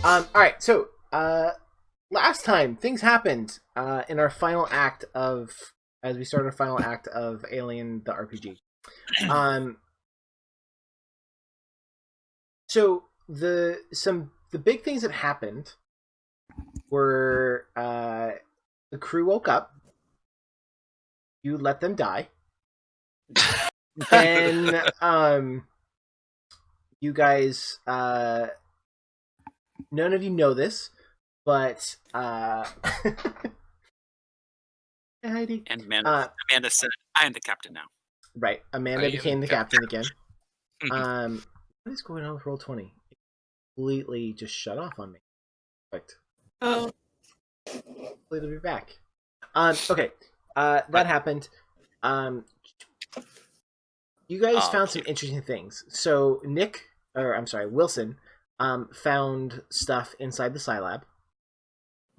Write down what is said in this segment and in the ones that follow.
All right. So last time things happened in our final act of as we started our final act of Alien the RPG. So the big things that happened were the crew woke up. You let them die. Then you guys none of you know this, but Heidi. And Amanda said, "I am the captain now." Right, Amanda became the captain again. What is going on with Roll20? It completely just shut off on me. Perfect. Oh. Hopefully it'll be back. Okay. That happened. You guys found some interesting things. So Wilson, found stuff inside the Scilab.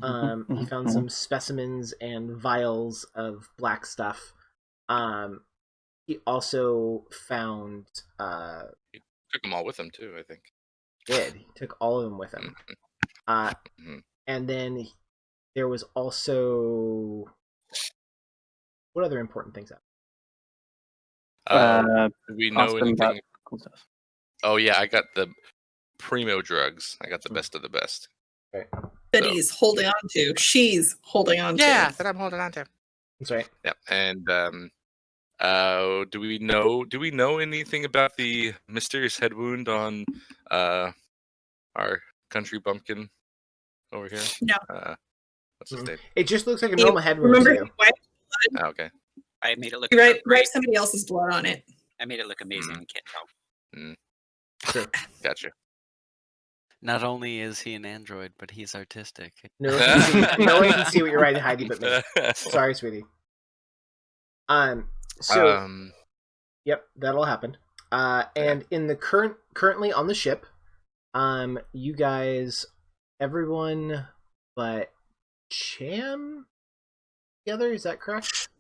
He found some specimens and vials of black stuff. He also found. He took them all with him too, I think. He took all of them with him. And then there was also what other important things happened? Do we know anything? Cool stuff. Oh yeah, I got the primo drugs. I got the best of the best. Right. That he's holding on to. She's holding on to. Yeah, that I'm holding on to. That's right. Yeah, and do we know anything about the mysterious head wound on our country bumpkin over here? No. What's his name? It just looks like a normal head wound. Remember he wiped blood? Oh, okay. I made it look. He wiped somebody else's blood on it. I made it look amazing. You can't tell. Sure. Gotcha. Not only is he an android, but he's artistic. No one can see what you're writing, Heidi, but me. Sorry, sweetie. Yep, that all happened. And in the currently on the ship, you guys, everyone but Cham together. Is that correct?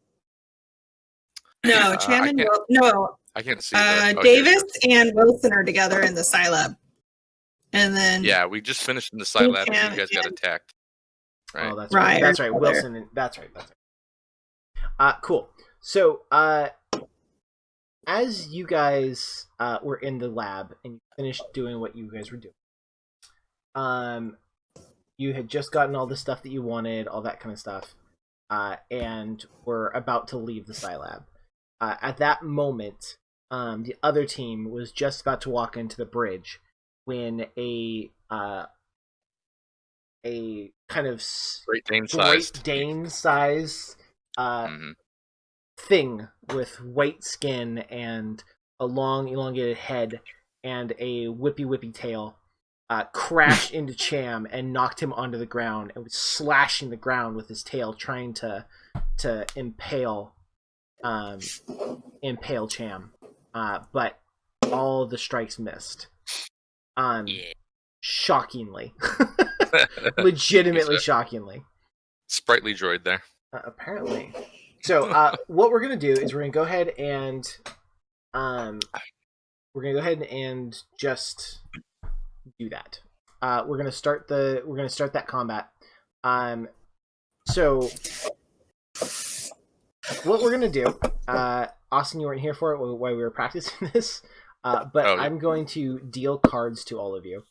No, Cham and no. I can't see. Davis and Wilson are together in the Scilab. And then we just finished in the Scilab and you guys got attacked. Right. Oh, that's right. That's right. Wilson. That's right. Cool. So, as you guys were in the lab and you finished doing what you guys were doing, you had just gotten all the stuff that you wanted, all that kind of stuff, and were about to leave the Scilab. At that moment, the other team was just about to walk into the bridge when a kind of Great Dane-sized thing with white skin and a long elongated head and a whippy tail crashed into Cham and knocked him onto the ground and was slashing the ground with his tail, trying to impale Cham, but all of the strikes missed. Shockingly. Legitimately shockingly. Sprightly droid there. Apparently. So what we're gonna do is we're gonna go ahead and just do that. We're gonna start that combat. So what we're gonna do, Austin, you weren't here for it while we were practicing this, but I'm going to deal cards to all of you.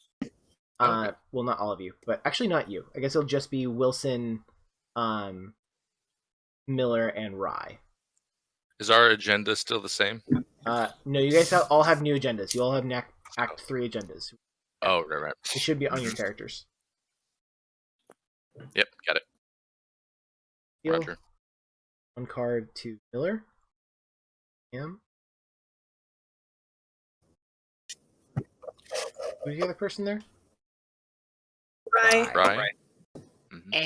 Well, not all of you, but actually not you. I guess it'll just be Wilson, Miller, and Rye. Is our agenda still the same? No, you guys all have new agendas. You all have Act 3 agendas. Oh, right. It should be on your characters. Yep, got it. Roger. One card to Miller. Him. Who's the other person there? Rye. Mm-hmm.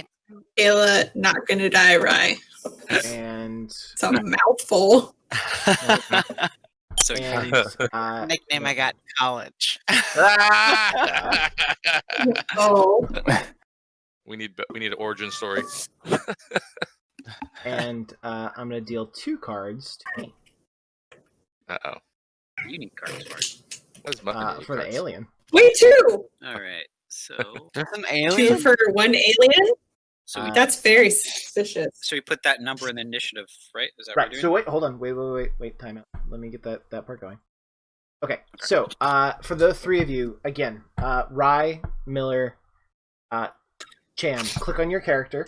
Ayla, not gonna die, Rye. And it's a mouthful. So nickname I got in college. Oh. We need an origin story. And I'm gonna deal 2 cards to me. You need cards for for the alien. Me too. All right. So, There's an 2 alien. for 1 alien? so we That's very suspicious. so we put that number in the initiative, right? Is that what Right. we're doing? So wait, hold on. Wait. Time out. Let me get that part going. Okay. So for the three of you, again, Rye, Miller, Cham, click on your character,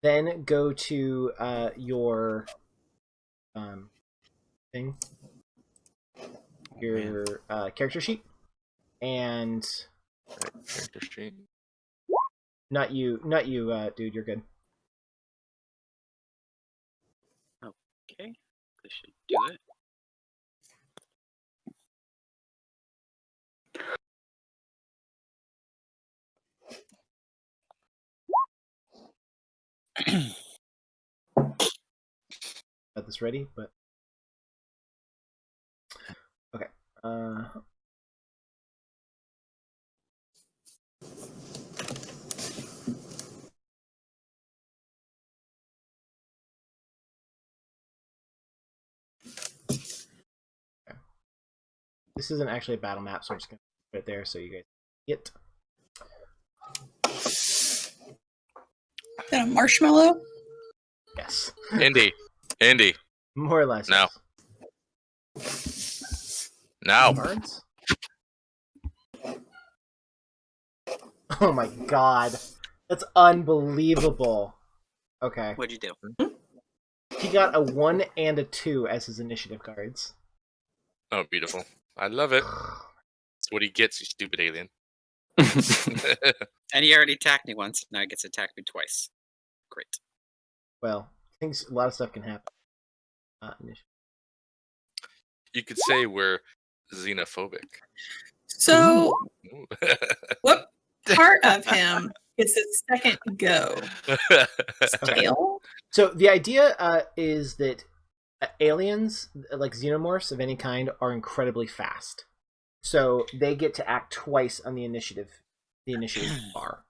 then go to your thing, your character sheet, and Character sheet. not you, dude. You're good. Okay, this should do it. Got this ready, but okay. This isn't actually a battle map, so I'm just gonna put it there so you guys get. Is that a marshmallow? Yes. Indy. More or less. No. Yes. Now. Cards? Oh my god. That's unbelievable. Okay. What'd you do? He got a 1 and a 2 as his initiative cards. Oh, beautiful. I love it. That's what he gets, you stupid alien. And he already attacked me once. Now he gets to attack me twice. Great. Well, a lot of stuff can happen. You could say we're xenophobic. So, Ooh. what part of him gets its second go? Tail? So the idea is that aliens, like xenomorphs of any kind, are incredibly fast. So they get to act twice on the initiative bar.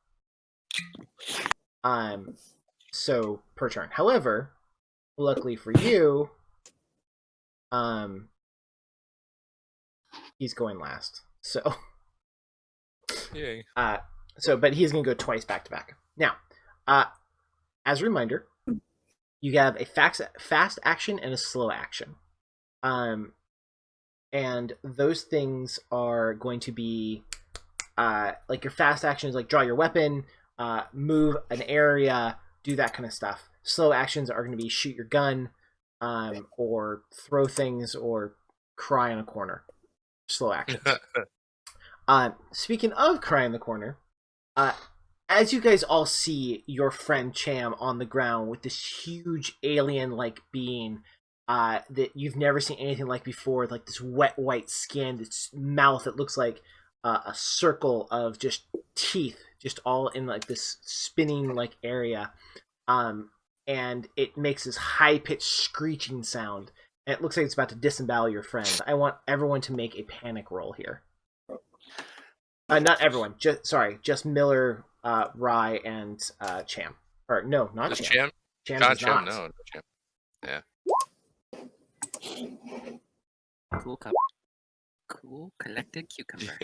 So per turn. However, luckily for you, he's going last. So Yay. but he's gonna go twice back to back. Now, as a reminder, you have a fast action and a slow action. And those things are going to be like your fast action is like draw your weapon, move an area, do that kind of stuff. Slow actions are going to be shoot your gun, or throw things, or cry in a corner. Slow actions. Speaking of cry in the corner, as you guys all see your friend Cham on the ground with this huge alien-like being that you've never seen anything like before, like this wet white skin, this mouth that looks like a circle of just teeth, just all in like this spinning like area, and it makes this high-pitched screeching sound, and it looks like it's about to disembowel your friend. I want everyone to make a panic roll here. Not everyone, just Miller, Rye, and Cham. Or no, not Does Cham. Cham? Cham Not does Cham, not. no. Cham. Yeah. Cool collected cucumber.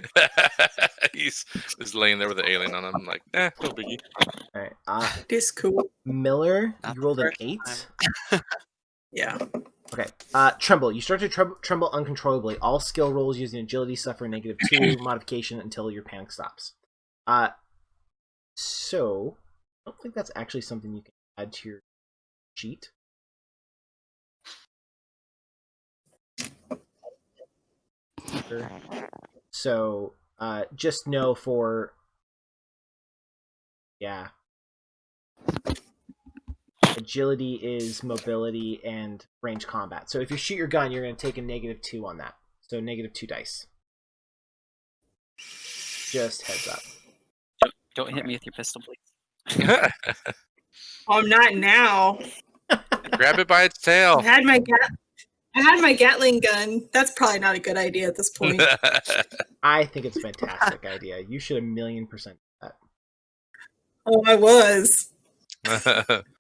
He's just laying there with the alien on him, like, no biggie. All right. This cool. Miller, Not you the rolled an first 8. time. Yeah. Okay. Tremble. You start to tremble uncontrollably. All skill rolls using agility suffer a -2 modification until your panic stops. So I don't think that's actually something you can add to your sheet. So just know for agility is mobility and range combat. So if you shoot your gun, you're going to take a -2 on that. So -2 dice. Just heads up. Don't hit me with your pistol, please. Oh, I'm not now. Grab it by its tail. I had my Gatling gun. That's probably not a good idea at this point. I think it's a fantastic idea. You should 1,000,000% do that. Oh, I was.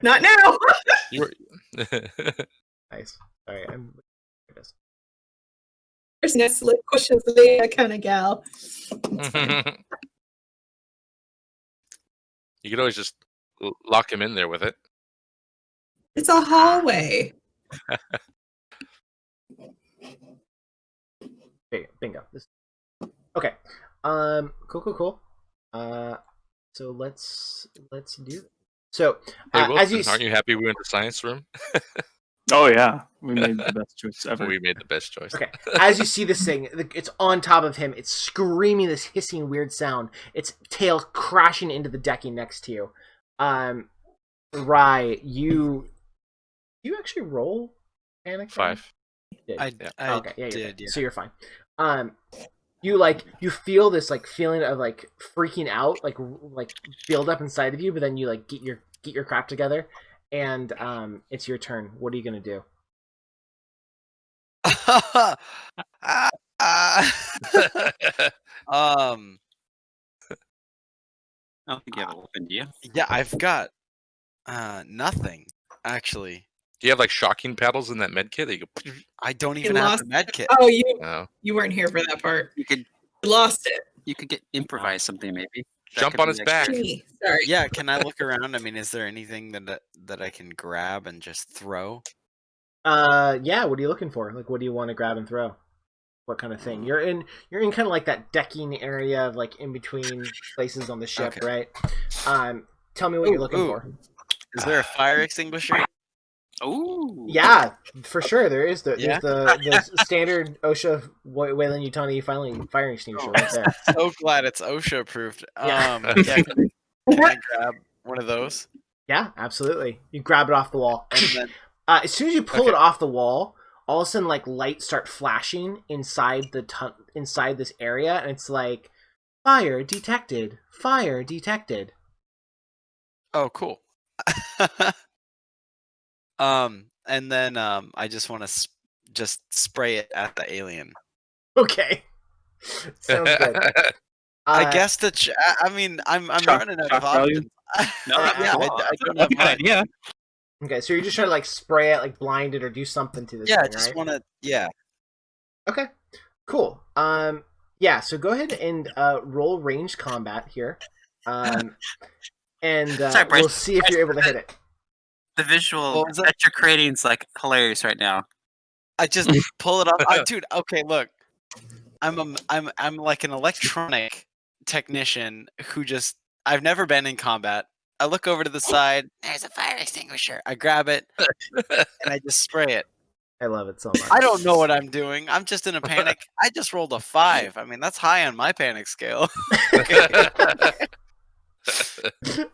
Not now. Nice. Sorry, I'm. There's no silly questions later kind of gal. You could always just lock him in there with it. It's a hallway. Bingo. Okay. Cool. So let's do. So Hey, as Wilson, you aren't you happy we went to science room? Oh yeah, we made the best choice ever. We made the best choice. Okay. As you see this thing, it's on top of him. It's screaming this hissing weird sound. Its tail crashing into the decking next to you. Rye, you actually roll panic? 5. I Okay, yeah, did. Yeah. So you're fine. You feel this like feeling of like freaking out, like build up inside of you, but then you like get your crap together, and it's your turn. What are you gonna do? I don't think you have a weapon, do you? Yeah, I've got nothing actually. Do you have like shocking paddles in that med kit? That you go. I don't even have lost- the med kit. Oh, Oh. you weren't here for that part. You could You lost it. get improvise something maybe. That Jump could on be his extra. back. Me. Sorry. Yeah, can I look around? I mean, is there anything that I can grab and just throw? Yeah. What are you looking for? Like, what do you want to grab and throw? What kind of thing? You're in kind of like that decking area of like in between places on the ship, Okay. right? Tell me what you're looking for. Is there a fire extinguisher? Ooh. Yeah, for sure. There's Yeah? the standard OSHA Wayland Yutani fire extinguisher right there. So glad it's OSHA approved. Yeah. Yeah, can I grab one of those? Yeah, absolutely. You grab it off the wall. And then, As soon as you pull Okay. it off the wall, all of a sudden, like lights start flashing inside inside this area, and it's like fire detected. Fire detected. oh, cool. And then I just want to just spray it at the alien. Okay, sounds good. I guess I mean, I'm running out of value? options. No, that's Yeah, cool. I don't That's a have good mine. idea. Okay, so you're just trying to like spray it, like blind it, or do something to this Yeah, I thing, just right? want to. Yeah. Okay, cool. Yeah. So go ahead and roll ranged combat here, and Sorry, Bryce. we'll see if you're able to hit it. The visual What was that? that you're creating is like hilarious right now. I just pull it off. Dude, okay, look. I'm like an electronic technician who just I've never been in combat. I look over to the side, there's a fire extinguisher. I grab it and I just spray it. I love it so much. I don't know what I'm doing. I'm just in a panic. I just rolled a 5. I mean, that's high on my panic scale. Nice.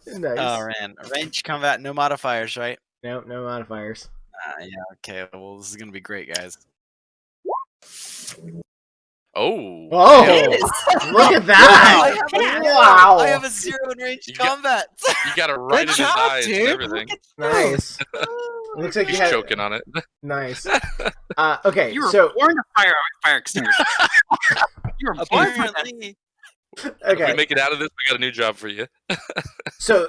Oh man, range combat, no modifiers, right? No modifiers. Yeah, okay. Well, this is gonna be great, guys. Oh. Oh, It is. look at I that! have a 0. Wow. I have a 0 in range You got- combat. You got it right in his job, eyes dude. and everything. Nice. Looks like you He's had choking on it. nice. Okay, You were so born to fire extinguisher. You were born for that. Apparently, If we okay, make it out of this, we got a new job for you. so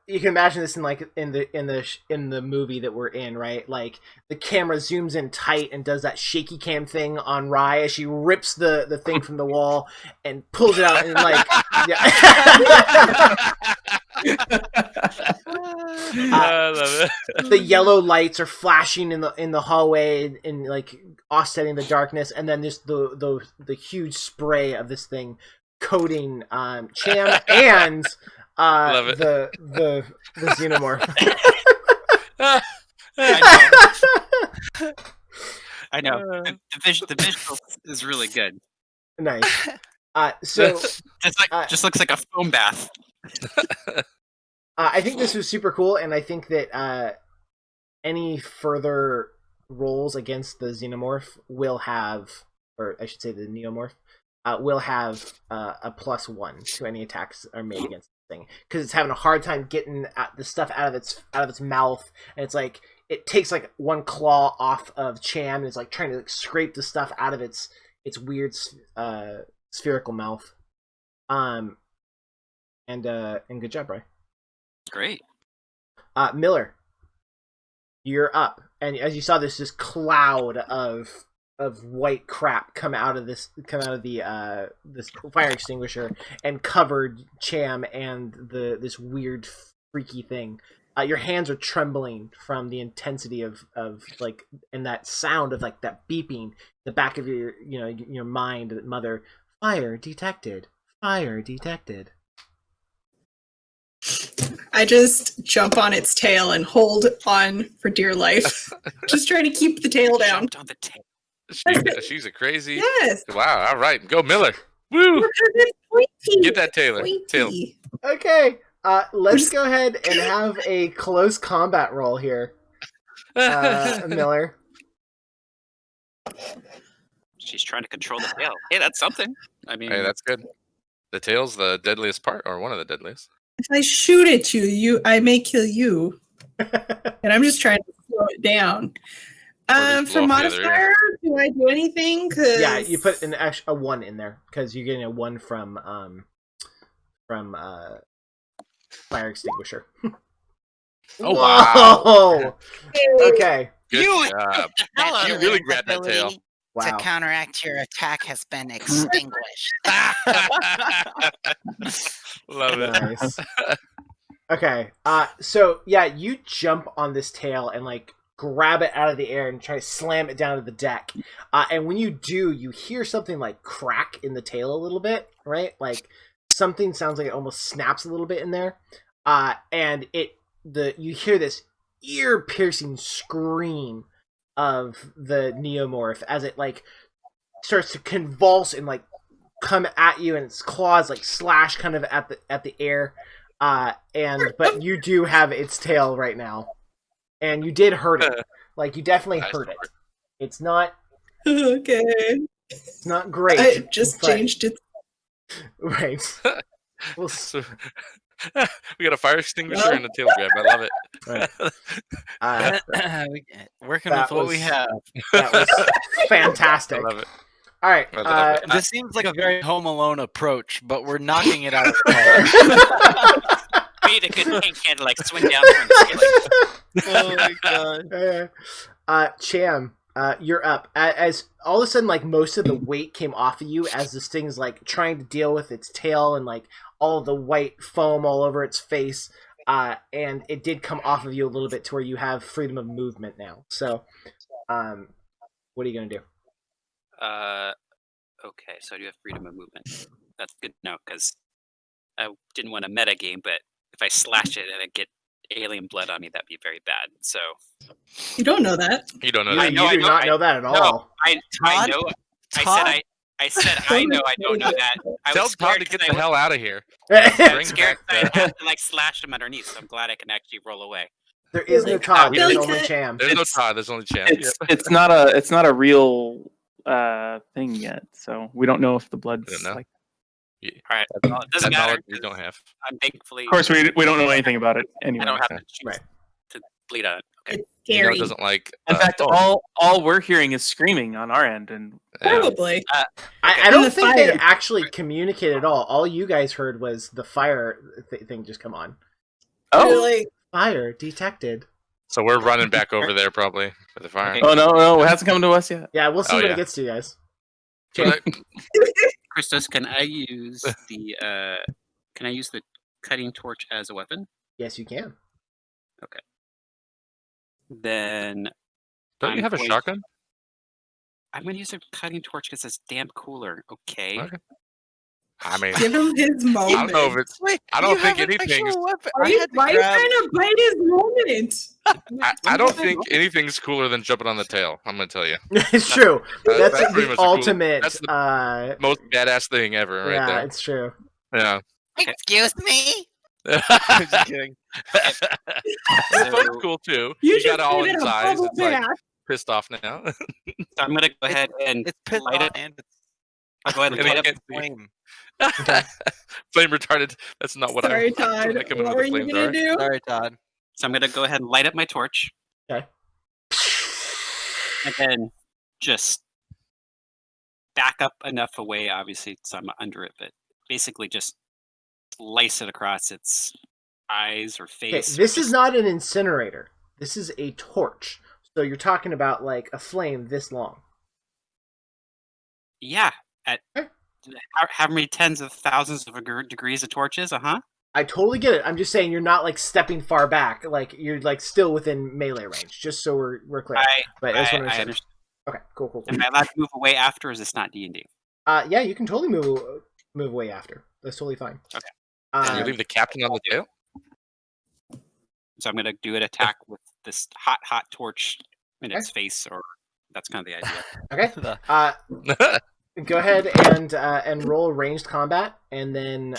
you can imagine this in like in the movie that we're in, right? Like the camera zooms in tight and does that shaky cam thing on Rye as she rips the thing from the wall and pulls it out and like yeah. I love it. The yellow lights are flashing in the hallway and like offsetting the darkness, and then just the huge spray of this thing coating Cham and Love it. the xenomorph. I know. The visual is really good. Nice. So Just looks like a foam bath. I think this was super cool, and I think that any further rolls against the xenomorph will have, or I should say the neomorph, will have a +1 to any attacks are made against the thing, because it's having a hard time getting the stuff out of its mouth, and it's like it takes like one claw off of Cham and it's like trying to like, scrape the stuff out of its weird spherical mouth. And good job, Bri. Great. Miller, you're up, and as you saw, this cloud of white crap come out of the this fire extinguisher and covered Cham and this weird freaky thing. Your hands are trembling from the intensity of like, and that sound of like that beeping the back of your mind, mother. Fire detected. Fire detected. I just jump on its tail and hold on for dear life. Just trying to keep the tail down. Jumped on the tail. She's a crazy. Yes. Wow. All right. Go Miller. Woo. Pointy. Get that Taylor. Tail. Pointy. Okay. Let's go ahead and have a close combat roll here. Miller. She's trying to control the tail. Hey, that's something. I mean, Hey, that's good. The tail's the deadliest part, or one of the deadliest. If I shoot at you, I may kill you. And I'm just trying to slow it down. just For blow off the other modifier, do I do anything? 'Cause Yeah, you put a 1 in there because you're getting a 1 from fire extinguisher. Oh wow! Whoa! Okay. Good You- job. Hello. You really grabbed that tail. Wow. To counteract your attack has been extinguished. Love it. Nice. Okay. So yeah, you jump on this tail and like grab it out of the air and try to slam it down to the deck. And when you do, you hear something like crack in the tail a little bit, right? Like something sounds like it almost snaps a little bit in there. And you hear this ear-piercing scream of the neomorph as it like starts to convulse and like come at you, and its claws like slash kind of at the air. But you do have its tail right now, and you did hurt it. Like you definitely hurt it. It's not Okay. It's not great. I just but- changed it. Right. Well, So, we got a fire extinguisher and a tail grab. I love it. Working That with what we was- have. that was I fantastic. love it. All right. I love it. This seems like a very Home Alone approach, but we're knocking it out of the park. we need a good pink hand to like swing down from the ceiling. Oh my god. Cham, you're up. As all of a sudden, like most of the weight came off of you as this thing's like trying to deal with its tail and like all the white foam all over its face. And it did come off of you a little bit to where you have freedom of movement now. So, what are you gonna do? Okay, so I do have freedom of movement. That's good to know because I didn't want a meta game, but if I slash it and I get alien blood on me, that'd be very bad. So You don't know that. You don't know You, that. you do not know that at all. no, I Todd? know. Todd? I said I know I don't know that. I Tell was Todd scared to get 'cause the hell out of here. I Bring was scared back 'cause I the- had to like slash him underneath. So I'm glad I can actually roll away. There is no Todd. There's Billy only Ted- Cham. There's no It's- Todd. There's only Champ. It's not a real thing yet, so we don't know if the blood's We don't know. like. All right, well, it doesn't That matter. knowledge we don't have. I'm thankfully. Of course, we don't know anything about it anyway. I don't have to choose Right. to bleed on it. Okay. It's You know, scary. it doesn't like. In fact, all we're hearing is screaming on our end, and Probably. I don't the think they fire. actually communicated at all. All you guys heard was the fire thing just come on. You're oh, like, Fire detected. So we're running back over there probably for the fire. Okay. oh no, it hasn't come to us yet. Yeah, we'll see Oh, when yeah. it gets to you guys. But Christos, can I use the cutting torch as a weapon? Yes, you can. Then don't you I'm have a going- shotgun? I'm going to use a cutting torch because it's damn cooler. Okay. Okay. I mean, give him his I moment. don't know if it's. Wait, I don't you think have an anything's- actual weapon. Why I are you had to trying grab- to bite his moment? I don't think anything's cooler than jumping on the tail. I'm gonna tell you, It's true. That's That's pretty the much the cool- ultimate. that's the most badass thing ever, right yeah, there. it's true. Yeah. Excuse me? I'm just kidding. The phone's cool too. You You got just it all did in a his eyes. bubble It's like bath. pissed off now. So I'm going to go ahead and It's pissed light off it. and it's I'll go ahead and And light it up. can't see. flame. Flame retarded. That's not what Sorry, I'm Todd. I come in What with were the you flames, gonna alright? do? Sorry, Todd. So I'm going to go ahead and light up my torch. Okay. And then just back up enough away, obviously, so I'm under it, but basically just slice it across its eyes or Okay, face. this is not an incinerator. This is a torch. So you're talking about like a flame this long. Yeah. At Okay. how many tens of thousands of degrees of torches? I totally get it. I'm just saying you're not like stepping far back. Like you're like still within melee range. Just so we're clear. But I just want to I understand. Okay, cool. Am I allowed to move away after? Or is this not D&D? Yeah, you can totally move away after. That's totally fine. Okay. Can you leave the captain on the tail? So I'm gonna do an attack with this hot torch in its face, or that's kind of the idea. Okay. Go ahead and roll ranged combat, and then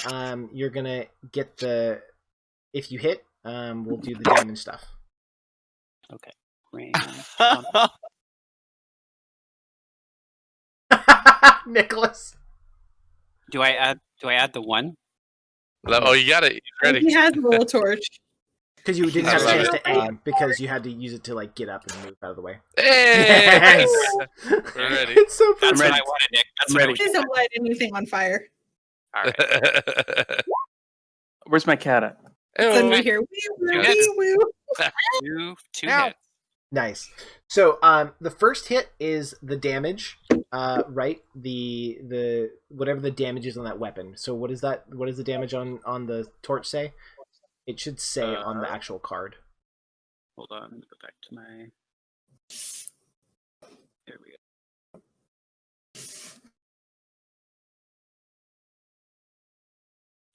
you're gonna get the. If you hit, we'll do the damage stuff. Okay. Nicholas. Do I add the 1? Oh, you got it. Ready? He has a little torch. Because you didn't have a I chance love to aim, because you had to use it to like get up and move out of the way. Hey! We're ready. It's so That's funny. what I wanted, Nick. That's I'm what I ready. Please don't light anything on fire. All right. Where's my cat at? Then we Ew. hear Yes. wee woo. Two Ow. hits. Nice. So the first hit is the damage, right? The whatever the damage is on that weapon. So what is that? What does the damage on the torch say? It should say on the actual card. Hold on. Let me go back to my. There we go.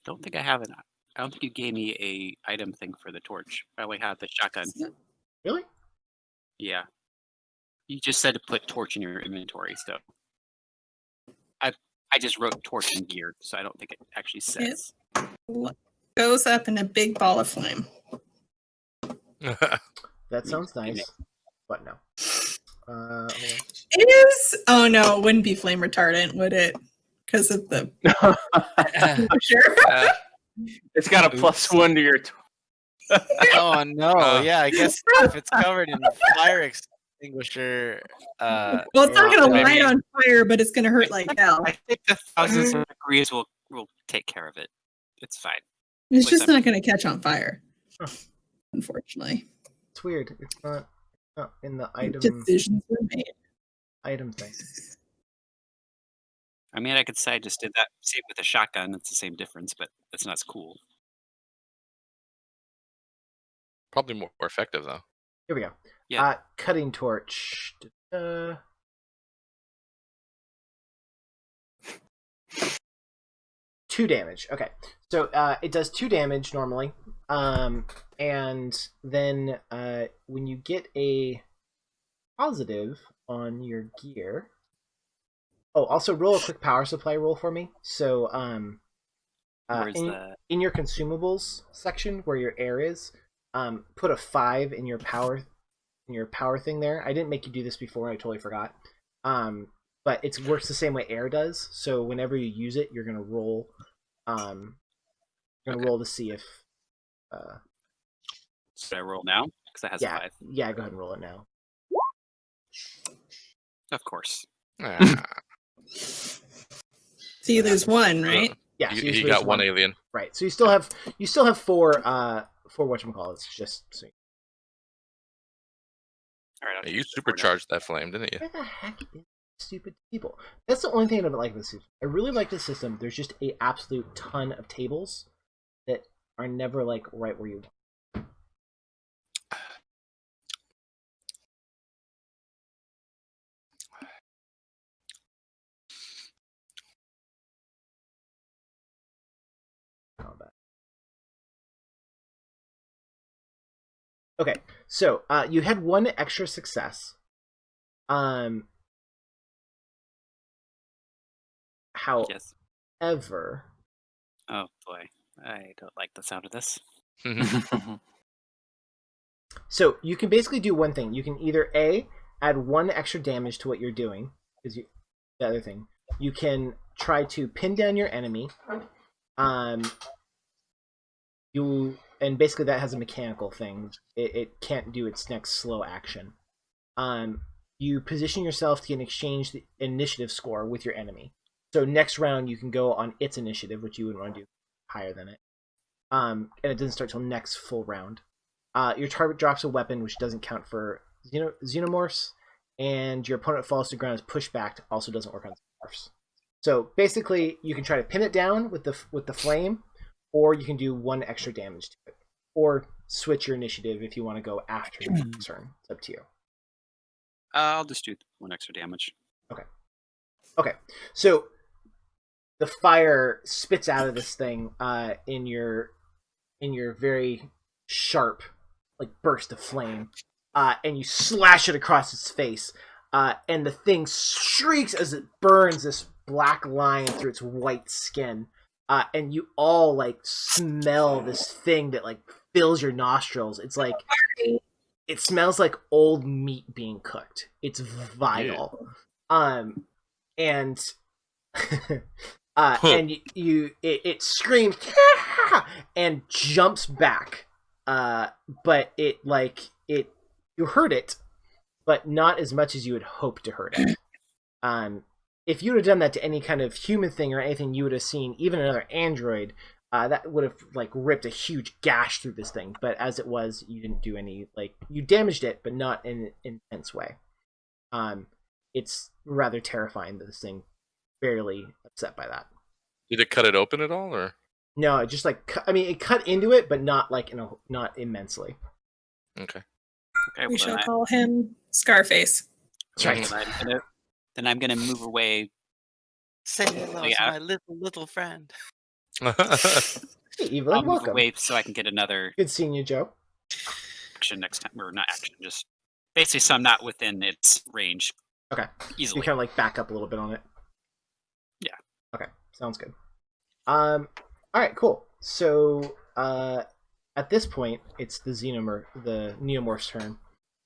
Don't think I have an. I don't think you gave me a item thing for the torch. I only have the shotgun. Really? Yeah. You just said to put torch in your inventory, so I just wrote torch and gear, so I don't think it actually says. Goes up in a big ball of flame. That sounds nice, but no. Hold on. It is. Oh no, it wouldn't be flame retardant, would it? Because of the. Sure. It's got a +1 to your. Oh no! Yeah, I guess if it's covered in fire extinguisher, Well, it's not going to maybe- light on fire, but it's going to hurt like hell. I think the thousands of degrees will take care of it. It's fine. It's At just least I'm- not going to catch on fire, Huh. unfortunately. It's weird. It's not in the item Decisions were made. thing. I mean, I could say I just did that. Same with a shotgun. It's the same difference, but it's not as cool. Probably more effective though. Here we go. Yeah. Cutting torch. 2 damage. Okay, so it does 2 damage normally, and then when you get a positive on your gear. Oh, also roll a quick power supply roll for me. So Where's the? in your consumables section where your air is, put a 5 in your power thing there. I didn't make you do this before. I totally forgot. But it works the same way air does. So whenever you use it, you're gonna roll. Roll to see if. Should I roll now? Because it has Yeah, a 5. yeah. Go ahead and roll it now. Of course. Ah, So you lose 1, right? Yeah, so you lose got one alien. Right. So you still have 4 whatchamacallits, just so you. All right. I'll Yeah, take you the 4 now. supercharged that flame, didn't you? Where the heck is stupid people? That's the only thing I don't like with this system. I really like this system. There's just a absolute ton of tables that are never like right where you want. Combat. Okay, so you had 1 extra success. Yes. However, Oh boy, I don't like the sound of this. so you can basically do one thing. You can either add 1 extra damage to what you're doing, the other thing. You can try to pin down your enemy. And basically that has a mechanical thing. It can't do its next slow action. You position yourself to exchange the initiative score with your enemy. So next round you can go on its initiative, which you would want to do higher than it. And it doesn't start till next full round. Your target drops a weapon, which doesn't count for xenomorphs, and your opponent falls to the ground as pushed back. Also doesn't work on xenomorphs. So basically, you can try to pin it down with the flame, or you can do 1 extra damage to it, or switch your initiative if you want to go after your turn. It's up to you. I'll just do 1 extra damage. Okay. So the fire spits out of this thing in your very sharp burst of flame, and you slash it across its face, and the thing shrieks as it burns this black line through its white skin, and you all smell this thing that fills your nostrils. It's it smells like old meat being cooked. It's vile. And and it screams and jumps back, but it you hurt it, but not as much as you had hoped to hurt it. If you would have done that to any kind of human thing or anything, you would have seen even another android that would have ripped a huge gash through this thing. But as it was, you didn't do any you damaged it, but not in an intense way. It's rather terrifying that this thing barely upset by that. Did it cut it open at all, or no? It just it cut into it, but not not immensely. Okay. Okay, We shall call him Scarface. That's right. Then I'm gonna move away. Say hello to my little friend. Hey, Evelyn, I'll move welcome. away so I can get another Good seeing you, Joe. action next time, or not action, just basically so I'm not within its range. Okay. Easily. You kind of back up a little bit on it. Yeah. Okay, sounds good. All right, cool. So at this point, it's the neomorph's turn,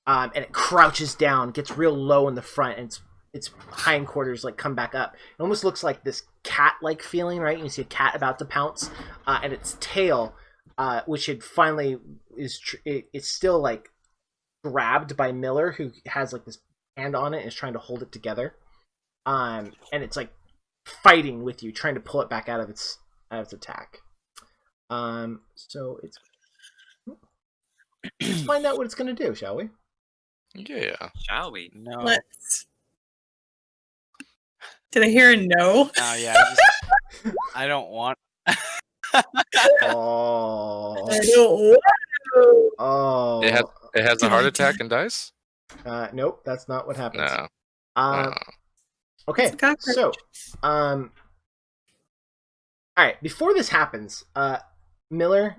and it crouches down, gets real low in the front, and its hindquarters come back up. It almost looks like this cat-like feeling, right? You see a cat about to pounce, and its tail, which it finally it's still grabbed by Miller, who has this hand on it and is trying to hold it together, and it's fighting with you, trying to pull it back out of its attack. So let's find out what it's going to do, shall we? Yeah. Shall we? No. Let's. Did I hear a no? Oh yeah. I don't want. Oh. I don't want to. Oh. It has a heart attack and dies. Nope, that's not what happens. No. Okay, It's a cockroach. so, all right. Before this happens, Miller,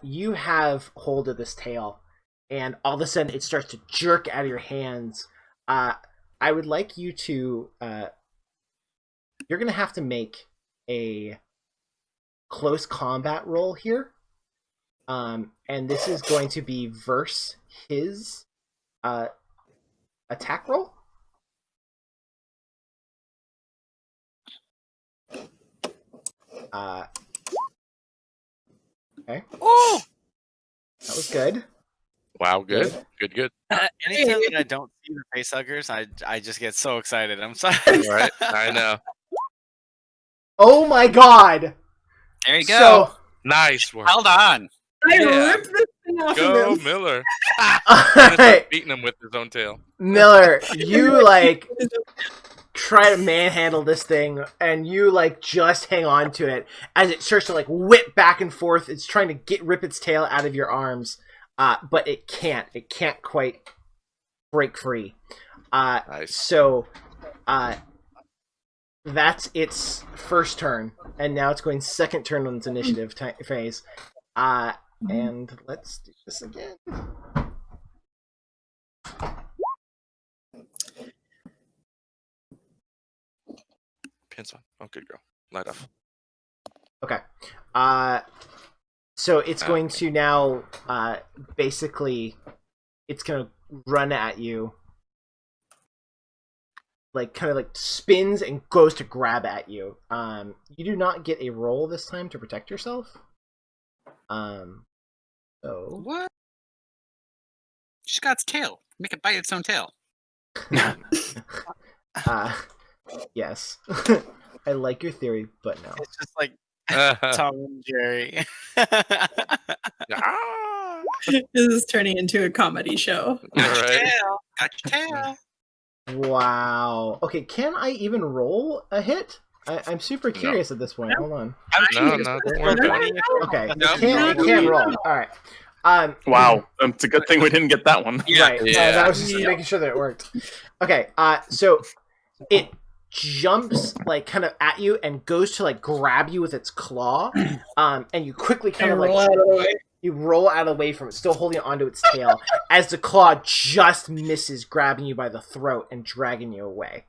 you have hold of this tail, and all of a sudden it starts to jerk out of your hands. I would like you to. You're gonna have to make a close combat roll here, and this is going to be versus his attack roll. Okay. Oh! That was good. Wow. Good. Good. Anytime that I don't see the facehuggers, I just get so excited. I'm sorry. Right. I know. Oh my god! There you go. So, Nice work. Hold on. I Yeah. ripped this thing off Go of him. Miller. alright, Beating him with his own tail. Miller, you try to manhandle this thing, and you just hang on to it as it starts to whip back and forth. It's trying to rip its tail out of your arms, but it can't. It can't quite break free. Nice. So, that's its first turn, and now it's going second turn on its initiative phase. And let's do this again. Pins on. Oh, good girl. Light off. Okay. So it's going to now basically it's gonna run at you. Kind of spins and goes to grab at you. You do not get a roll this time to protect yourself. So What? She's got its tail. Make it bite its own tail. yes. I like your theory, but no. It's just like Tom and Jerry. Ah! This is turning into a comedy show. Got your Right. tail. Got your tail. Wow. Okay, can I even roll a hit? I'm super curious at this point. Hold on. No, don't worry about it. Okay, No, you can't roll. All right. Wow, it's a good thing we didn't get that one. Right. Yeah. I was just making sure that it worked. Okay. So it jumps like kind of at you and goes to like grab you with its claw, and you quickly kind of like you roll out of the way from it, still holding onto its tail, as the claw just misses grabbing you by the throat and dragging you away.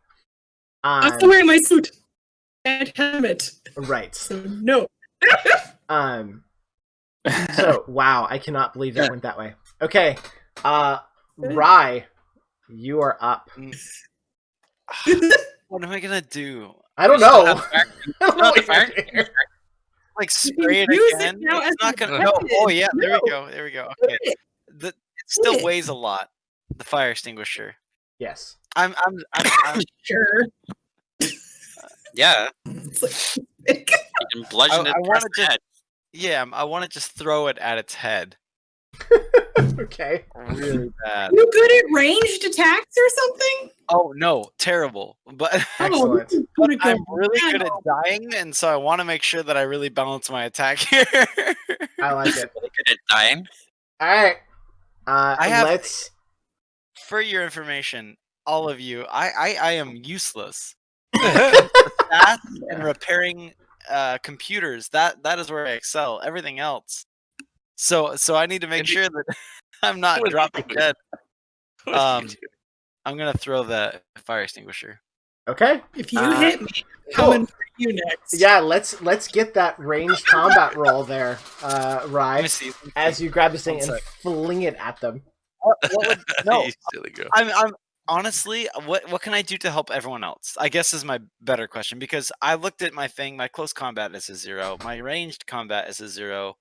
I'm still wearing my suit and helmet. Right. So no. So wow, I cannot believe that went that way. Okay. Rye, you are up. What am I gonna do? I don't know. Not I don't know what fire you're doing. Like spray it use it again? now as It's not a gonna. weapon. No. Oh yeah, there we No. go. There we go. Okay. It still weighs a lot. The fire extinguisher. Yes. I'm Sure. Yeah, It's like, you can bludgeon it I across wanna the just- head. yeah. I want to just throw it at its head. Okay. Really bad. you good at ranged attacks or something? Oh no, terrible. But Excellent. Oh, good at I'm going really good at down. dying, and so I want to make sure that I really balance my attack here. I like it. Really good at dying. All right. I have- Let's. For your information, all of you, I am useless. Stats and repairing computers. That is where I excel. Everything else. So I need to make sure that I'm not What dropping do you dead. What do you do? I'm gonna throw the fire extinguisher. Okay. If you cool. hit me, coming for you next. Yeah. Let's get that ranged combat roll there, Let me Rye. see. As you grab this thing One and sec. fling it at them. What would, no, You silly girl. I'm honestly, what can I do to help everyone else? I guess is my better question, because I looked at my thing. My close combat is a 0. My ranged combat is a 0.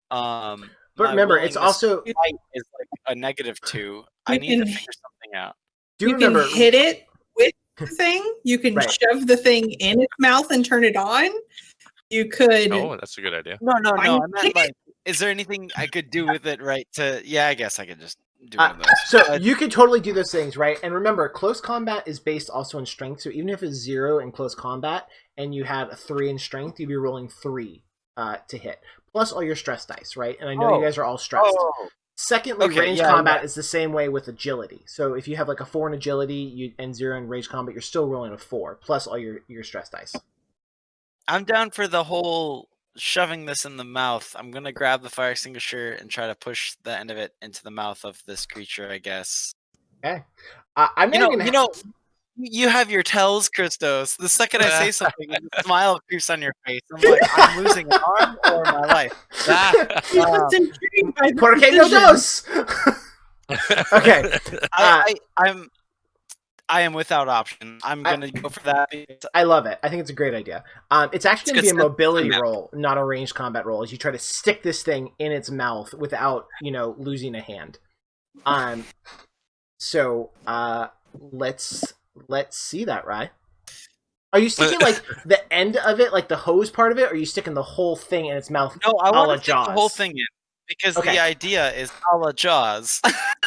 But my remember, it's willingness also. to fight is like a -2. I You need to can- figure something out. Do You remember? can hit it with the thing. You can Right. shove the thing in its mouth and turn it on. You could. Oh, that's a good idea. No. I Fine. meant like, is there anything I could do with it? Right? Yeah, I guess I could just do Uh, one of those. So But- you can totally do those things, right? And remember, close combat is based also on strength. So even if it's 0 in close combat and you have a 3 in strength, you'd be rolling 3 to hit, plus all your stress dice, right? And I know you guys are all stressed. Oh, Secondly, Okay, ranged yeah, combat yeah. is the same way with agility. So if you have like a 4 in agility and 0 in ranged combat, you're still rolling a 4 plus all your stress dice. I'm down for the whole shoving this in the mouth. I'm gonna grab the fire extinguisher and try to push the end of it into the mouth of this creature, I guess. Okay. I'm not even You have your tells, Christos. The second I say something, a smile creeps on your face. I'm like, I'm losing an arm or my life. He was intrigued by the Porque no decision. dos. Okay. I am without option. I'm gonna go for that. I love it. I think it's a great idea. It's actually going to It's be a good mobility combat. roll, not a ranged combat roll, as you try to stick this thing in its mouth without, losing a hand. So let's see that, right? Are you sticking like the end of it, like the hose part of it, or are you sticking the whole thing in its mouth? No, I a la want to stick the whole Jaws? thing in because Okay. the idea is a la Jaws.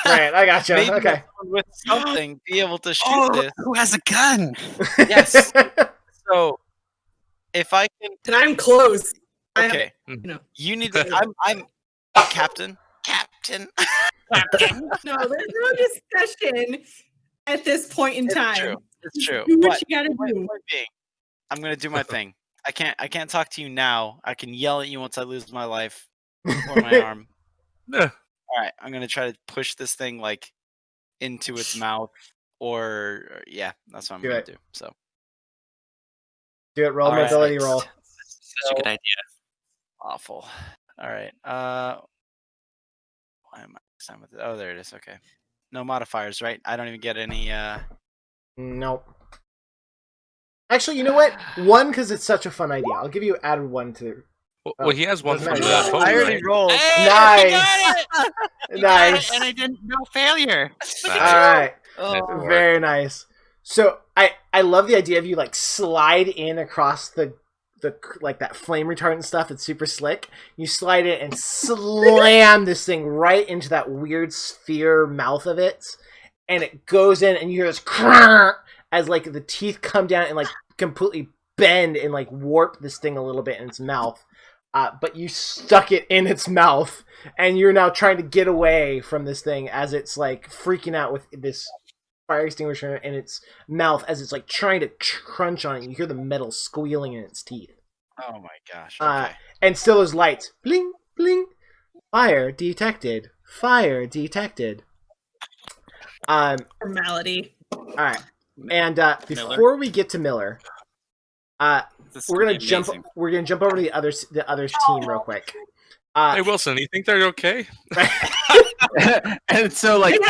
Right, I gotcha. Maybe Okay. with something be able to shoot Oh, this. who has a gun? Yes. So if I can, And I'm close. okay. know. You need to. I'm captain. Captain. No, there's no discussion at this point in It's time. true. It's true. Do what But you gotta point do. being, I'm gonna do my thing. I can't talk to you now. I can yell at you once I lose my life or my arm. Yeah. All right, I'm gonna try to push this thing like into its mouth, or yeah, that's what I'm Do gonna it. do. So Do it. Roll All right. mobility roll. Such a good idea. awful. All right. Why am I signed with it? Oh, there it is. Okay. No modifiers, right? I don't even get any. Nope. Actually, you know what? 1 because it's such a fun idea. I'll give you added 1 to. Well, he has one Doesn't from matter. the phone, I already right? rolled. Hey, Nice. you got it! You got Nice. it, and I didn't. No failure. All right. Oh, Very nice. So I love the idea of you like slide in across the like that flame retardant stuff that's super slick. You slide it and slam this thing right into that weird sphere mouth of it, and it goes in, and you hear this crrrr as like the teeth come down and like completely bend and like warp this thing a little bit in its mouth. But you stuck it in its mouth, and you're now trying to get away from this thing as it's like freaking out with this fire extinguisher in its mouth as it's like trying to crunch on it. You hear the metal squealing in its teeth. Oh my gosh. Okay. And still those lights. Bling, bling. Fire detected. Fire detected. Formality. Alright. And before we get to Miller, we're gonna jump over to the others team real quick. Hey Wilson, you think they're okay? And so like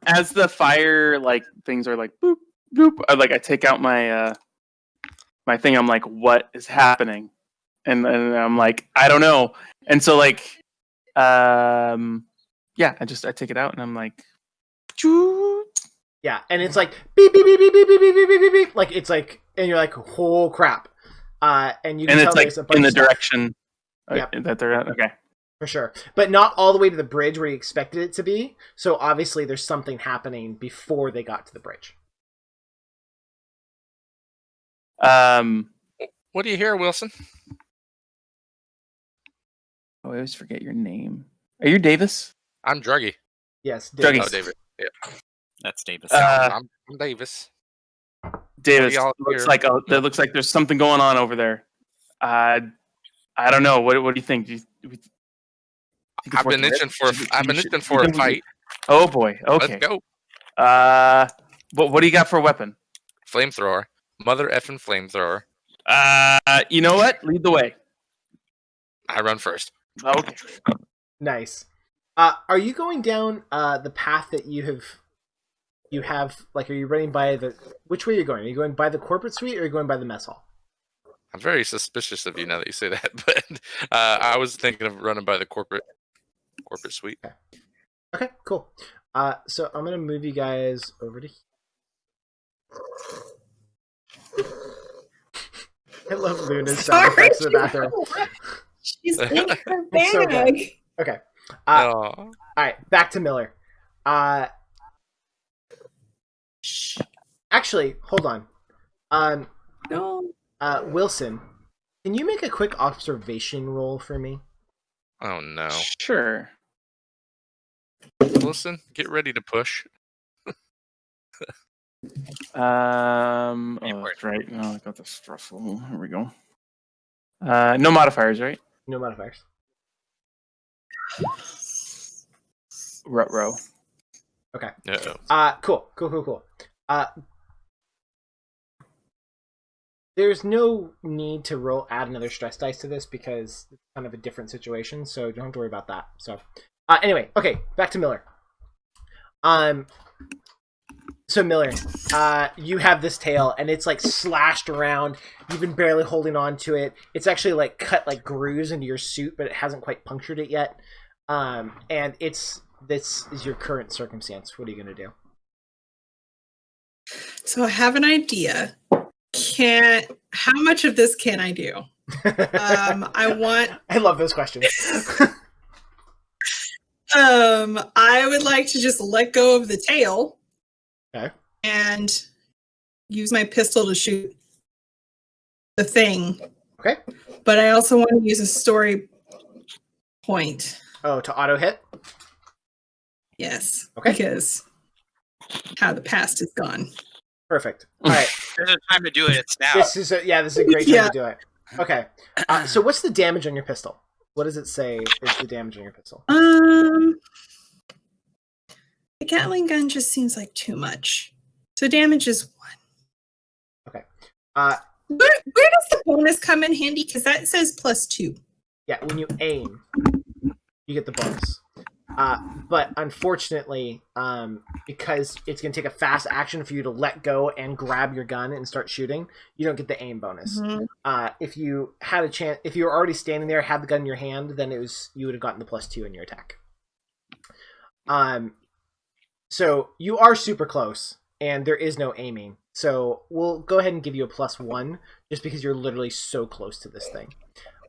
as the fire like things are like boop boop, I take out my my thing. I'm like, what is happening? And I'm like, I don't know. And so like yeah, I take it out and I'm like, choo. Yeah, and it's like beep beep beep beep beep beep beep beep beep beep, like it's like, and you're like, oh crap. And you can tell it's like in the direction that they're at. Okay. For sure. But not all the way to the bridge where you expected it to be. So obviously there's something happening before they got to the bridge. What do you hear, Wilson? Oh, I always forget your name. Are you Davis? I'm Druggy. Yes, Davis. Oh, David. Yeah. That's Davis. I'm Davis. Davis, that looks like there's something going on over there. I don't know. What do you think? I've been itching for a fight. Oh boy. Okay. Let's go. What do you got for a weapon? Flamethrower. Mother effing flamethrower. You know what? Lead the way. I run first. Okay. Nice. Are you going down the path that you have like, are you running by which way are you going? Are you going by the corporate suite or are you going by the mess hall? I'm very suspicious of you now that you say that, but I was thinking of running by the corporate suite. Okay, cool. So I'm gonna move you guys over to here. I love Luna's sound effects in the bathroom. She's in her It's so bag. good. Okay. All right, back to Miller. Actually, hold on. No. Wilson, can you make a quick observation roll for me? Oh no. Sure. Wilson, get ready to push. Oh, that's right. No, I got the stressful. Here we go. No modifiers, right? No modifiers. Row. Okay. Uh-oh. Cool. There's no need to add another stress dice to this because it's kind of a different situation, so don't have to worry about that. So, anyway, okay, back to Miller. So Miller, you have this tail, and it's like slashed around. You've been barely holding on to it. It's actually like cut like grooves into your suit, but it hasn't quite punctured it yet. And this is your current circumstance. What are you gonna do? So I have an idea. How much of this can I do? I love those questions. I would like to just let go of the tail. Okay. And use my pistol to shoot the thing. Okay. But I also want to use a story point. Oh, to auto hit? Yes. Okay. Because how the past is gone. Perfect. All right. There's a time to do it. It's now. This is a great time to do it. Okay. So what's the damage on your pistol? What does it say is the damage on your pistol? The Gatling gun just seems like too much. So damage is 1. Okay. Where does the bonus come in handy? Because that says +2. Yeah, when you aim, you get the bonus. But unfortunately, because it's going to take a fast action for you to let go and grab your gun and start shooting, you don't get the aim bonus. Mm-hmm. If you had a chance, if you were already standing there, had the gun in your hand, then you would have gotten the +2 in your attack. So you are super close, and there is no aiming. So we'll go ahead and give you a +1, just because you're literally so close to this thing.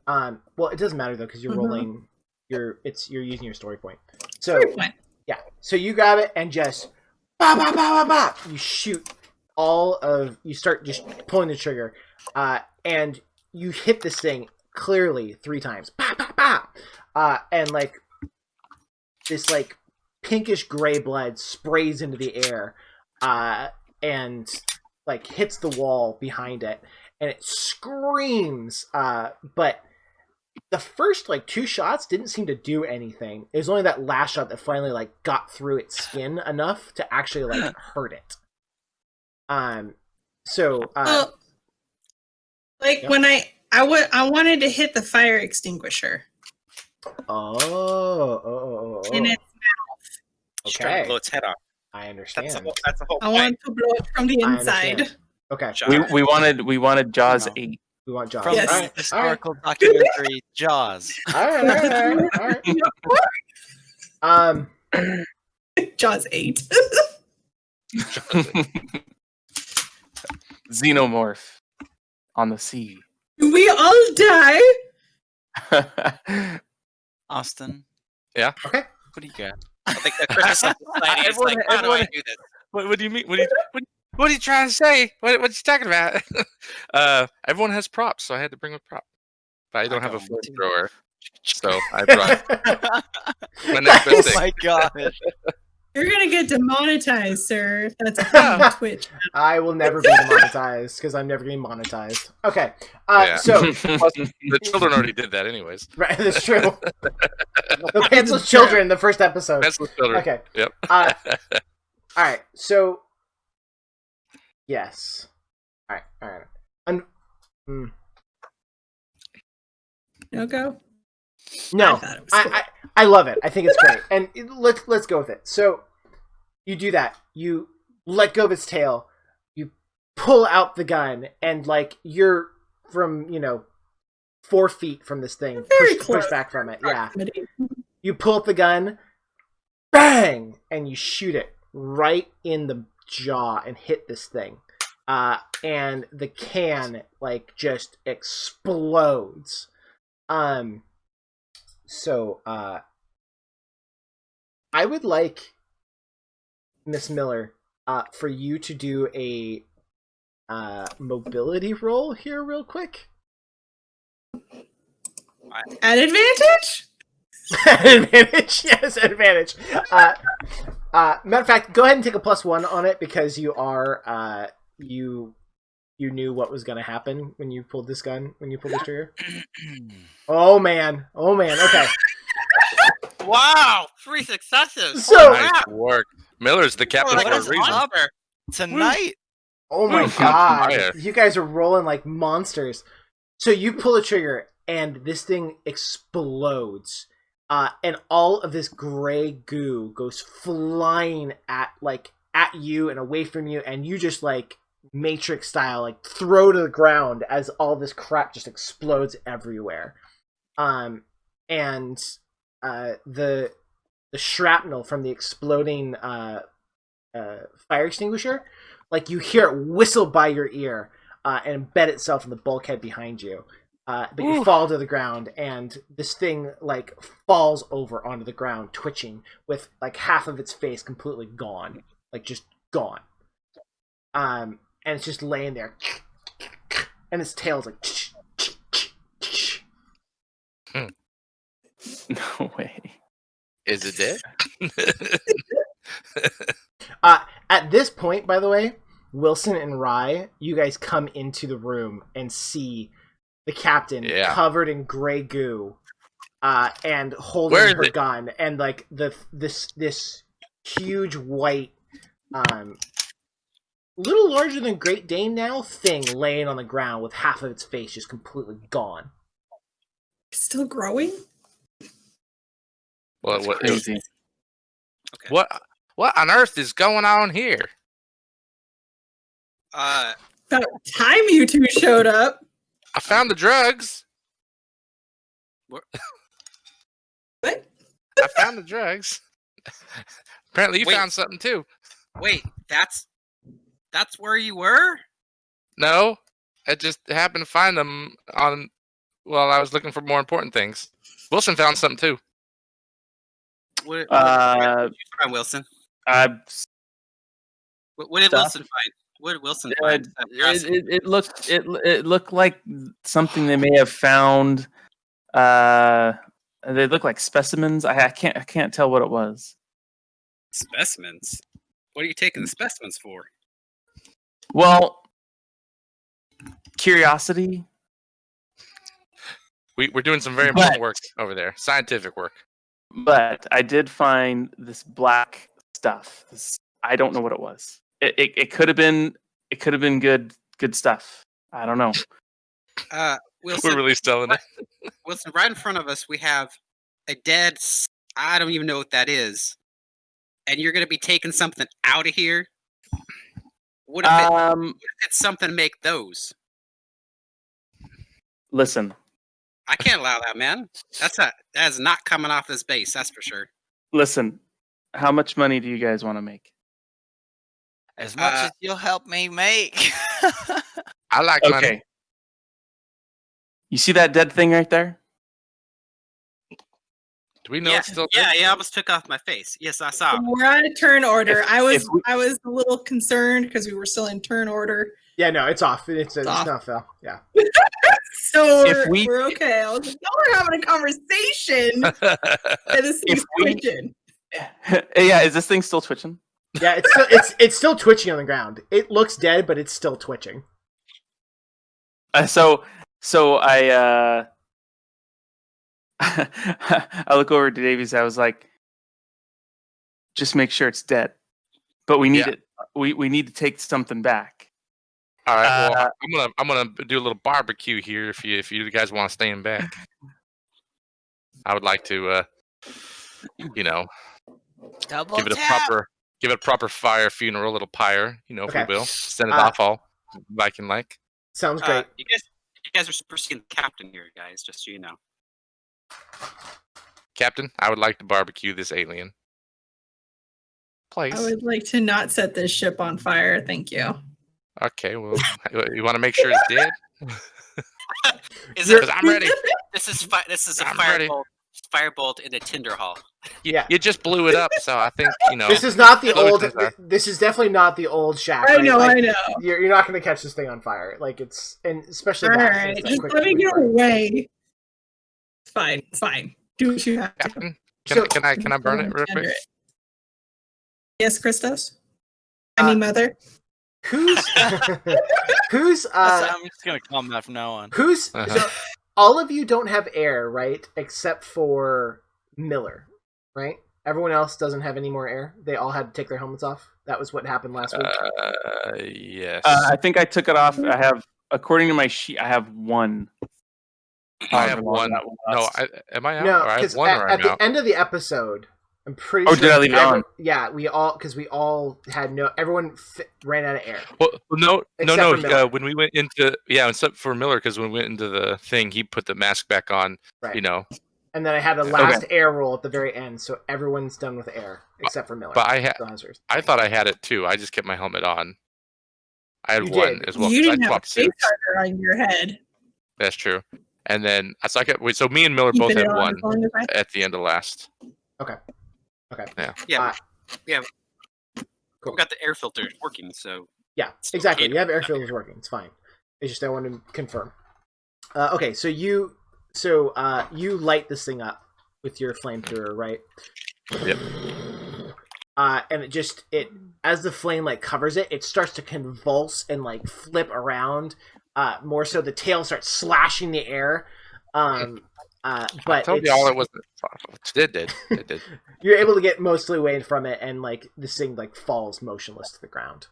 Well, it doesn't matter though, because you're rolling. You're using your story point. So Story point. yeah. So you grab it and just bah, bah, bah, bah, bah. You shoot you start just pulling the trigger, and you hit this thing clearly 3 times. Bah, bah, bah. And like this like pinkish gray blood sprays into the air, and like hits the wall behind it, and it screams. But the first like 2 shots didn't seem to do anything. It was only that last shot that finally like got through its skin enough to actually like hurt it. So like yeah. when I wanted to hit the fire extinguisher in its She's trying to Okay. blow its head off. I understand. That's the whole I point. want to blow it from the I inside. understand. Okay. We wanted Jaws No. 8. We want Jaws. From Yes. the All right. historical documentary Jaws. All right. Jaws 8. Xenomorph on the sea. Do we all die? Austin. Yeah. Okay. What do you got? I think the Christmas Society is like, how do I do this? What do you mean? What are you trying to say? What you talking about? Everyone has props, so I had to bring a prop. But I don't have a got one too. flamethrower, so I brought my next best Oh thing. my god. You're gonna get demonetized, sir. If that's a thing on Twitch. I will never be demonetized because I'm never getting monetized. Okay. Yeah. So The children already did that, anyways. right, that's true. The Pencil Children, the first episode. That's the children. Okay. Yep. All right. So yes. All right. No go. No, I thought it was cool. I love it. I think it's great, and let's go with it. So you do that. You let go of its tail. You pull out the gun, and like you're from 4 feet from this thing. Very Push close. back from it. Yeah. Proximity. You pull up the gun, bang, and you shoot it right in the jaw and hit this thing. And the can like just explodes. So I would like Miss Miller for you to do a mobility roll here real quick. At advantage? Advantage, yes, advantage. Matter of fact, go ahead and take a +1 on it because you are you knew what was going to happen when you pulled this trigger. Oh man, okay. Wow, 3 successes. So- Nice work. Miller's the captain Like for a it's reason. Oliver. Tonight. Oh my On god, fire. you guys are rolling like monsters. So you pull the trigger and this thing explodes. And all of this gray goo goes flying at you and away from you, and you just like Matrix style like throw to the ground as all this crap just explodes everywhere. And the shrapnel from the exploding fire extinguisher, like you hear it whistle by your ear and embed itself in the bulkhead behind you. But you fall to the ground, and this thing like falls over onto the ground, twitching with like half of its face completely gone, like just gone. And it's just laying there, and its tail's like. No way. Is it dead? At this point, by the way, Wilson and Rye, you guys come into the room and see the captain covered in gray goo, and holding her gun, and like this huge white, little larger than Great Dane now thing laying on the ground with half of its face just completely gone. Still growing? What Crazy. Okay. what on earth is going on here? About time you two showed up. I found the drugs. What? I found the drugs. Apparently, you Wait. found something too. Wait, that's where you were? No, I just happened to find them while I was looking for more important things. Wilson found something too. What did you find, Wilson? What did Stuff. Wilson find? What did Wilson find? It looked like something they may have found. They look like specimens. I can't tell what it was. Specimens. What are you taking the specimens for? Well, curiosity. We're doing some very important work over there, scientific work. But I did find this black stuff. I don't know what it was. It could have been good stuff. I don't know. Wilson, We're really selling it. Wilson, right in front of us, we have a dead. I don't even know what that is. And you're going to be taking something out of here. What if it's something to make those? Listen. I can't allow that, man. That is not coming off this base. That's for sure. Listen. How much money do you guys want to make? As much as you'll help me make. I like money. You see that dead thing right there? Do we know it's still dead? Yeah, I almost took off my face. Yes, I saw. We're on a turn order. I was a little concerned because we were still in turn order. Yeah, no, it's off. It's not fell. Yeah. So we're okay. I was like, y'all are having a conversation. And this thing's twitching. Yeah, is this thing still twitching? Yeah, it's still twitching on the ground. It looks dead, but it's still twitching. So I I look over to Davies. I was like, just make sure it's dead. But we need it. We need to take something back. All right. Well, I'm gonna do a little barbecue here. If you guys want to stand back, I would like to, Double give it a proper fire funeral, a little pyre. If we will send it off all Viking like. Sounds great. You guys are superseding the captain here, guys. Just so you know. Captain, I would like to barbecue this alien. Please. I would like to not set this ship on fire. Thank you. Okay, well, you want to make sure it's dead? Because I'm ready. This is a firebolt in a tinder hall. Yeah, you just blew it up, so I think This is not the old. This is definitely not the old shack. I know. Like, I know. You're not going to catch this thing on fire. Like and especially. All right, just let me get away. Fine. Do what you have to. Captain, can I burn it real quick? Yes, Christos. Mother. Who's I'm just gonna call him that from now on. So all of you don't have air, right? Except for Miller, right? Everyone else doesn't have any more air. They all had to take their helmets off. That was what happened last week. Yes. I think I took it off. I have, according to my sheet, I have one. I have one. No, am I out? No, I have because one at the end of the episode, I'm pretty sure. Did I leave it on? Yeah, we all had everyone ran out of air. Well, no. Miller. When we went into except for Miller, because when we went into the thing, he put the mask back on. Right. And then I had a last air roll at the very end, so everyone's done with air except for Miller. But I thought I had it too. I just kept my helmet on. I had one as well. You didn't have a face harder on your head. That's true. And then so me and Miller both had one at the end of last. Okay. Yeah. Cool. We got the air filters working, so yeah, exactly. You have air filters working. It's fine. It's just I want to confirm. Okay, so you light this thing up with your flamethrower, right? Yep. And it as the flame covers it, it starts to convulse and flip around. More so, the tail starts slashing the air. But I told you all it was. It did. You're able to get mostly away from it, and this thing falls motionless to the ground.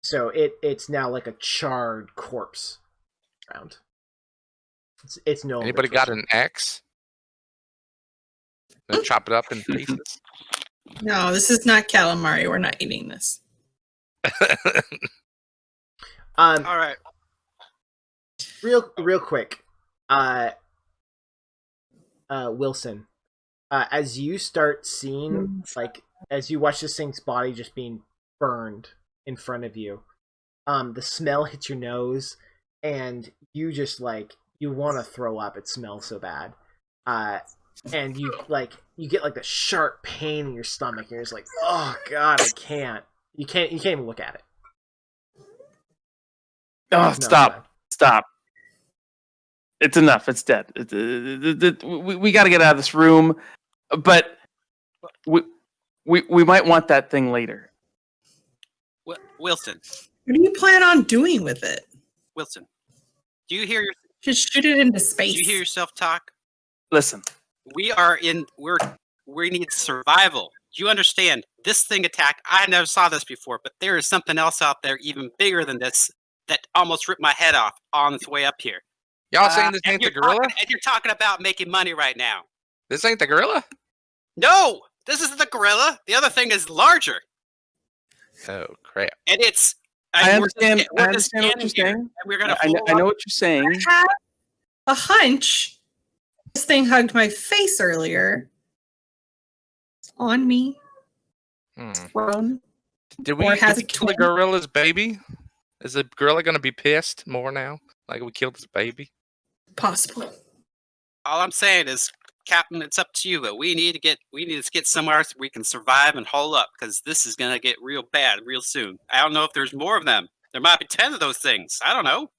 So it's now like a charred corpse around. It's no. Anybody got an axe? Then chop it up in pieces. No, this is not calamari. We're not eating this. all right. Real quick, Wilson, as you start seeing, as you watch this thing's body just being burned in front of you, the smell hits your nose, and you just you want to throw up. It smells so bad. and you get like the sharp pain in your stomach, and you're just like, oh god, I can't. You can't even look at it. Oh, No, stop! It's enough. It's dead. We got to get out of this room, but we might want that thing later. Wilson, What do you plan on doing with it? Wilson, do you hear Just shoot it into space. do you hear yourself talk? Listen, We need survival. Do you understand? This thing attacked. I never saw this before, but there is something else out there even bigger than this that almost ripped my head off on its way up here. Y'all saying this ain't the gorilla? And you're talking about making money right now. This ain't the gorilla? No, this isn't the gorilla. The other thing is larger, Oh crap! and it's. I and we're understand. we're I just understand what you're standing here, saying. and we're gonna. I know what you're saying. I have a hunch. This thing hugged my face earlier. It's on me. Thrown. Did we kill the gorilla's baby? Is the gorilla gonna be pissed more now? Like we killed his baby? Possible. All I'm saying is, Captain, it's up to you. But we need to get somewhere so we can survive and hold up, because this is gonna get real bad real soon. I don't know if there's more of them. There might be 10 of those things. I don't know.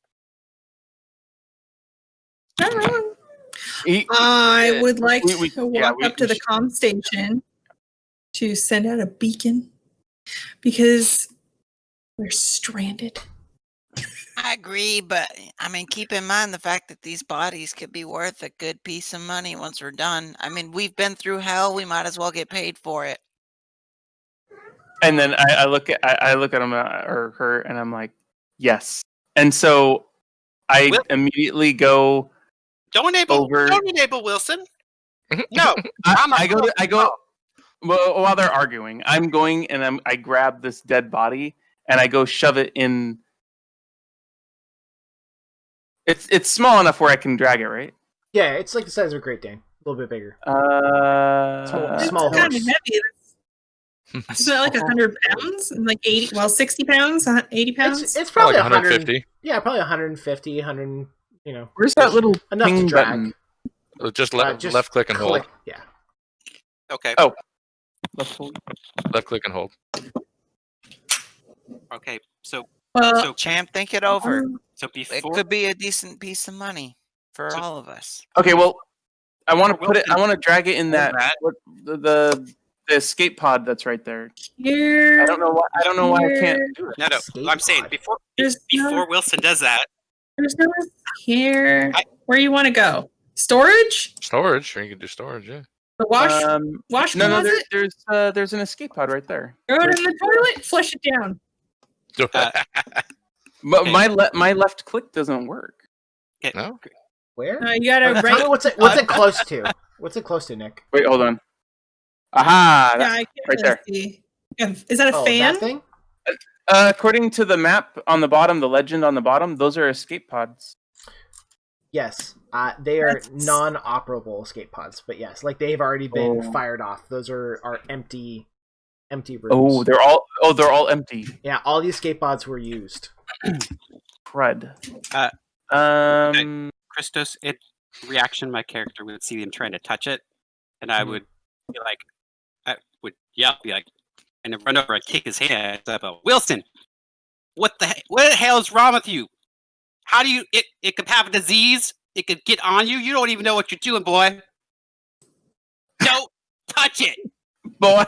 I would like to walk we up to the comm station to send out a beacon because we're stranded. I agree, but I mean, keep in mind the fact that these bodies could be worth a good piece of money once we're done. I mean, we've been through hell. We might as well get paid for it. And then I look at him or her, and I'm like, yes. And so I immediately go. Don't enable Wilson. No, I go. Well, while they're arguing, I'm going and I grab this dead body and I go shove it in. It's small enough where I can drag it, right? Yeah, it's like the size of a Great Dane, a little bit bigger. It's Small kind of horse. heavy. It's like 100 pounds, like 80. Well, 60 pounds, 80 pounds. It's probably like 150. Yeah, probably 150, 100. You know, Where's that little enough to ping drag? button? Just left click and hold. Yeah. Okay. Oh. Left click and hold. Okay. So Champ, think it over. So before It could be a decent piece of money for all of us. Okay, well, I want to put it. I want to drag it in that the escape pod that's right there. Here. I don't know why I can't do it. no. I'm saying before Wilson does that. There's no here. Where you want to go? Storage? Storage, or you can do storage, yeah. The wash No, closet? there's an escape pod right there. Throw it in the toilet. Flush it down. But my left click doesn't work. No. Where? You gotta Tell me what's it close to? What's it close to, Nick? Wait, hold on. Aha! Yeah, I can't right there. See. Is that a fan? That thing? According to the map on the bottom, the legend on the bottom, those are escape pods. Yes, they are non-operable escape pods, but yes, like they've already been fired off. Those are empty rooms. Oh, they're all empty. Yeah, all the escape pods were used. Crud. Christos, reaction, my character would see him trying to touch it, and I would be like, I would yell, be like, and then run over and kick his hand up. Wilson, what the hell is wrong with you? How do you? It could have a disease. It could get on you. You don't even know what you're doing, boy. Don't touch it, boy.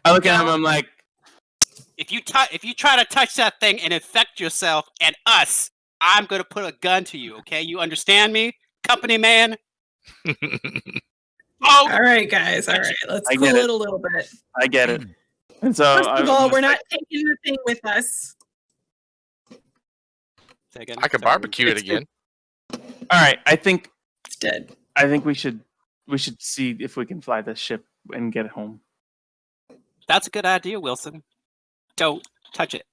I look at him. I'm like, if you try to touch that thing and infect yourself and us, I'm gonna put a gun to you. Okay, you understand me, company man? All right, guys. All right, let's cool it a little bit. I get it. And so, first of all, we're not taking the thing with us. I could barbecue it again. All right, I think it's dead. I think we should see if we can fly this ship and get it home. That's a good idea, Wilson. Don't touch it.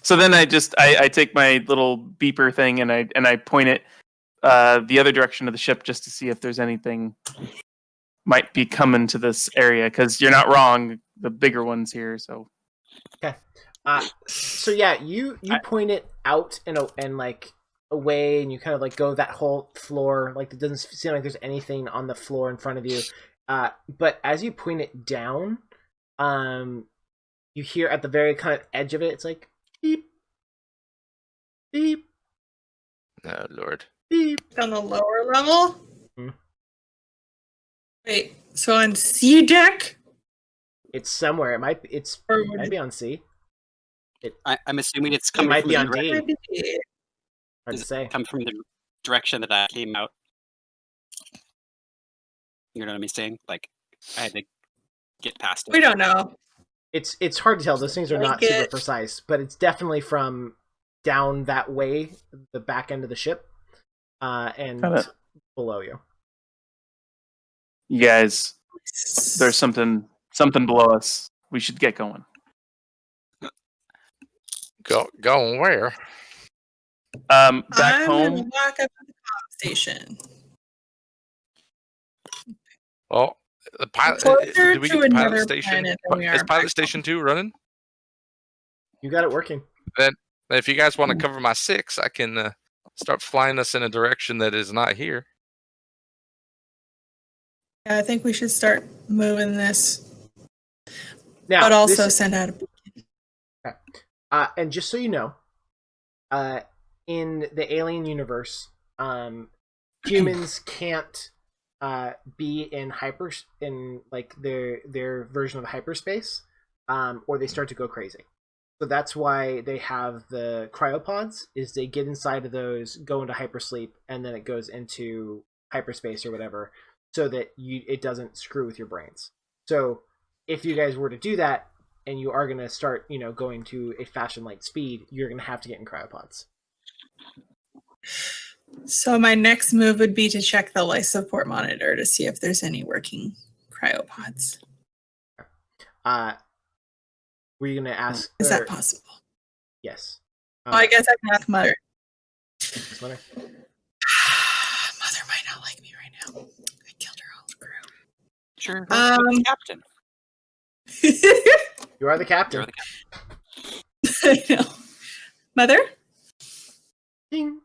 So then I take my little beeper thing and I point it the other direction of the ship just to see if there's anything might be coming to this area, because you're not wrong, the bigger one's here. So okay. So yeah, you point it out and like away, and you kind of like go that whole floor. Like it doesn't seem like there's anything on the floor in front of you. But as you point it down, you hear at the very kind of edge of it, it's like beep, beep. Oh Lord. Beep. On the lower level? Hmm. Wait, so on C deck? It's somewhere. It might be on C. I'm assuming it's It coming might from be the on D. direct- Hard to Does say. it come from the direction that I came out? You know what I'm saying? Like, I had to get past it. We don't know. It's hard to tell. Those things are not Like super it. precise, but it's definitely from down that way, the back end of the ship, and Kinda. below you. You guys, there's something below us. We should get going. Going where? Back I'm home. gonna walk up to the comm station. Well, the pilot. Closer Did we to get the pilot another station? planet than we Is are pilot back station 2 running? You got it working. Then if you guys want to cover my 6, I can start flying us in a direction that is not here. Yeah, I think we should start moving this, Now, but also send out a. and just so you know, in the alien universe, humans can't be in like their version of hyperspace, or they start to go crazy. So that's why they have the cryopods. Is they get inside of those, go into hypersleep, and then it goes into hyperspace or whatever, so that it doesn't screw with your brains. So if you guys were to do that, and you are going to start, going to a fashion light speed, you're going to have to get in cryopods. So my next move would be to check the life support monitor to see if there's any working cryopods. Were you going to ask? Is that possible? Yes. Well, I guess I can ask Mother. Mother? Mother might not like me right now. I killed her whole crew. Sure. Captain. You are the captain. You're the captain. I know. Mother? Ding.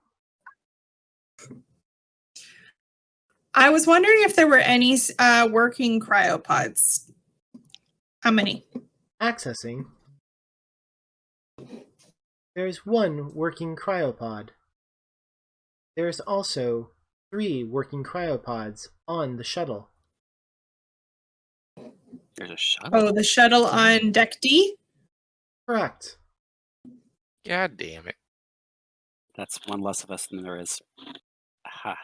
I was wondering if there were any working cryopods. How many? Accessing. There's 1 working cryopod. There's also 3 working cryopods on the shuttle. There's a shuttle. Oh, the shuttle on deck D? Correct. God damn it. That's one less of us than there is. Aha.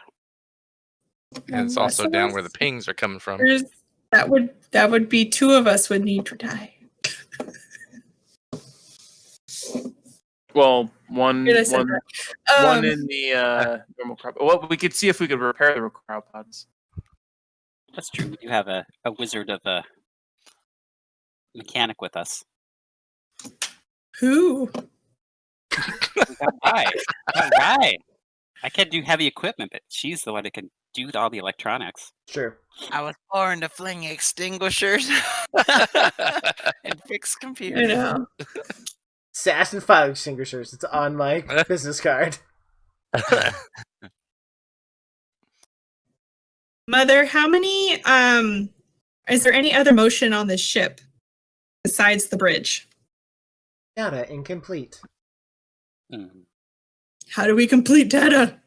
And it's also down where the pings are coming from. That would be 2 of us would need to die. Well, one in the normal crop. Well, we could see if we could repair the cryopods. That's true. We do have a wizard of a mechanic with us. Who? Right. Right. I can't do heavy equipment, but she's the one that can do all the electronics. Sure. I was born to fling extinguishers and fix I computers. know. Sass and fire extinguishers. It's on my business card. Mother, how many is there any other motion on this ship besides the bridge? Data incomplete. How do we complete data?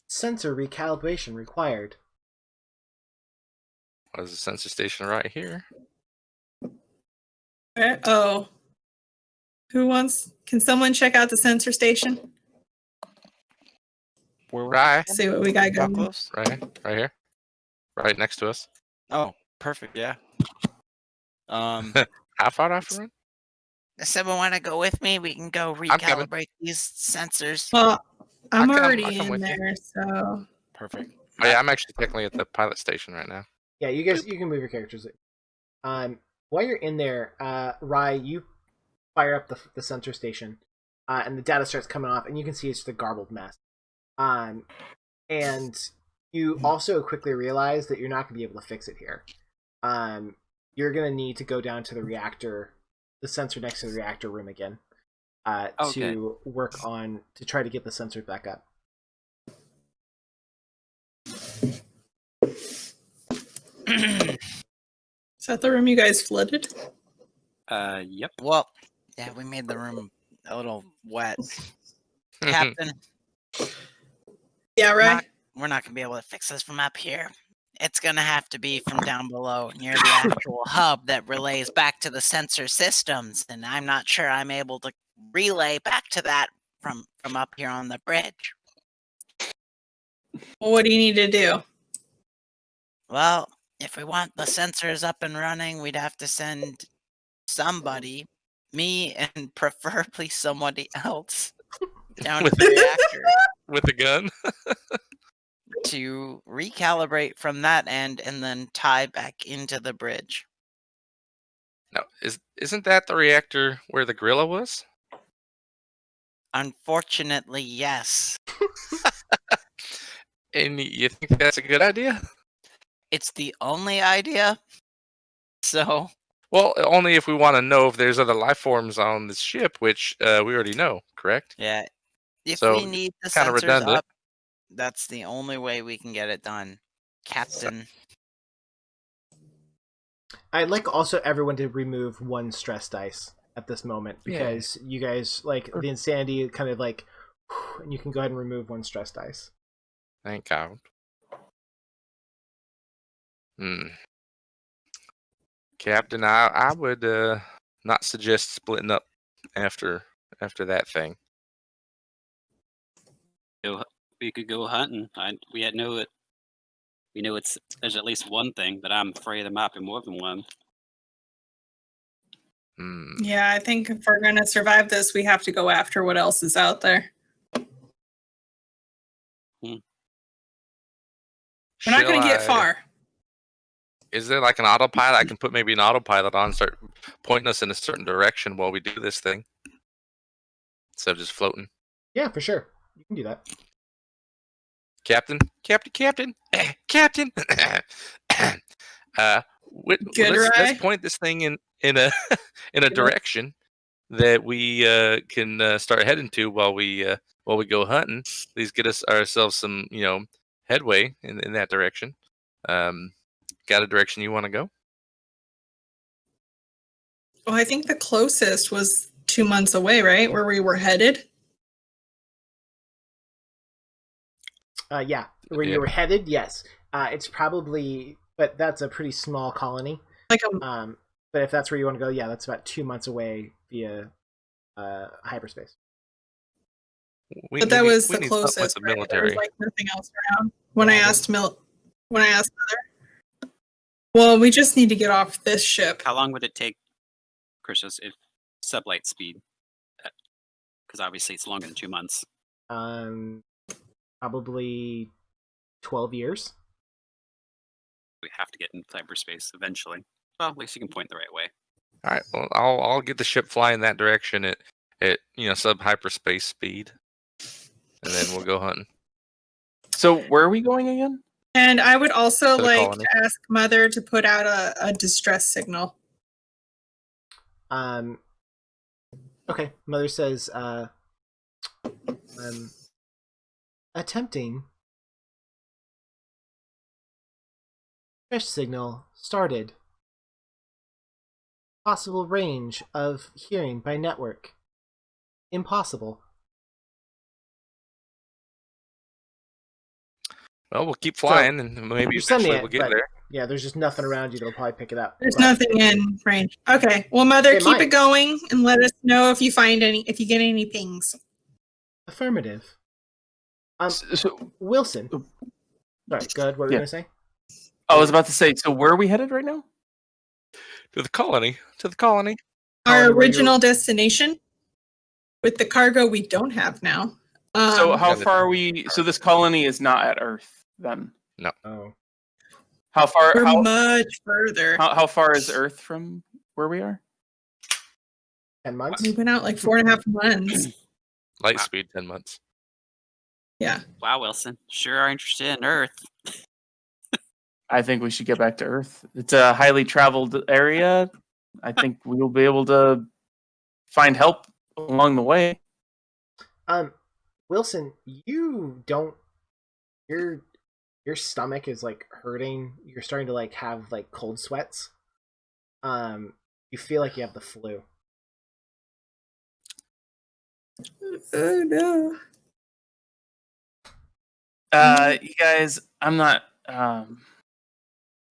Sensor recalibration required. There's a sensor station right here. Oh. Can someone check out the sensor station? Right. See what we got How going. close? Right here. Right next to us. Oh, perfect. Yeah. How far off run? If someone want to go with me, we can go coming. recalibrate these sensors. Well, I'm I'll come already in with you. there, so Perfect. Oh, yeah, I'm actually technically at the pilot station right now. Yeah, you guys, you can move your characters. While you're in there, Rye, you fire up the sensor station, and the data starts coming off, and you can see it's just a garbled mess. And you also quickly realize that you're not going to be able to fix it here. You're going to need to go down to the reactor, the sensor next to the reactor room again. to work on to try to get the sensors back up. Is that the room you guys flooded? Yep. Well, yeah, we made the room a little wet. Captain, Yeah, right. we're not gonna be able to fix this from up here. It's gonna have to be from down below near the actual hub that relays back to the sensor systems, and I'm not sure I'm able to relay back to that from up here on the bridge. Well, what do you need to do? Well, if we want the sensors up and running, we'd have to send somebody, me and preferably somebody else, down to the reactor With a gun? to recalibrate from that end and then tie back into the bridge. No, isn't that the reactor where the gorilla was? Unfortunately, yes. And you think that's a good idea? It's the only idea. So, Well, only if we want to know if there's other life forms on this ship, which we already know, correct? yeah, if So, we need the kinda sensors redundant. up, that's the only way we can get it done. Captain. I'd like also everyone to remove one stress dice at this moment because you guys like the insanity kind of like, and you can go ahead and remove one stress dice. Thank God. Captain, I would not suggest splitting up after that thing. We could go hunting. We know there's at least one thing, but I'm afraid there might be more than one. Yeah, I think if we're going to survive this, we have to go after what else is out there. We're not going to get far. Is there like an autopilot? I can put maybe an autopilot on and start pointing us in a certain direction while we do this thing. Instead of just floating. Yeah, for sure. You can do that. Captain. Let's point this thing in a direction that we can start heading to while we go hunting. Please get ourselves some headway in that direction. Got a direction you want to go? Well, I think the closest was 2 months away, right? Where we were headed. Yeah, where you were headed, yes. It's probably, but that's a pretty small colony. Like but if that's where you want to go, yeah, that's about 2 months away via hyperspace. But that was the closest. Right? There was like nothing else around. When I asked Mother. Well, we just need to get off this ship. How long would it take, Chris, if sublight speed? Because obviously it's longer than 2 months. Probably 12 years. We have to get in cyberspace eventually. Well, at least you can point the right way. All right. Well, I'll get the ship flying that direction at sub hyperspace speed, and then we'll go hunting. So where are we going again? And I would also like to ask Mother to put out a distress signal. Okay. Mother says, attempting distress signal started. Possible range of hearing by network. Impossible. Well, we'll keep flying, and maybe eventually we'll get there. Yeah, there's just nothing around you that'll probably pick it up. There's nothing in range. Okay. Well, Mother, keep it going and let us know if you get any pings. Affirmative. Wilson. Sorry, go ahead. What were you going to say? I was about to say, so where are we headed right now? To the colony. Our original destination with the cargo we don't have now. So how far are we? So this colony is not at Earth then? No. Oh. How far? We're much further. How far is Earth from where we are? 10 months? We've been out like 4.5 months. Light speed, 10 months. Yeah. Wow, Wilson. Sure are interested in Earth. I think we should get back to Earth. It's a highly traveled area. I think we'll be able to find help along the way. Wilson, you don't. Your stomach is like hurting. You're starting to like have like cold sweats. You feel like you have the flu. Oh no. You guys, I'm not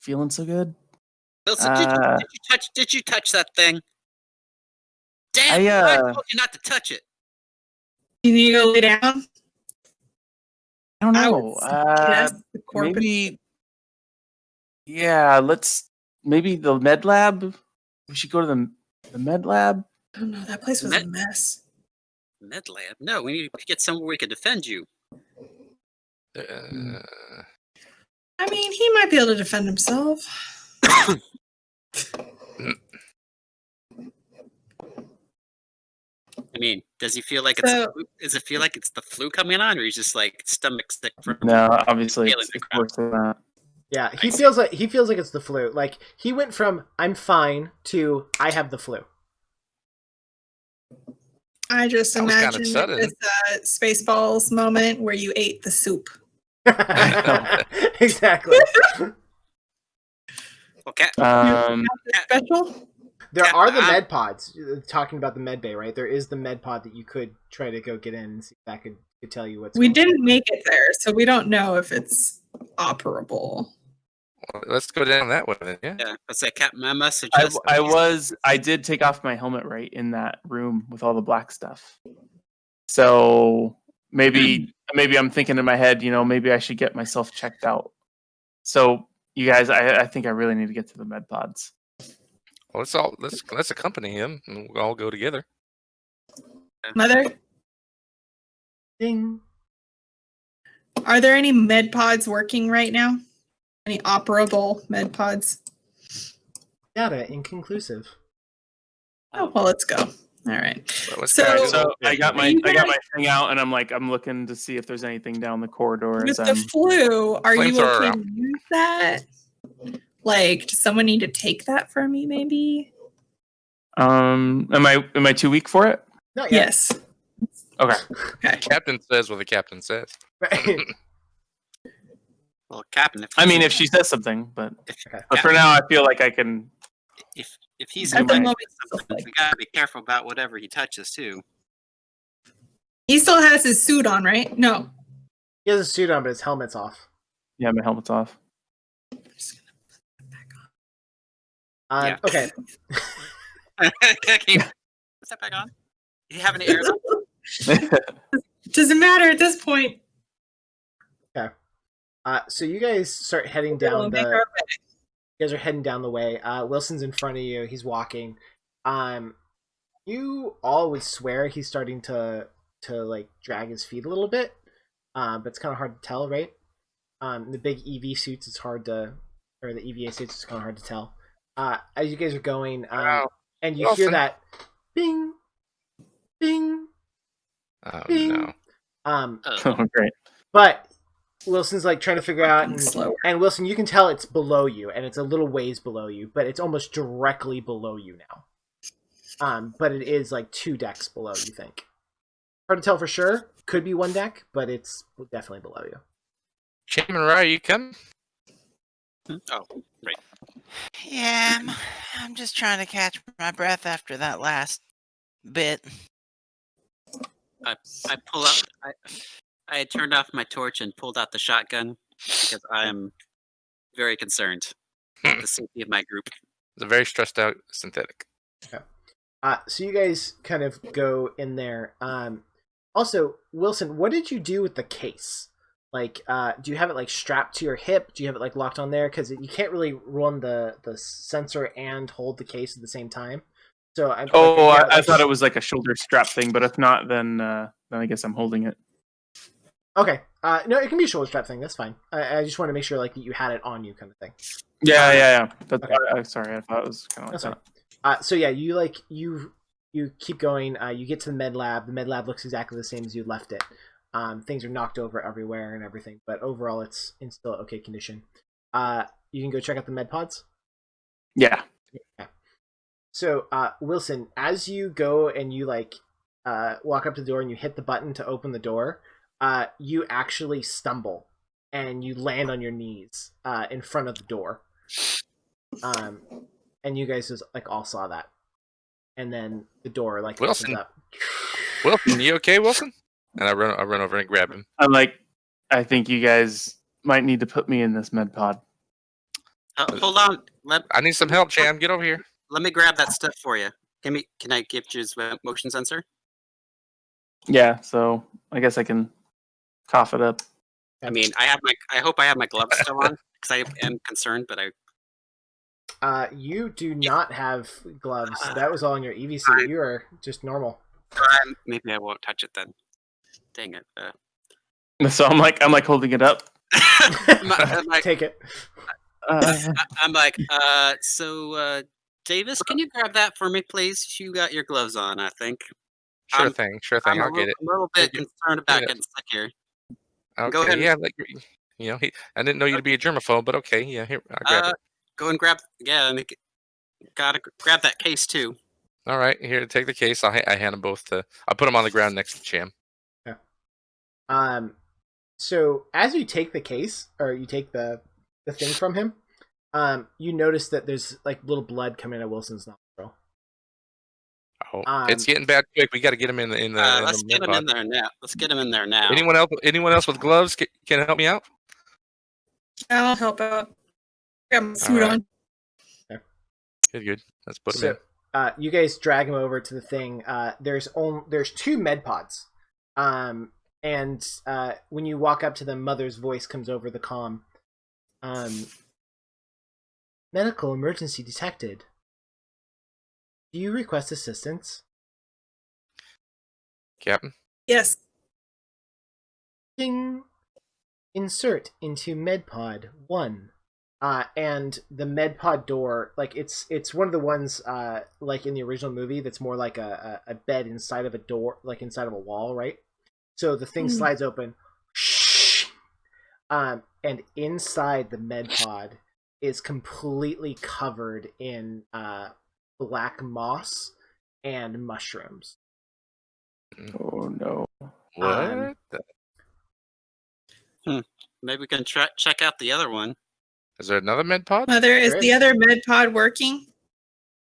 feeling so good. Wilson, did you touch that thing? Damn! I told you not to touch it. You need to go lay down. I don't know. Maybe. Yeah, maybe the med lab. We should go to the med lab. I don't know. That place was a mess. Med lab? No, we need to get somewhere we can defend you. I mean, he might be able to defend himself. I mean, does he feel like does it feel like it's the flu coming on, or he's just like stomach sick from? No, obviously it's worse than that. Yeah, he feels like it's the flu. Like he went from "I'm fine" to "I have the flu." I just imagine this Spaceballs moment where you ate the soup. Exactly. Okay. Special. There are the med pods. Talking about the med bay, right? There is the med pod that you could try to go get in and see if that could tell you what's. We didn't make it there, so we don't know if it's operable. Well, let's go down that way then. Yeah. Yeah. Let's say, Captain, I must suggest. I did take off my helmet right in that room with all the black stuff. So maybe I'm thinking in my head, maybe I should get myself checked out. So you guys, I think I really need to get to the med pods. Well, let's accompany him, and we'll all go together. Mother, ding. Are there any med pods working right now? Any operable med pods? Data inconclusive. Oh well, let's go. All right. So I got my thing out, and I'm looking to see if there's anything down the corridor. With the flu, are you okay to use that? Like, does someone need to take that from me, maybe? Am I too weak for it? Not yet. Yes. Okay. The captain says what the captain says. Right. Well, Captain. If she says something, but for now, I feel like I can. If he's in we gotta be careful about whatever he touches too. He still has his suit on, right? No. He has a suit on, but his helmet's off. Yeah, my helmet's off. Okay. Put that back on. You have any air? Doesn't matter at this point. Okay. So you guys start heading down the. You guys are heading down the way. Wilson's in front of you. He's walking. You all would swear he's starting to like drag his feet a little bit, but it's kind of hard to tell, right? The big EV suits, it's hard to, or the EVA suits, it's kind of hard to tell. As you guys are going, and you hear that bing, bing, bing. No. Oh, great. But Wilson's like trying to figure out, and Wilson, you can tell it's below you, and it's a little ways below you, but it's almost directly below you now. But it is like 2 decks below, you think. Hard to tell for sure. Could be 1 deck, but it's definitely below you. Chairman Rye, you coming? Oh, right. Yeah, I'm just trying to catch my breath after that last bit. I pull up. I had turned off my torch and pulled out the shotgun because I am very concerned with the safety of my group. It's a very stressed out synthetic. Okay. So you guys kind of go in there. Also, Wilson, what did you do with the case? Like, do you have it like strapped to your hip? Do you have it like locked on there? Because you can't really run the sensor and hold the case at the same time. So I thought it was like a shoulder strap thing, but if not, then I guess I'm holding it. Okay. No, it can be a shoulder strap thing. That's fine. I just want to make sure like that you had it on you, kind of thing. Yeah. That's okay. Sorry, I thought it was kind of like that. So yeah, you keep going. You get to the med lab. The med lab looks exactly the same as you left it. Things are knocked over everywhere and everything, but overall it's in still okay condition. You can go check out the med pods. Yeah. So Wilson, as you go and you like walk up to the door and you hit the button to open the door, you actually stumble and you land on your knees in front of the door. And you guys just like all saw that. And then the door like Wilson. opens up. Wilson, you okay, Wilson? And I run over and grab him. I'm like, I think you guys might need to put me in this med pod. Hold on. I need some help, Cham. Get over here. Let me grab that stuff for you. Can I give you his motion sensor? Yeah, so I guess I can cough it up. I mean, I hope I have my gloves still on because I am concerned, but you do not have gloves. That was all in your EV suit. You are just normal. Maybe I won't touch it then. Dang it. So I'm like holding it up. I'm like, Take it. I'm like, Davis, can you grab that for me, please? You got your gloves on, I think. Sure thing. I'll get it. I'm a little bit concerned about getting sick here. Okay. Go ahead. Yeah, like, I didn't know you'd be a germaphobe, but okay. Yeah, here, I'll grab it. Go and grab. Yeah, and gotta grab that case too. All right, here, take the case. I hand them both to. I'll put them on the ground next to Cham. Yeah. So as you take the case, or you take the thing from him, you notice that there's like little blood coming out of Wilson's nostril. Oh, it's getting bad quick. We got to get him in the. Let's get him in there now. Let's get him in there now. Anyone else with gloves can help me out? I'll help out. Got my suit on. Good. Let's put him in. You guys drag him over to the thing. There's 2 med pods. And when you walk up to them, Mother's voice comes over the comm. Medical emergency detected. Do you request assistance? Captain? Yes. Ding. Insert into MedPod 1. And the MedPod door, like it's one of the ones like in the original movie that's more like a bed inside of a door, like inside of a wall, right? So the thing slides open. And inside the MedPod is completely covered in black moss and mushrooms. Oh no! What? Maybe we can check out the other one. Is there another med pod? Mother, is the other med pod working?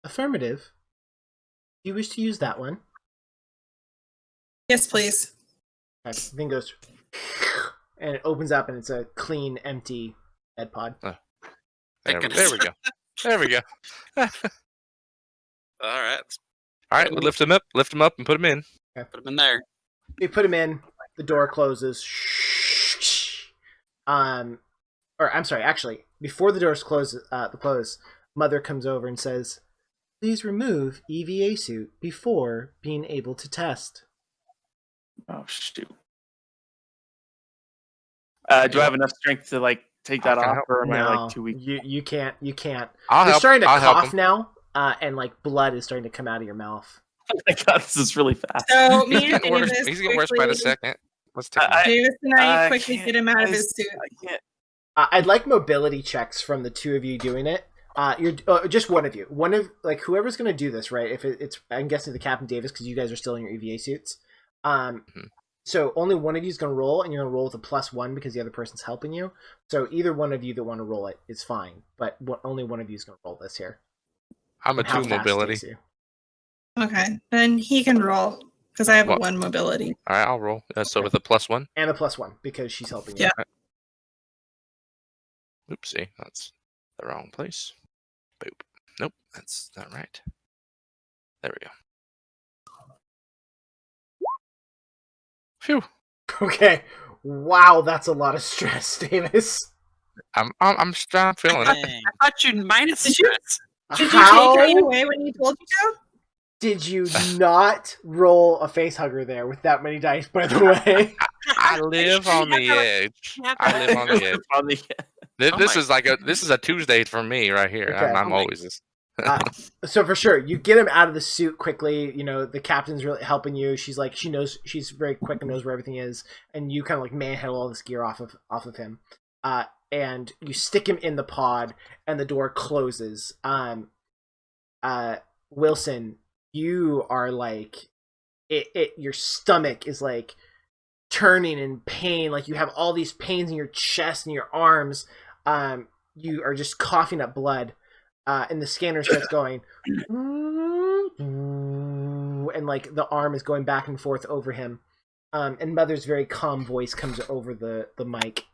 Affirmative. Do you wish to use that one? Yes, please. The thing goes, and it opens up, and it's a clean, empty med pod. There we go. There we go. All right. All right, we'll lift him up, and put him in. Okay. Put him in there. You put him in. The door closes. Or I'm sorry. Actually, before the doors close, Mother comes over and says, "Please remove EVA suit before being able to test." Oh shoot! Do I have enough strength to like take that off, or am I like too weak? You can't. You can't. I'll You're help. starting to I'll help cough him. now, and like blood is starting to come out of your mouth. Oh my god, this is really fast. So He's me and getting worse. Davis He's getting worse by the second. Let's take him. Davis and I I quickly can't- get him out of his suit. I can't. I'd like mobility checks from the two of you doing it. You're just one of you. One of like whoever's going to do this, right? If it's, I'm guessing the Captain Davis because you guys are still in your EVA suits. So only one of you is going to roll, and you're going to roll with a +1 because the other person's helping you. So either one of you that want to roll it is fine, but only one of you is going to roll this here. I'm a How 2 fast mobility. is you? Okay, then he can roll because I have a 1 mobility. All right, I'll roll. So with a +1. And a +1 because she's helping you. Yeah. Oopsie, that's the wrong place. Boop. Nope, that's not right. There we go. Phew. Okay. Wow, that's a lot of stress, Davis. I'm feeling it. Dang. I thought you'd minus Did you- stress. Did you How take her away when he told you to? did you not roll a face hugger there with that many dice, by the way? I live on the edge. I live on the edge. On the- This is a Tuesday for me right here. Okay. I'm always this. So for sure, you get him out of the suit quickly. You know, the captain's really helping you. She's like, she knows, she's very quick and knows where everything is. And you kind of like manhandle all this gear off of him. And you stick him in the pod, and the door closes. Wilson, you are like your stomach is like turning in pain, like you have all these pains in your chest and your arms. You are just coughing up blood, and the scanner starts going, and like the arm is going back and forth over him. And Mother's very calm voice comes over the mic.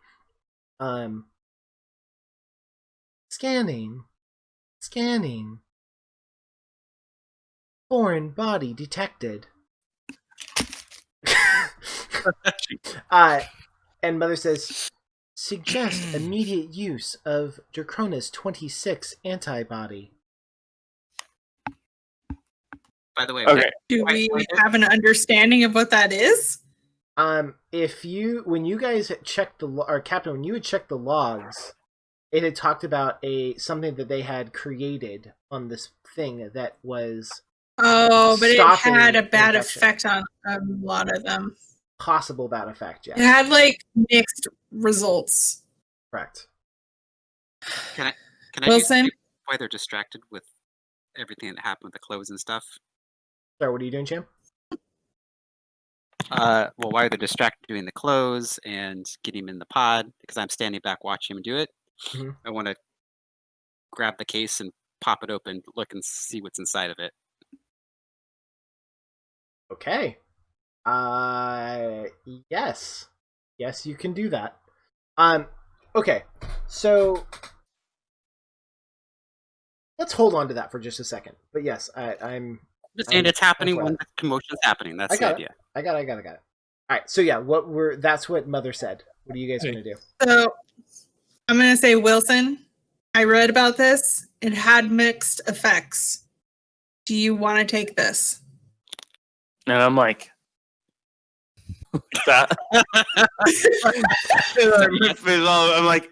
Scanning. Foreign body detected. And Mother says, suggest immediate use of Dracronus 26 antibody. By the way, Okay. Do we have an understanding of what that is? When you guys checked or Captain, when you had checked the logs, it had talked about something that they had created on this thing that was but it had a bad infection. effect on a lot of them. Possible bad effect, yes. It had like mixed results. Correct. Can I Wilson? why they're distracted with everything that happened with the clothes and stuff? Sorry, what are you doing, Cham? Well, why they're distracted doing the clothes and getting him in the pod, because I'm standing back watching him do it. Mm-hmm. I want to grab the case and pop it open, look and see what's inside of it. Okay. Yes, you can do that. Okay, so let's hold on to that for just a second. But yes, I'm just saying it's happening when the commotion's happening. That's the idea. I got it. All right, so yeah, that's what Mother said. What are you guys gonna do? So I'm gonna say, Wilson, I read about this. It had mixed effects. Do you want to take this? And I'm like, that. I'm like,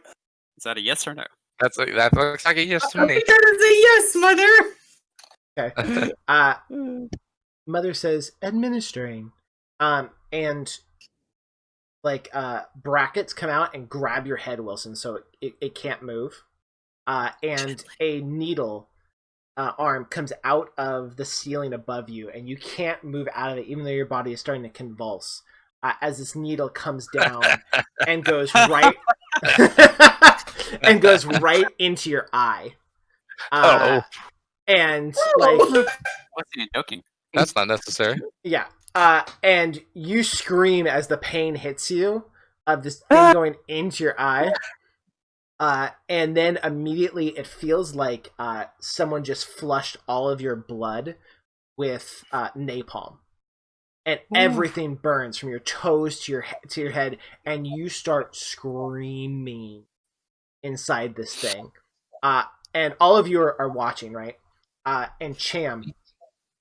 is that a yes or no? That looks like a yes to me. That is a yes, Mother. Okay. Mother says administering, and like brackets come out and grab your head, Wilson, so it can't move. And a needle arm comes out of the ceiling above you, and you can't move out of it, even though your body is starting to convulse. As this needle comes down and goes right into your eye. And like, wasn't joking. That's not necessary. Yeah. And you scream as the pain hits you of this thing going into your eye. And then immediately it feels like someone just flushed all of your blood with napalm. And everything burns from your toes to your head, and you start screaming inside this thing. And all of you are watching, right? And Cham,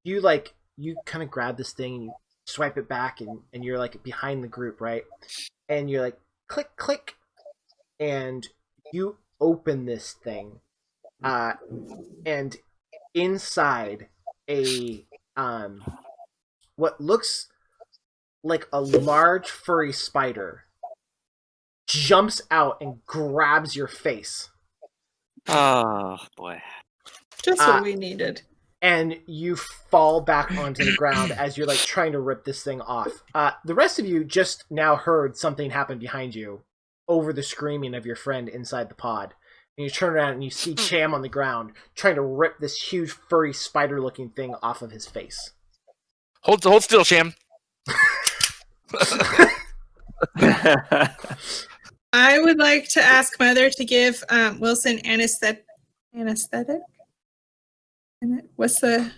you kind of grab this thing and you swipe it back, and you're like behind the group, right? And you're like click click, and you open this thing, and inside a what looks like a large furry spider jumps out and grabs your face. Oh boy. Just what we needed. And you fall back onto the ground as you're like trying to rip this thing off. The rest of you just now heard something happen behind you over the screaming of your friend inside the pod. And you turn around and you see Cham on the ground trying to rip this huge furry spider looking thing off of his face. Hold still, Cham. I would like to ask Mother to give Wilson anesthetic. What's the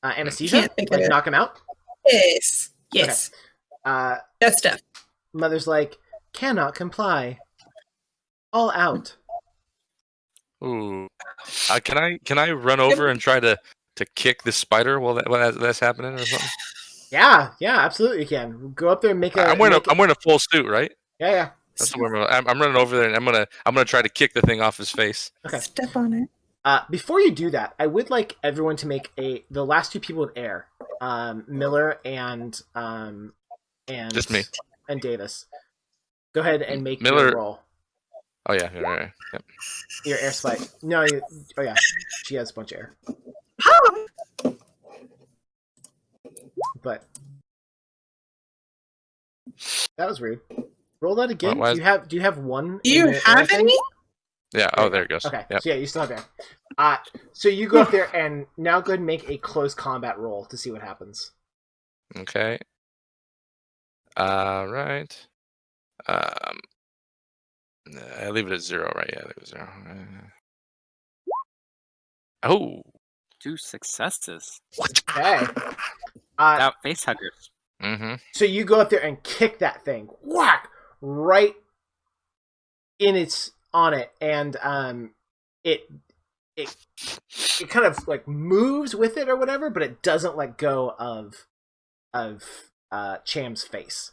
anesthesia? Like knock him out? Yes. Okay. That stuff. Mother's like, cannot comply. All out. Ooh. Can I run over and try to kick the spider while that's happening or something? Yeah, absolutely you can. Go up there and make a. I'm wearing a full suit, right? Yeah. That's what I'm running over there, and I'm gonna try to kick the thing off his face. Okay. Step on it. Before you do that, I would like everyone to make the last two people with air, Miller and just me and Davis. Go ahead and make Miller your roll. Oh yeah, right. Yep. Your air spike. No, oh yeah, she has a bunch of air. but that was rude. Roll that again. Why Do you have one? Do you have any? Yeah. Oh, there it goes. Okay. Yep. So yeah, you still have there. So you go up there and now go ahead and make a close combat roll to see what happens. Okay. Right. I leave it at 0, right? Yeah, I leave it at 0. Oh. 2 successes. Okay. Without face huggers. Mm-hmm. So you go up there and kick that thing, whack, right on it, and it kind of like moves with it or whatever, but it doesn't let go of Cham's face.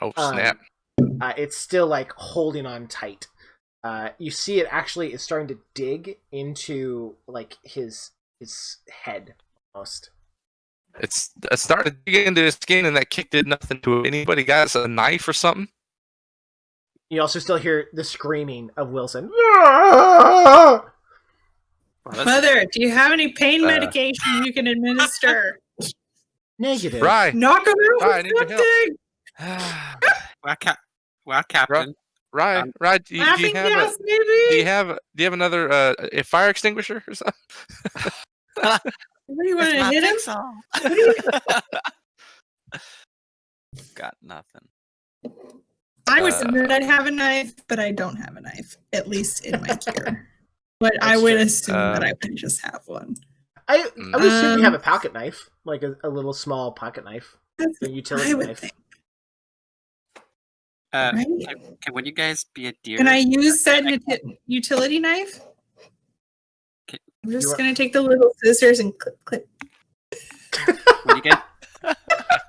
Oh snap! It's still like holding on tight. You see, it actually is starting to dig into like his head almost. It started digging into his skin, and that kick did nothing to it. Anybody got us a knife or something? You also still hear the screaming of Wilson. Mother, do you have any pain medication you can administer? Negative. Right. Knock him out Right, I with need something! Well, Captain. Right. Do you Laughing have gas, maybe? do you have another a fire extinguisher or something? What do you want to hit him? Got nothing. I would admit I'd have a knife, but I don't have a knife, at least in my gear. But I would assume that I would just have one. I would assume you have a pocket knife, like a little small pocket knife, a utility knife. Right. Can you guys be a deer? Can I use said utility knife? I'm just going to take the little scissors and clip.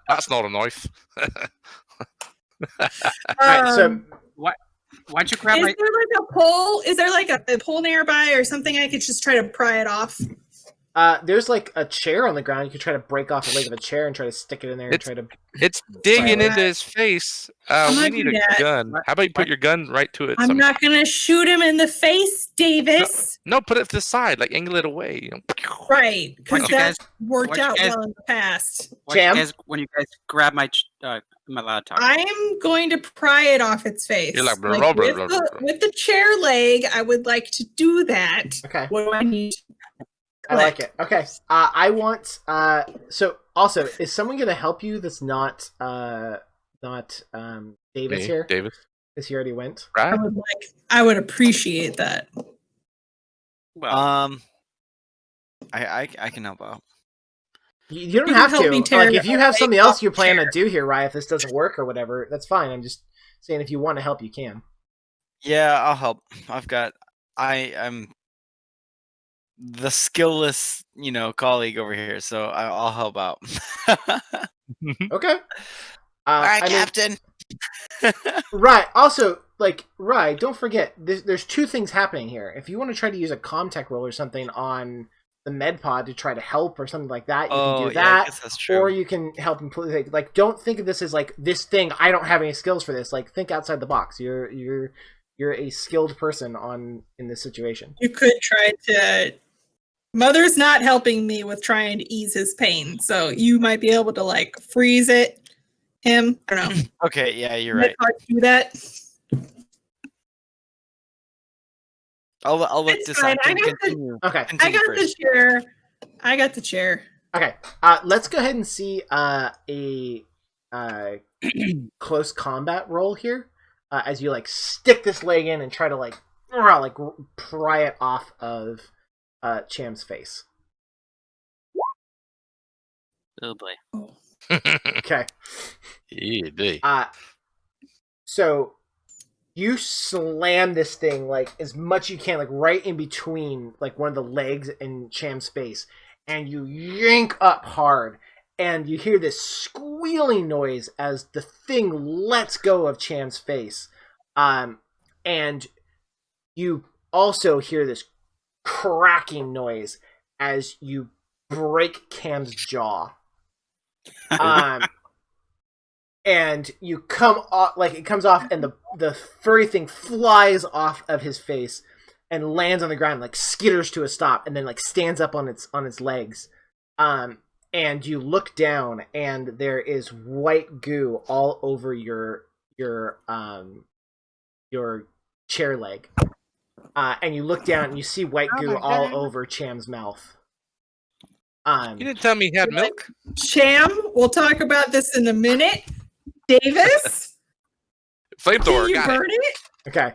That's not a knife. Alright, so why'd you grab Is there like a pole? Is there like a pole nearby or something I could just try to pry it off? There's like a chair on the ground. You could try to break off the leg of a chair and try to stick it in there and try to. It's digging into his face. We need a gun. How about you put your gun right to it? I'm not going to shoot him in the face, Davis. No, put it to the side, like angle it away. Right, because that worked why'd you out guys- well in the past. When you guys grab my allowed to talk? I'm going to pry it off its face. You're like, with the chair leg, I would like to do that. Okay. What do I need? I like it. Okay. I want. So also, is someone going to help you? That's not Davis Me, here. Davis. Because he already went. Right. I would appreciate that. Well, I can help out. You don't You have can help to. me tear Like, if you have away something else from you plan chair. to do here, Rye, if this doesn't work or whatever, that's fine. I'm just saying if you want to help, you can. Yeah, I'll help. I'm the skillless, colleague over here, so I'll help out. Okay. All right, I mean, Captain. Right. Also, Rye, don't forget, there's two things happening here. If you want to try to use a Comtech roll or something on the med pod to try to help or something like that, you can do yeah, I that. guess that's true. Or you can help completely. Like, don't think of this as like this thing. I don't have any skills for this. Like, think outside the box. You're a skilled person in this situation. You could try to. Mother's not helping me with trying to ease his pain, so you might be able to freeze him. I don't know. Okay, yeah, you're right. Do that. I'll look It's this fine. up. Continue. Okay. I got first. the chair. I got the chair. Okay. Let's go ahead and see a close combat roll here. As you stick this leg in and try to pry it off of Cham's face. Oh boy. Okay. Yeah, So you slam this thing as much as you can, right in between one of the legs and Cham's face, and you yank up hard, and you hear this squealing noise as the thing lets go of Cham's face, and you also hear this cracking noise as you break Cam's jaw. And you come off, it comes off, and the furry thing flies off of his face and lands on the ground, skitters to a stop, and then stands up on its legs. and you look down, and there is white goo all over your chair leg. And you look down, and you see white goo all over Cham's mouth. You didn't tell me he had milk. Cham, we'll talk about this in a minute. Davis, Flamethrower, can you got burn it. it? Okay.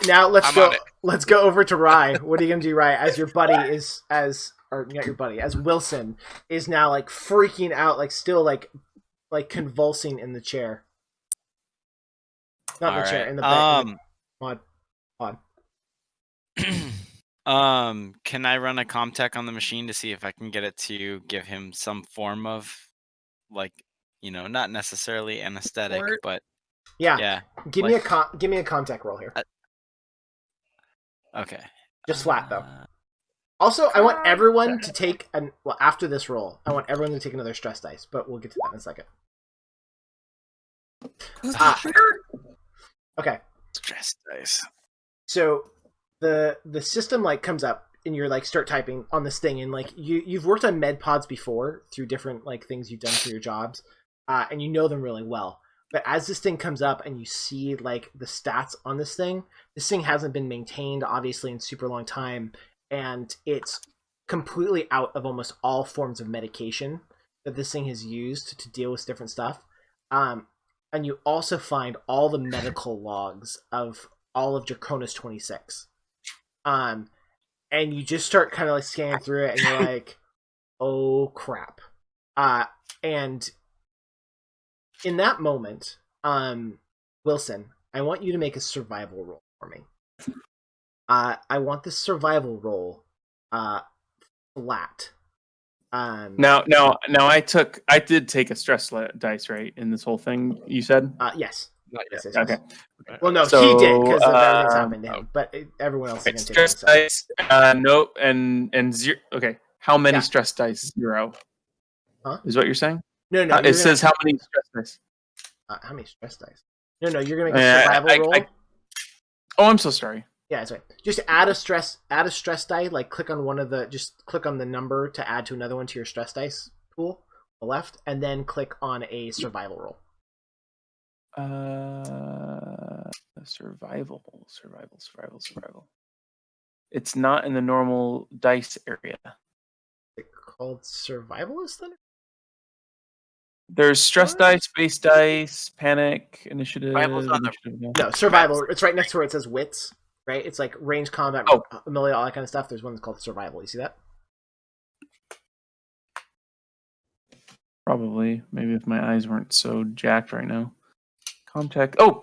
Now let's I'm go. on it. Let's go over to Rye. What are you gonna do, Rye? As your buddy is or not your buddy, as Wilson is now like freaking out, like still like convulsing in the chair. Not in the chair, in the bed. Pod. Can I run a Comtech on the machine to see if I can get it to give him some form of, like, not necessarily anesthetic, but yeah. Give me a contact roll here. Okay. Just flat though. Also, I want everyone to take after this roll, I want everyone to take another stress dice, but we'll get to that in a second. Okay. Stress dice. So the system like comes up and you're like start typing on this thing, and like you've worked on med pods before through different like things you've done for your jobs, and you know them really well. But as this thing comes up and you see like the stats on this thing hasn't been maintained obviously in super long time, and it's completely out of almost all forms of medication that this thing has used to deal with different stuff. And you also find all the medical logs of all of Draconis 26. And you just start kind of like scanning through it, and you're like, oh crap. And in that moment, Wilson, I want you to make a survival roll for me. I want this survival roll flat. Now, I did take a stress dice, right, in this whole thing, you said? Yes. Yes. Okay. Well, no, So, he did, because everything's happened to him, but everyone else is going to take stress dice, no, and zero. Okay. How many stress dice? 0. Huh? Is what you're saying? No. It says how many stress dice? How many stress dice? No, you're going to make a survival roll. I'm so sorry. Yeah, that's right. Just add a stress die. Like click on click on the number to add to another one to your stress dice pool on the left, and then click on a survival roll. Survival. It's not in the normal dice area. Is it called survivalist then? There's stress dice, base dice, panic, initiative. No, survival. It's right next to where it says wits. Right? It's like range combat, melee, all that kind of stuff. There's one that's called survival. You see that? Probably. Maybe if my eyes weren't so jacked right now. Comtech. Oh,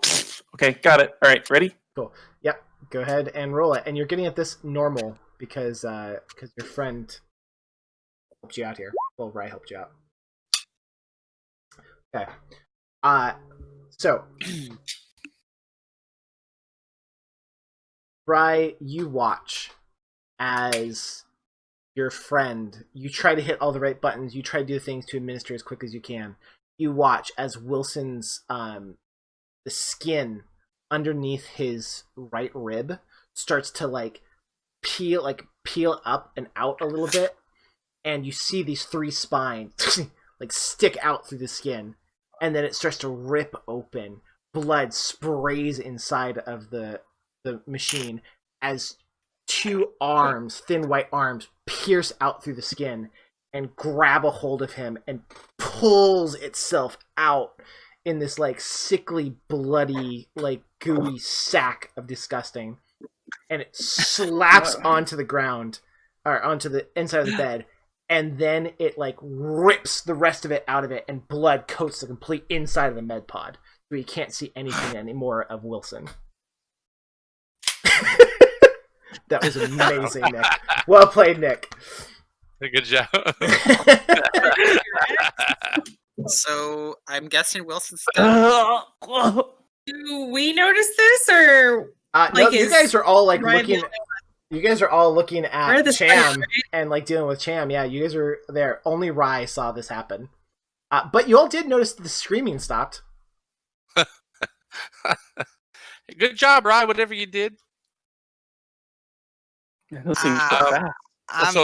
okay, got it. All right, ready? Cool. Yep. Go ahead and roll it. And you're getting at this normal because your friend helped you out here. Well, Rye helped you out. Okay. So Rye, you watch as your friend, you try to hit all the right buttons, you try to do things to administer as quick as you can. You watch as Wilson's the skin underneath his right rib starts to like peel up and out a little bit, and you see these 3 spines like stick out through the skin, and then it starts to rip open. Blood sprays inside of the machine as 2 arms, thin white arms, pierce out through the skin and grab a hold of him and pulls itself out in this like sickly, bloody, like gooey sack of disgusting, and it slaps onto the ground or onto the inside of the bed, and then it like rips the rest of it out of it, and blood coats the complete inside of the med pod, so you can't see anything anymore of Wilson. That was amazing, Nick. Well played, Nick. Good job. So I'm guessing Wilson's stuff. Do we notice this, or no? You guys are all like looking. You guys are all looking at Cham and like dealing with Cham. Yeah, you guys are there. Only Rye saw this happen, but you all did notice that the screaming stopped. Good job, Rye. Whatever you did. Those things so fast.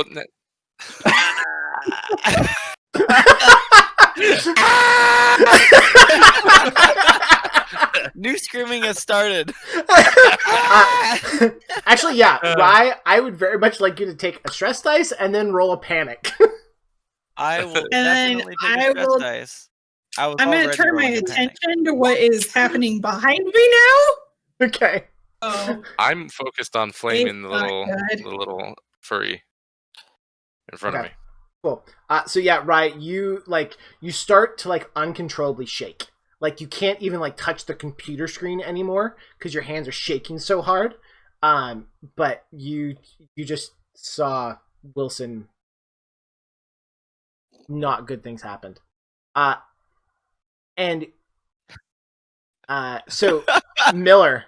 New screaming has started. Actually, yeah, Rye, I would very much like you to take a stress dice and then roll a panic. I will And definitely take I a stress will- dice. I'm going to already turn my rolling a panic. attention to what is happening behind me now. Okay. Oh, I'm focused on flaming the not little furry in front of Okay. me. Cool. So yeah, Rye, you start to like uncontrollably shake. Like you can't even like touch the computer screen anymore because your hands are shaking so hard. But you just saw Wilson. Not good things happened. And so Miller.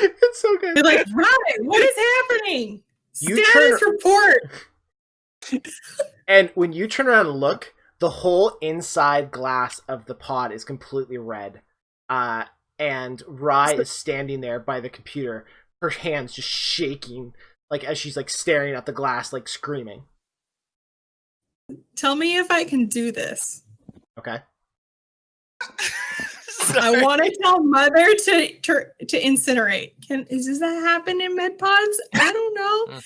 It's so good. you're like, right, what is happening? You Status report. And when you turn around and look, the whole inside glass of the pod is completely red. And Rye is standing there by the computer, her hands just shaking, like as she's like staring at the glass, like screaming. Tell me if I can do this. Okay. I want to tell Mother to incinerate. Does that happen in med pods? I don't know.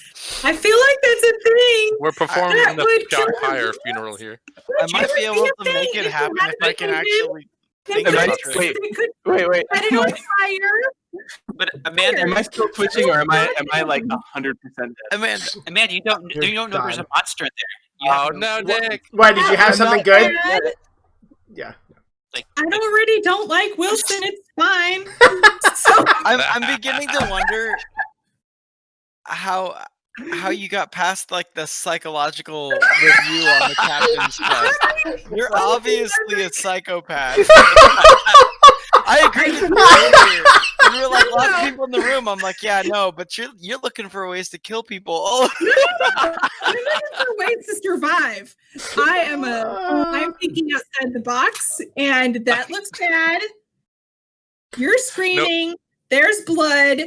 I feel like that's a thing. We're performing that the would Shock kill Pyre him. funeral here. I might be able to thing make it if happen you if I can had actually think They Am I- about could- it. wait, they could set it on fire. But Amanda, Am I still twitching, or am I like 100% dead? Amanda, you don't know there's done. a monster there. You Oh have to- no, Nick! Why did you have I'm something not good? bad. Yeah. I already don't like Wilson. It's fine. So I'm beginning to wonder how you got past like the psychological review on the captain's test. You're obviously a psychopath. I agree with you earlier. You were like lots of people in the room. I'm like, yeah, no, but you're looking for ways to kill people. Oh, I'm looking for ways to survive. I'm thinking outside the box, and that looks bad. You're screaming. There's blood.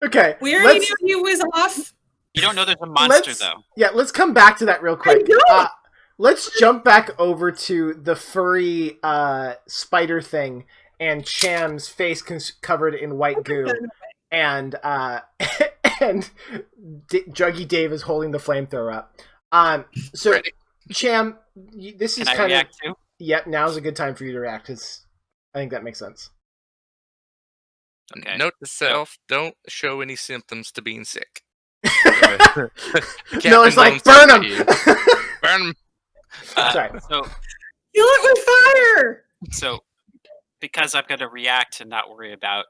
Okay. We already knew he was off. You don't know there's a monster though. Yeah, let's come back to that real quick. don't. Let's jump back over to the furry spider thing and Cham's face covered in white goo, and and Juggy Dave is holding the flamethrower up. So Ready. Cham, this is Can I kind of react too? yep. Now's a good time for you to react because I think that makes sense. Okay. Note to self: don't show any symptoms to being sick. Miller's like, burn him. Burn him. Sorry. So Kill it with fire. So, because I'm going to react and not worry about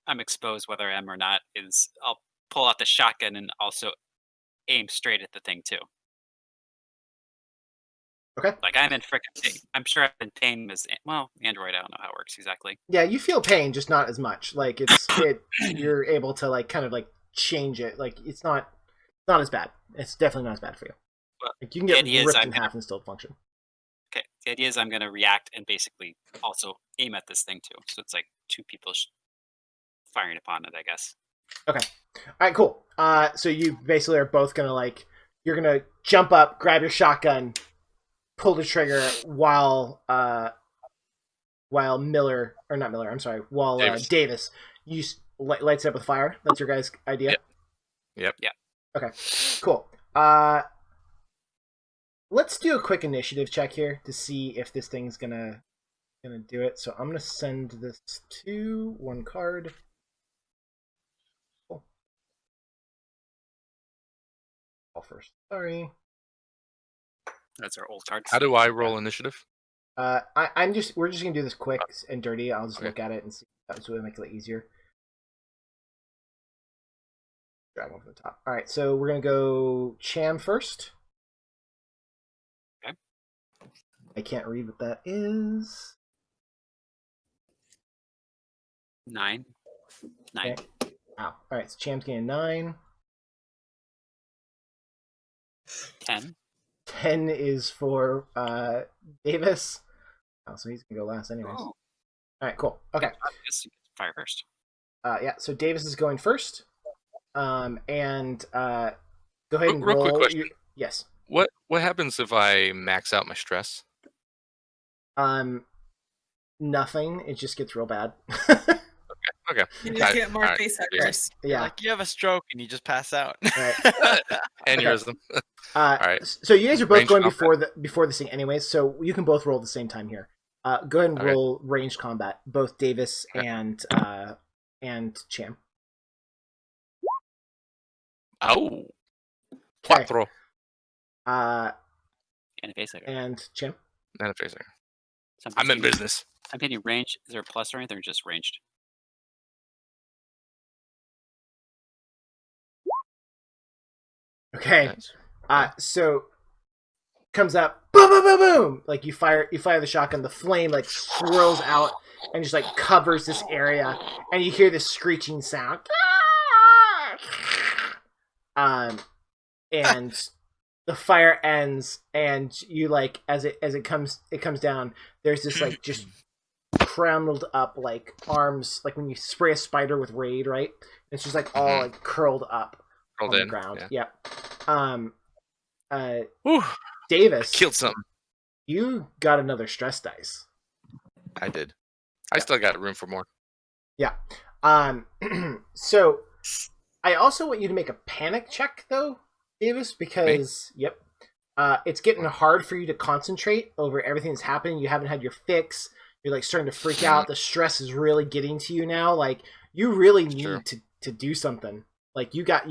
I'm exposed whether I am or not, is I'll pull out the shotgun and also aim straight at the thing too. Okay. Like I'm in freaking pain. I'm sure I'm in pain as Android. I don't know how it works exactly. Yeah, you feel pain, just not as much. Like you're able to like kind of like change it. Like it's not as bad. It's definitely not as bad for you. Well, Like you can get the idea is ripped I'm in half and still function. Okay. The idea is I'm going to react and basically also aim at this thing too. So it's like two people firing upon it, I guess. Okay. All right. Cool. So you basically are both gonna you're gonna jump up, grab your shotgun, pull the trigger while Miller or not Miller, I'm sorry, while Davis lights it up with fire. That's your guys' idea. Yep. Okay. Cool. Let's do a quick initiative check here to see if this thing's gonna do it. So I'm gonna send this to one card. Cool. All first. Sorry. That's our old cards. How do I roll initiative? We're just gonna do this quick and dirty. I'll just Okay. look at it and see if that's what make it easier. Drag one from the top. All right, so we're gonna go Cham first. Okay. I can't read what that is. 9. Okay. Wow. All right, so Cham's getting 9. 10. 10 is for Davis. Oh, so he's gonna go last anyways. Oh. All right, cool. Okay. I guess you get fire first. Yeah. So Davis is going first. And go ahead and Real roll. quick question. Yes. What happens if I max out my stress? Nothing. It just gets real bad. Okay. You just get more Alright. face Yeah. huggers. Yeah. Like you have a stroke and you just pass out. Right. Aneurysm. Right. So you guys are both Range going combat. before this thing, anyways. So you can both roll at the same time here. Go ahead and Okay. roll ranged combat, both Davis Okay. and Cham. Oh. Okay. Quattro. And And a face hugger. Cham. Not a phaser. So I'm in hitting- business. I'm hitting range. Is there a plus or anything, or just ranged? Okay. Nice. So comes up, boom, boom, boom, boom. Like you fire the shotgun. The flame like swirls out and just like covers this area, and you hear this screeching sound. And the fire ends, and you like as it comes down. There's this like just crumbled up like arms, like when you spray a spider with Raid, right? It's just like all like curled up Rolled on the in. ground. Yeah. Yep. Whew. Davis, Killed something. you got another stress dice. I did. I still got room for more. Yeah. So I also want you to make a panic check though, Davis, because it's getting hard for you to concentrate over everything that's happening. You haven't had your fix. You're like starting to freak out. The stress is really getting to you now. Like you really need to do something. Like you gotta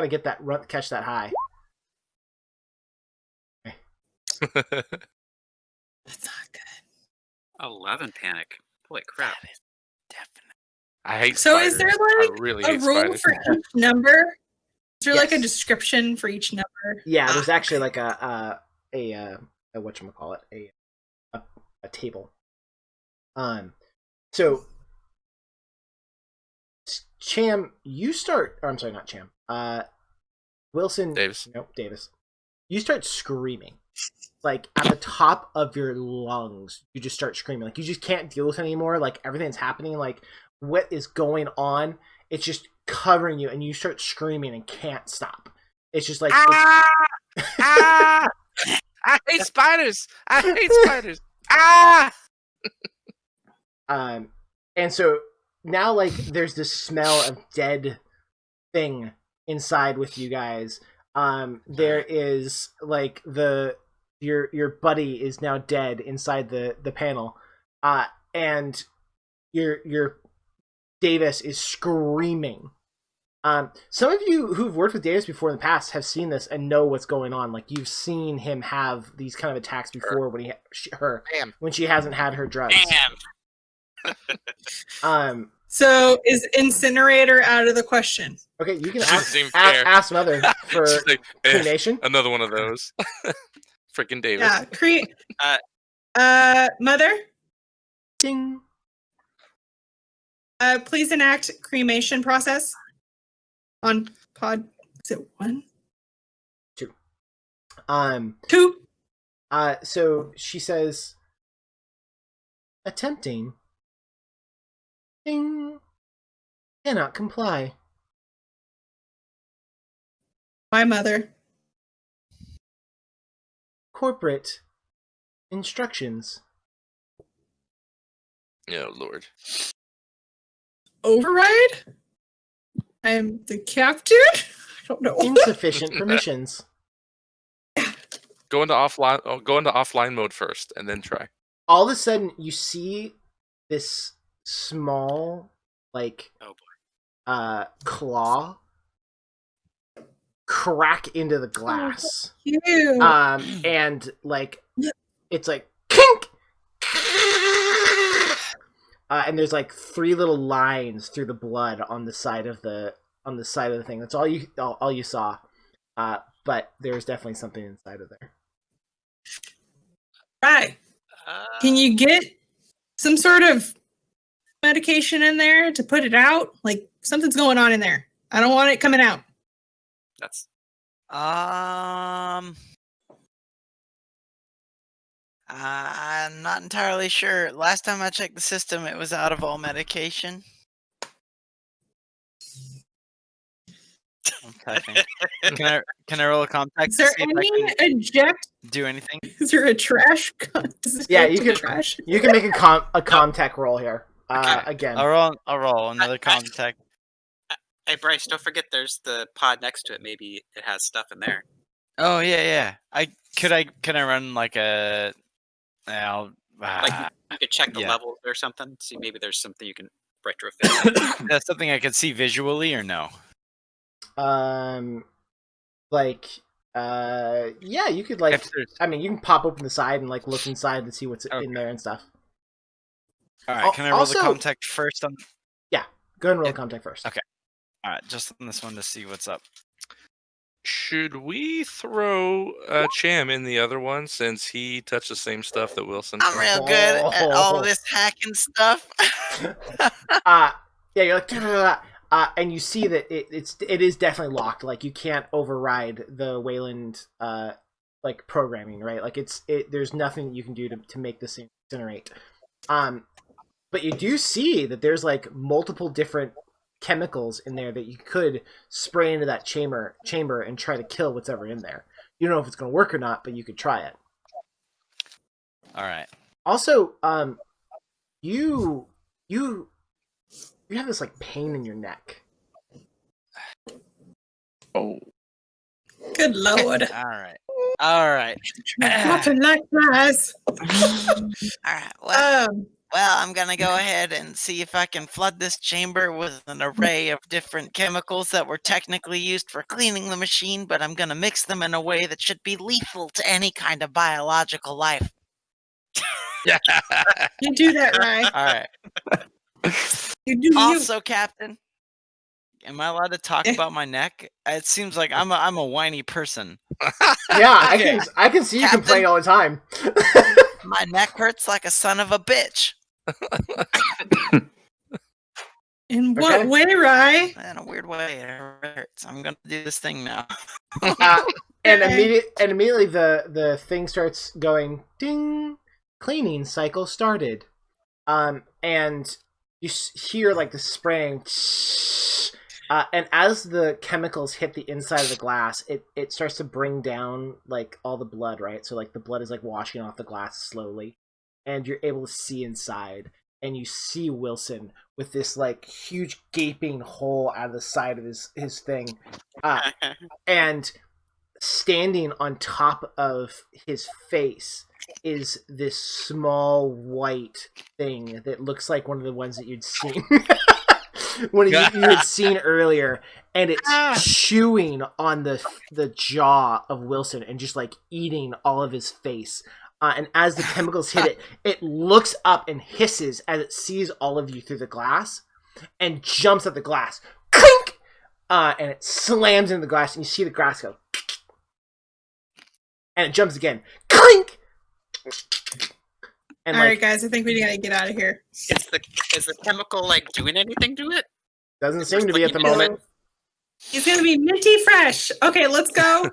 get that run, catch that high. That's not good. 11 panic. Holy crap! Definitely. I hate So spiders. is there I like really a hate rule spiders. for each number? Is there like a Yes. description for each number? Yeah, there's actually like a whatchamacallit, a table. So Cham, you start. Or I'm sorry, not Cham. Wilson. Davis. Nope, Davis. You start screaming, like at the top of your lungs. You just start screaming, like you just can't deal with it anymore. Like everything's happening. Like what is going on? It's just covering you, and you start screaming and can't stop. It's just like I hate spiders. I hate spiders. And so now like there's this smell of dead thing inside with you guys. There is like your buddy is now dead inside the panel. And your Davis is screaming. Some of you who've worked with Davis before in the past have seen this and know what's going on. Like you've seen him have these kind of attacks before when when she hasn't had her drugs. So is incinerator out of the question? Okay, you can Doesn't ask, seem fair. ask Mother for She's like, cremation. another one of those. Freaking Davis. Yeah, Mother, Ding. please enact cremation process on pod. Is it 1? 2. 2. So she says, attempting. Ding. Cannot comply. My mother. Corporate instructions. Oh, Lord. Override? I am the captain? I don't know. Insufficient permissions. Go into offline mode first, and then try. All of a sudden, you see this small, like, claw crack into the glass. Cute. And like it's like kink, and there's like 3 little lines through the blood on the side of the thing. That's all you saw. But there's definitely something inside of there. Right. Can you get some sort of medication in there to put it out? Like something's going on in there. I don't want it coming out. That's I'm not entirely sure. Last time I checked the system, it was out of all medication. I'm typing. Can I roll a contact? Is there to see if I any can eject? do anything? Is there a trash? Does it Yeah, go you to can. trash. You can make a contact roll here. Again. I'll roll another contact. Hey Bryce, don't forget there's the pod next to it. Maybe it has stuff in there. Oh yeah. Can I run like a? I'll, Like you could check the yeah. levels or something. See, maybe there's something you can retrofit. That's something I can see visually or no? Yeah, you could like. I mean, you can pop open the side and like look inside to see what's in there and stuff. All right. Can I roll Also- the contact first on? Yeah, go ahead and roll contact first. Okay. All right, just on this one to see what's up. Should we throw Cham in the other one since he touched the same stuff that Wilson? I'm real good at all this hacking stuff. Yeah, you're like, and you see that it is definitely locked. Like you can't override the Wayland like programming, right? Like there's nothing that you can do to make this thing incinerate. But you do see that there's like multiple different chemicals in there that you could spray into that chamber and try to kill whatever in there. You don't know if it's going to work or not, but you could try it. All right. Also, you have this like pain in your neck. Oh. Good lord. All right. Nothing like this. All right. Well, I'm gonna go ahead and see if I can flood this chamber with an array of different chemicals that were technically used for cleaning the machine, but I'm gonna mix them in a way that should be lethal to any kind of biological life. Yeah. You do that right. All right. You do Also, Captain, am I allowed to talk about my neck? It seems like I'm a whiny person. Yeah, Okay. I can see you Captain? complain all the time. My neck hurts like a son of a bitch. In what way, Rye? In a weird way, it hurts. I'm gonna do this thing now. And immediately the thing starts going ding. Cleaning cycle started. And you hear like the spraying. And as the chemicals hit the inside of the glass, it starts to bring down like all the blood, right? So like the blood is like washing off the glass slowly, and you're able to see inside, and you see Wilson with this like huge gaping hole out of the side of his thing, and standing on top of his face is this small white thing that looks like one of the ones that you'd seen. When you had seen earlier, and it's chewing on the jaw of Wilson and just like eating all of his face. And as the chemicals hit it, it looks up and hisses as it sees all of you through the glass and jumps at the glass. Clink! And it slams into the glass, and you see the glass go. And it jumps again. Clink! And all right, guys, I think we gotta get out of here. Is the chemical like doing anything to it? Doesn't seem to be at the moment. It's gonna be minty fresh. Okay, let's go.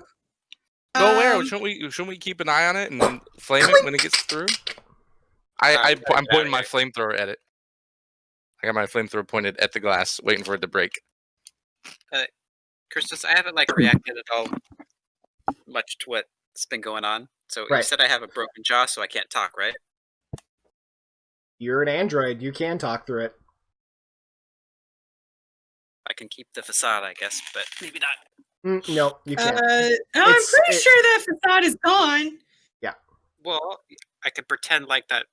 Go where? Shouldn't we keep an eye on it and then flame it when it gets through? I'm pointing my flamethrower at it. I got my flamethrower pointed at the glass, waiting for it to break. Christus, I haven't like reacted at all much to what's been going on. So you said I have a broken jaw, so I can't talk, right? You're an android. You can talk through it. I can keep the facade, I guess, but maybe not. No, you can't. I'm pretty sure that facade is gone. Yeah. Well, I could pretend like that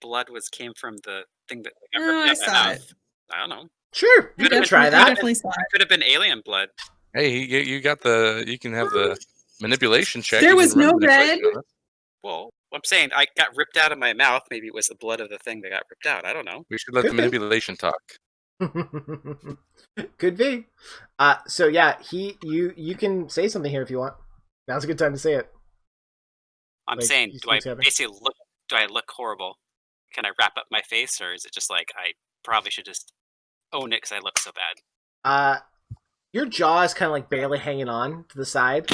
blood came from the thing that got Oh, I saw it. I don't know. Sure, you can try that. Definitely saw it. Could have been alien blood. Hey, you got you can have the manipulation check. There You was can run no manipulation red. on it. Well, I'm saying I got ripped out of my mouth. Maybe it was the blood of the thing that got ripped out. I don't know. We should let the manipulation talk. Could be. So yeah, you can say something here if you want. Now's a good time to say it. I'm Like, saying, you do I see what's basically look? Do I look horrible? Can I wrap up my face, or is it just like I probably should just own it because I look so bad? Your jaw is kind of like barely hanging on to the side.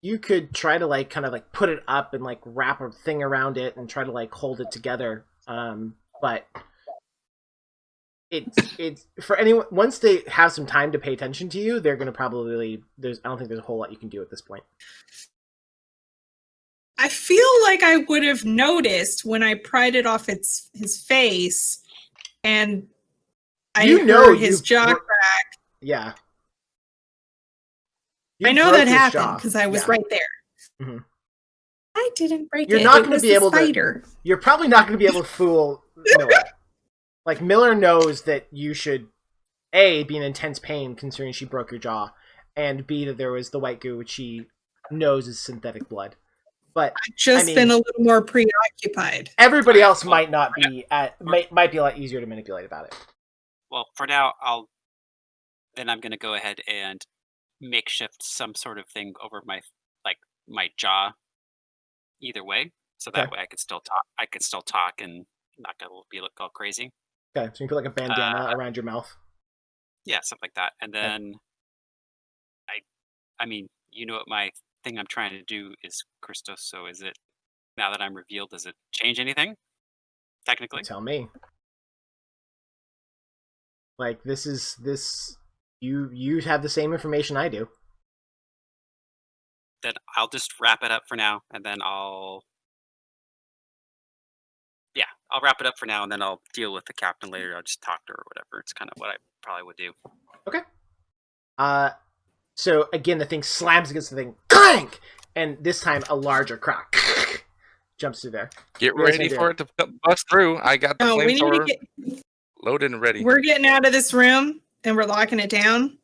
You could try to like kind of like put it up and like wrap a thing around it and try to like hold it together. But it's for anyone. Once they have some time to pay attention to you, they're going to probably I don't think there's a whole lot you can do at this point. I feel like I would have noticed when I pried it off his face, and I heard his jaw crack. Yeah. I know that happened because I was right there. Mm-hmm. I didn't break You're it. not going to be able to. You're probably not going to be able to fool Miller. Like, Miller knows that you should, A, be in intense pain considering she broke your jaw, and B, that there was the white goo, which she knows is synthetic blood. But I've just been a little more preoccupied. Everybody else might not be might be a lot easier to manipulate about it. Well, for now, I'm going to go ahead and makeshift some sort of thing over my jaw. Either way, so that way I could still talk. I could still talk and not gonna look all crazy. Okay, so you put like a bandana around your mouth. Yeah, something like that, and then I mean, you know what my thing I'm trying to do is, Christos. So is it now that I'm revealed? Does it change anything? Technically, tell me. Like you have the same information I do. Then I'll just wrap it up for now, and then I'll wrap it up for now, and then I'll deal with the captain later. I'll just talk to her or whatever. It's kind of what I probably would do. Okay. So again, the thing slams against the thing, clank, and this time a larger crack jumps through there. Get ready for it to bust through. I got the flamethrower loaded and ready. We're getting out of this room, and we're locking it down.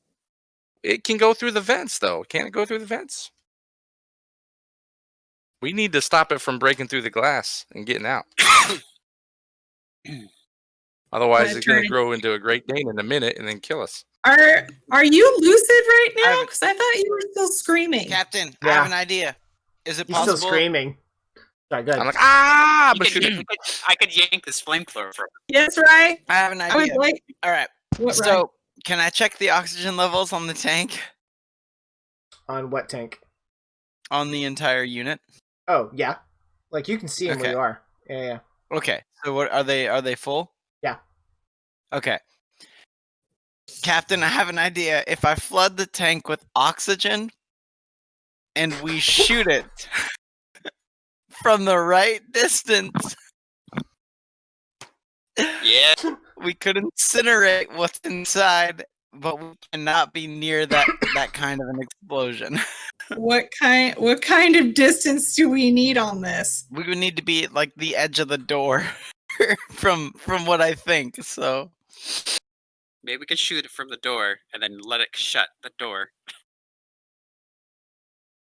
It can go through the vents, though. Can't it go through the vents? We need to stop it from breaking through the glass and getting out. Otherwise, it's going to grow into a Great Dane in a minute and then kill us. Are you lucid right now? Because I thought you were still screaming. Captain, I have an idea. Is it possible? He's still screaming. Sorry, go ahead. I'm like, ah! I could yank this flamethrower from. Yes, right. I have an idea. All right. What, so, can I check the oxygen levels on the tank? On what tank? On the entire unit. Oh, yeah. Like, you can see them where you are. Yeah. Okay. So what are they full? Yeah. Okay. Captain, I have an idea. If I flood the tank with oxygen and we shoot it from the right distance, yeah, we could incinerate what's inside, but we cannot be near that kind of an explosion. What kind of distance do we need on this? We would need to be at, like, the edge of the door from what I think. So maybe we could shoot it from the door and then let it shut the door.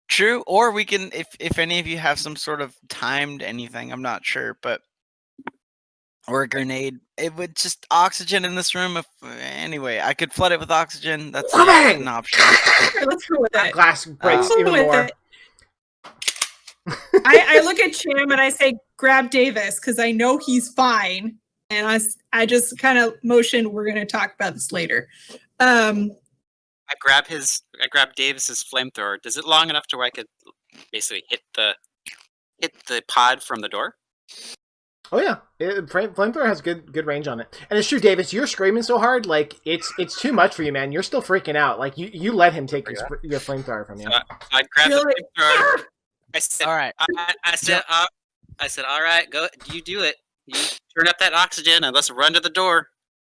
True, or we can, if any of you have some sort of timed anything, I'm not sure, but or a grenade. It would just oxygen in this room. Anyway, I could flood it with oxygen. That's an option. Okay, let's go with that. Glass breaks even more. I look at Cham and I say, grab Davis, because I know he's fine. And I just kind of motion, we're going to talk about this later. I grab Davis's flamethrower. Does it long enough to where I could basically hit the pod from the door? Oh yeah, flamethrower has good range on it, and it's true, Davis. You're screaming so hard, like it's too much for you, man. You're still freaking out. Like you let him take your flamethrower from you. I grabbed the flamethrower. I said, "All right." I said, "All right, go. You do it. You turn up that oxygen and let's run to the door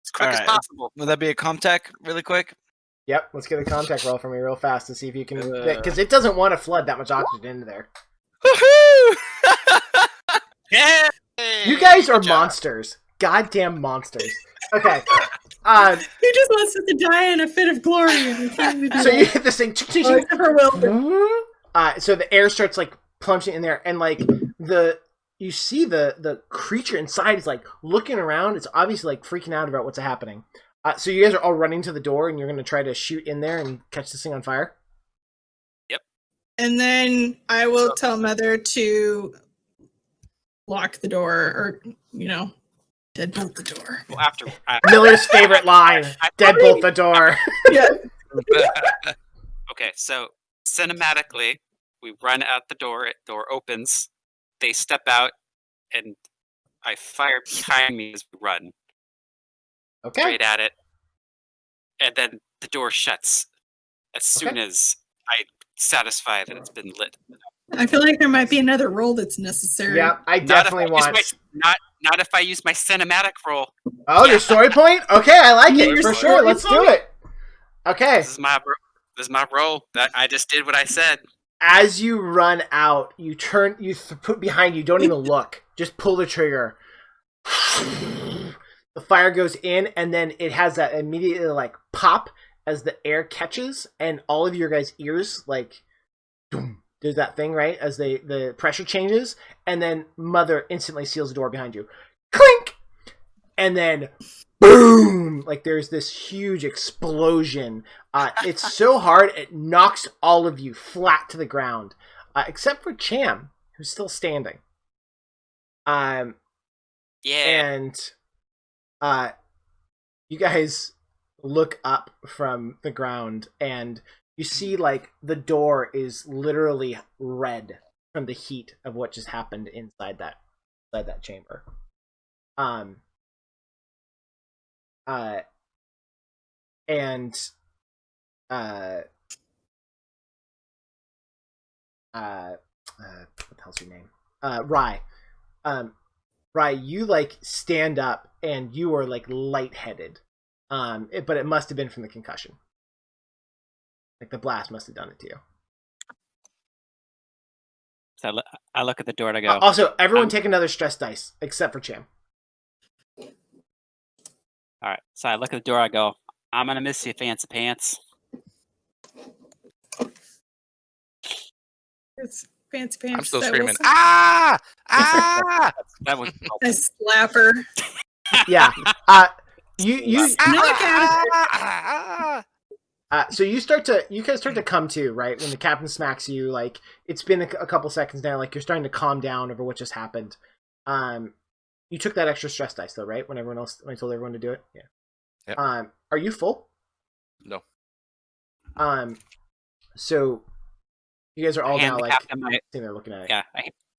as quick as possible." Will that be a comtech, really quick? Yep. Let's get a contact roll from me real fast to see if you can, because it doesn't want to flood that much oxygen into there. Woohoo! Yeah. You guys are monsters. Goddamn monsters. Okay. He just wants us to die in a fit of glory. So you hit this thing. So the air starts like plunging in there, and like you see the creature inside is like looking around. It's obviously like freaking out about what's happening. So you guys are all running to the door, and you're going to try to shoot in there and catch this thing on fire? Yep. And then I will tell Mother to lock the door, or, deadbolt the door. Well, after Miller's favorite line, deadbolt the door. Yeah. Okay, so cinematically, we run out the door. Door opens. They step out, and I fire behind me as we run. Okay. straight at it, and then the door shuts as soon as I satisfy that it's been lit. I feel like there might be another roll that's necessary. Yeah, I definitely want. Not if I use my cinematic roll. Oh, your story point? Okay, I like You mean it your for story sure. Let's do point? it. Okay. This is my role. That I just did what I said. As you run out, you turn, put behind you. Don't even look. Just pull the trigger. The fire goes in, and then it has that immediately like pop as the air catches, and all of your guys' ears like, doom, there's that thing right as the pressure changes, and then Mother instantly seals the door behind you. Clink, and then boom! Like there's this huge explosion. It's so hard it knocks all of you flat to the ground, except for Cham, who's still standing. Yeah. And you guys look up from the ground, and you see like the door is literally red from the heat of what just happened inside that chamber. What the hell's your name? Rye. Rye, you like stand up and you are like lightheaded. But it must have been from the concussion. Like the blast must have done it to you. So I look at the door and I go. Also, everyone take another stress dice except for Cham. All right. So I look at the door. I go, I'm gonna miss you, fancy pants. It's fancy pants. I'm still that screaming. Wilson. Ah! That was A slapper. Yeah. You so you guys start to come to, right? When the captain smacks you, like it's been a couple seconds now, like you're starting to calm down over what just happened. You took that extra stress dice though, right? When I told everyone to do it? Yeah. Yep. Are you full? No. So you guys are all now like sitting there looking at it. Yeah,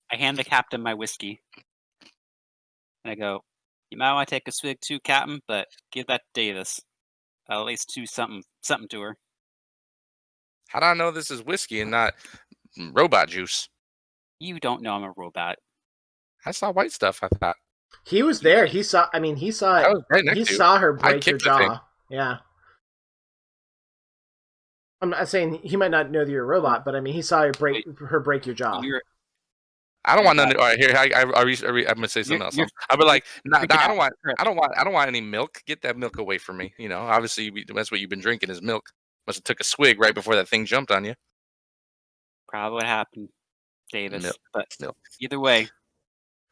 I hand the captain my whiskey. And I go, you might want to take a swig too, Captain, but give that to Davis. I'll at least do something to her. How do I know this is whiskey and not robot juice? You don't know I'm a robot. I saw white stuff, I thought. He was there. He saw it. He saw her break your jaw. Yeah. I'm not saying he might not know that you're a robot, but he saw her break your jaw. I don't want none. All right, here. I'm gonna say something else. I'll be like, I don't want any milk. Get that milk away from me. Obviously that's what you've been drinking is milk. Must have took a swig right before that thing jumped on you. Probably what happened, Davis. Milk. But milk. Either way,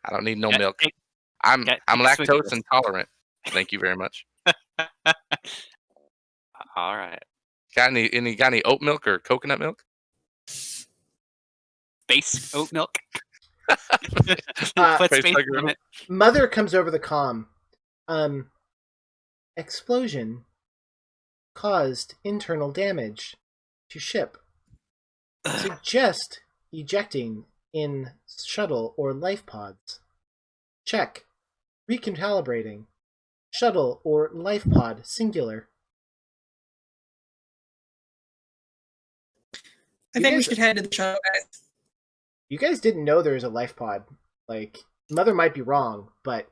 I don't need no milk. I'm lactose intolerant. Thank you very much. All right. Got any oat milk or coconut milk? Base oat milk. Mother comes over the comm. Explosion caused internal damage to ship. Suggest ejecting in shuttle or life pods. Check. Recalibrating. Shuttle or life pod singular. I think we should head to the shuttle, guys. You guys didn't know there was a life pod. Like, Mother might be wrong, but...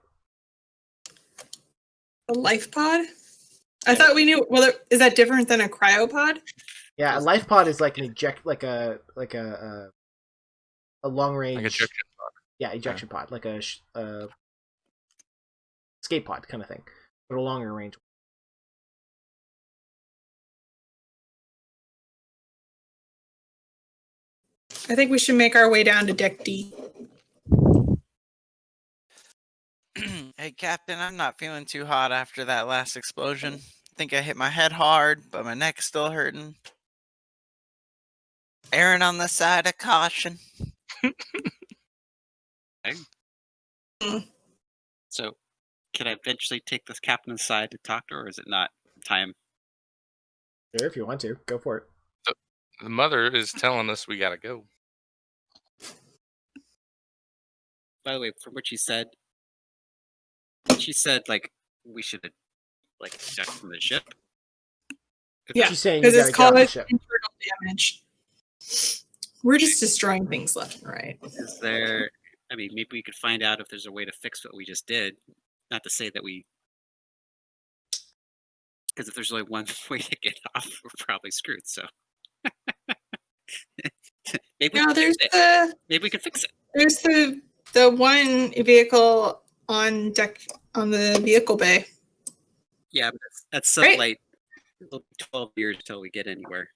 A life pod? I thought we knew... Well, is that different than a cryopod? Yeah, a life pod is like an a long range... Like ejection pod. Yeah, ejection pod. Like a escape pod kind of thing. But a longer range. I think we should make our way down to Deck D. Hey, Captain, I'm not feeling too hot after that last explosion. I think I hit my head hard, but my neck's still hurting. Erring on the side of caution. So, can I eventually take this captain aside to talk to her, or is it not time? Sure, if you want to. Go for it. The mother is telling us we gotta go. By the way, from what she said like we should like eject from the ship? Yeah, She's saying you because gotta it's get off the called ship. internal damage. We're just destroying things left and right. Is there? I mean, maybe we could find out if there's a way to fix what we just did. Not to say that we, because if there's only one way to get off, we're probably screwed. So maybe No, we can fix it. Maybe we can fix it. There's the one vehicle on deck on the vehicle bay. Yeah, but that's Right. sunlight. It'll be 12 years till we get anywhere.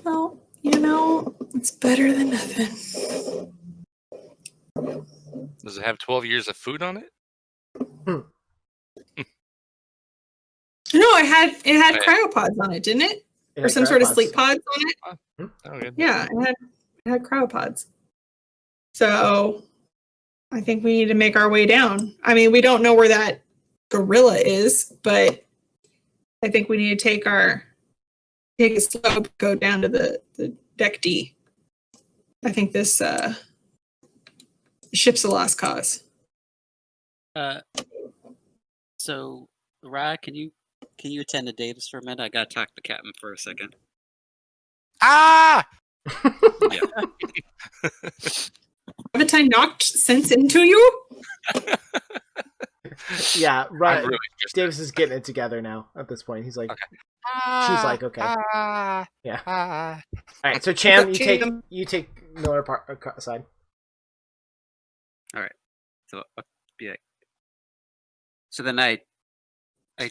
Well, it's better than nothing. Does it have 12 years of food on it? No, it had cryopods on it, didn't it? Or some sort of sleep pods on it. Oh, good. Yeah, it had cryopods. So I think we need to make our way down. I mean, we don't know where that gorilla is, but I think we need to take a slope, go down to the deck D. I think this ship's a lost cause. So, Ra, can you attend to Davis for a minute? I gotta talk to the captain for a second. Ah! Haven't I knocked sense into you? Yeah, right. Really Davis is getting it together now at this point. He's like, she's like, okay. Yeah. All right, so Cham, you take Miller aside. All right. So I'll be like, so then I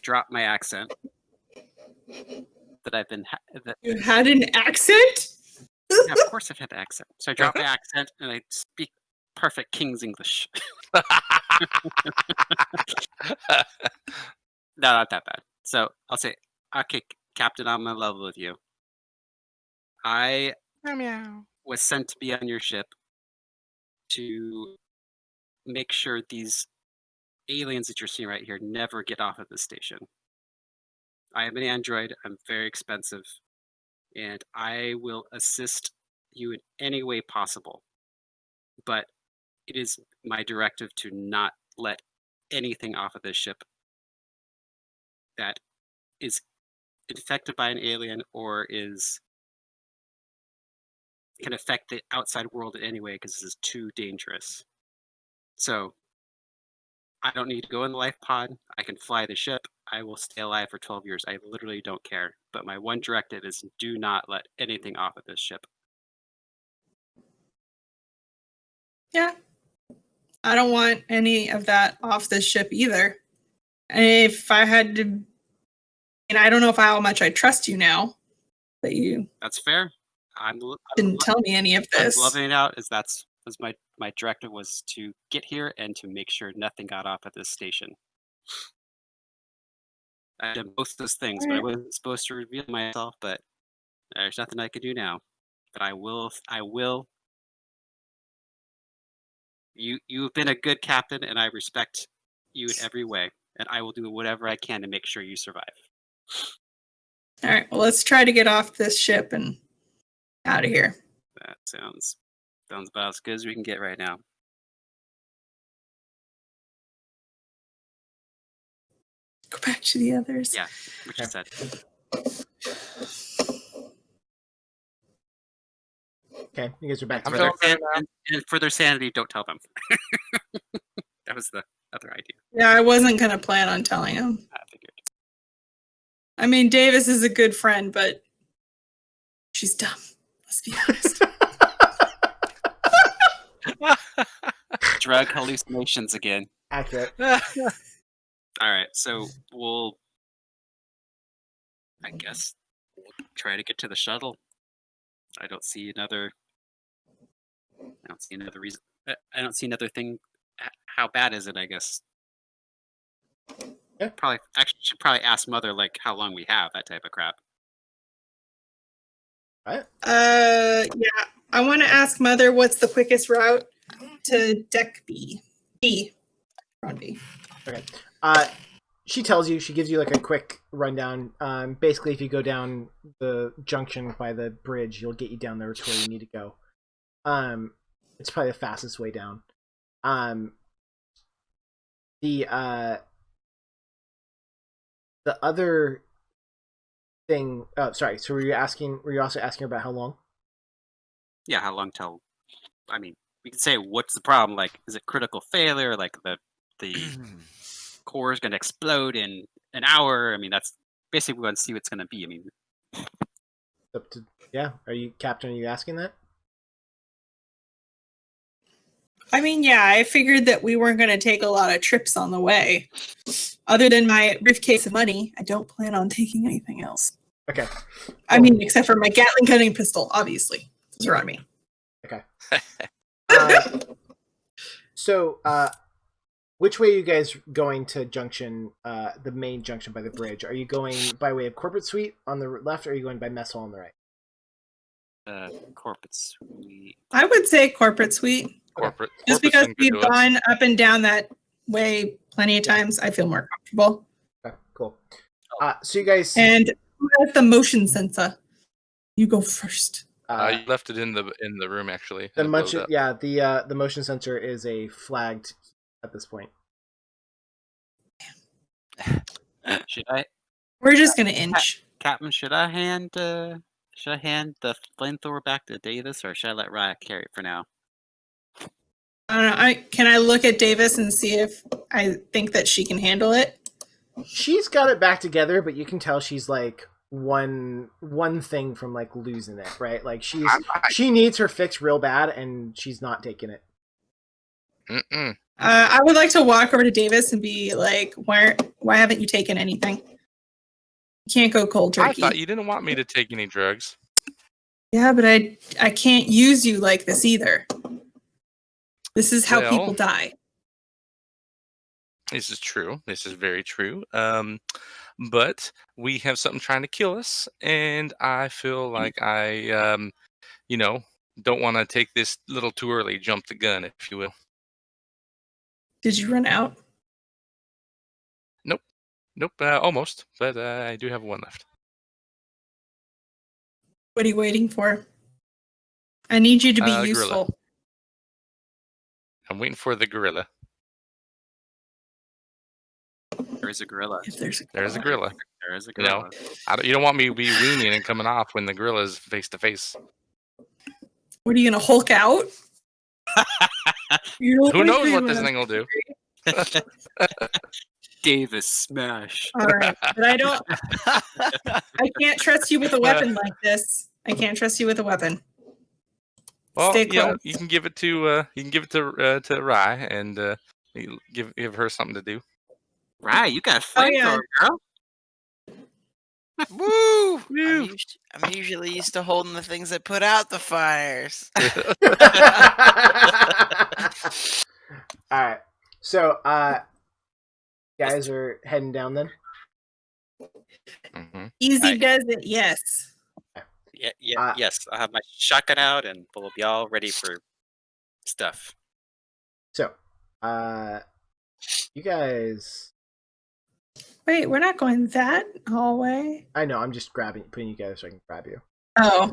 drop my accent that I've been. You had an accent? Yeah, of course I've had an accent. So I drop my accent and I speak perfect King's English. No, not that bad. So I'll say, okay, Captain, I'm in love with you. I was sent to be on your ship to make sure these aliens that you're seeing right here never get off of the station. I am an android. I'm very expensive, and I will assist you in any way possible. But it is my directive to not let anything off of this ship that is infected by an alien or can affect the outside world in any way, because this is too dangerous. So I don't need to go in the life pod. I can fly the ship. I will stay alive for 12 years. I literally don't care. But my one directive is do not let anything off of this ship. Yeah. I don't want any of that off this ship either. And if I had to, and I don't know how much I trust you now that you That's fair. didn't tell me any of this. I'm loving it out. That's my directive was to get here and to make sure nothing got off at this station. I did both those things, but I wasn't supposed to reveal myself. But there's nothing I can do now. But I will. You've been a good captain, and I respect you in every way. And I will do whatever I can to make sure you survive. All right. Well, let's try to get off this ship and out of here. That sounds about as good as we can get right now. Go back to the others. Yeah, what you said. Okay, you guys are back And for their sanity, don't tell them. That was the other idea. Yeah, I wasn't going to plan on telling him. I figured. I mean, Davis is a good friend, but she's dumb. Let's be honest. Drug hallucinations again. Accurate. All right, so I guess we'll try to get to the shuttle. I don't see another reason. I don't see another thing. How bad is it? I guess. Yeah. Should probably ask Mother like how long we have, that type of crap. Right. Yeah. I want to ask Mother what's the quickest route to deck B. Round B. Okay. She tells you. She gives you like a quick rundown. Basically, if you go down the junction by the bridge, you'll get you down there to where you need to go. It's probably the fastest way down. the other thing. Oh, sorry. So were you also asking about how long? Yeah, how long till? I mean, we can say what's the problem? Like, is it critical failure? Like the core is going to explode in an hour? I mean, that's basically we want to see what's going to be. I mean, Yeah. Are you, Captain? Are you asking that? I mean, yeah, I figured that we weren't going to take a lot of trips on the way. Other than my briefcase of money, I don't plan on taking anything else. Okay. I mean, except for my Gatling gunning pistol, obviously. Those are on me. Okay. So, which way are you guys going to junction, the main junction by the bridge? Are you going by way of corporate suite on the left, or are you going by mess hall on the right? corporate suite. I would say corporate suite. Corporate. Just because we've gone up and down that way plenty of times, I feel more comfortable. Okay, cool. So you guys... And who has the motion sensor? You go first. You left it in the room, actually. The motion sensor is a flagged at this point. Should I? We're just gonna inch. Captain, should I hand the flamethrower back to Davis, or should I let Raya carry it for now? I don't know. Can I look at Davis and see if I think that she can handle it? She's got it back together, but you can tell she's like one thing from like losing it, right? Like she needs her fix real bad, and she's not taking it. I would like to walk over to Davis and be like, why haven't you taken anything? You can't go cold turkey. I thought you didn't want me to take any drugs. Yeah, but I can't use you like this either. This is how people die. This is true. This is very true. But we have something trying to kill us, and I feel like I, don't want to take this a little too early, jump the gun, if you will. Did you run out? Nope, almost, but I do have one left. What are you waiting for? I need you to be useful. Gorilla. I'm waiting for the gorilla. There is a gorilla. There's a gorilla. There is a gorilla. You don't want me to be weaning and coming off when the gorilla is face to face. What are you gonna Hulk out? Who knows what this thing will do? Davis smash. All right, but I can't trust you with a weapon like this. I can't trust you with a weapon. Well, Stay close. you can give it to Rye and give her something to do. Rye, you got a flamethrower, girl. Woo! I'm usually used to holding the things that put out the fires. All right, so guys are heading down then. Mm-hmm. Easy does it, yes. Yes. I have my shotgun out, and we'll be all ready for stuff. So, you guys. Wait, we're not going that hallway. I know. I'm just putting you together so I can grab you. Oh.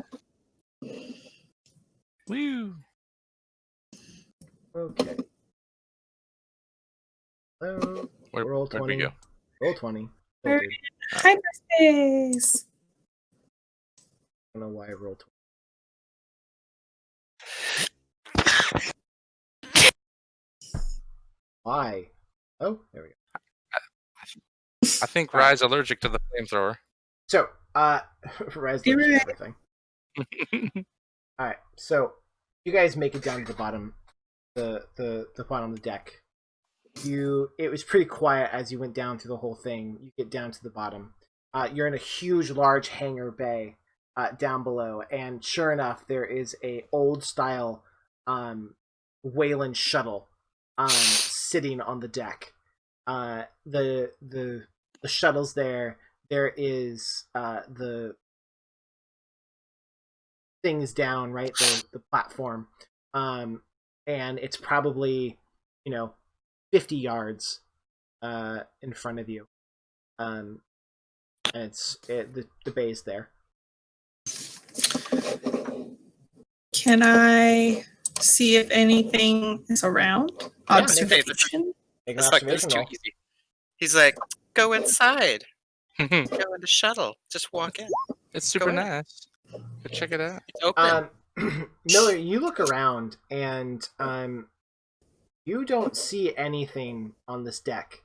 Woo. Okay. Hello. Roll 20. Where'd we go? Roll 20. We're in hyperspace. I don't know why I rolled 20. Why? Oh, there we go. I think Rye's allergic to the flamethrower. So, Rye's allergic to everything. All right, so you guys make it down to the bottom, the bottom of the deck. It was pretty quiet as you went down through the whole thing. You get down to the bottom. You're in a huge, large hangar bay down below, and sure enough, there is a old style Wayland shuttle sitting on the deck. The shuttle's there. There is the things down, right? The platform, and it's probably 50 yards in front of you, and the bay's there. Can I see if anything is around? Observation. Make an It's like this observation too roll. easy. He's like, go inside. Go in the shuttle. Just walk in. It's super in. nice. Go check it out. It's open. Miller, you look around and you don't see anything on this deck.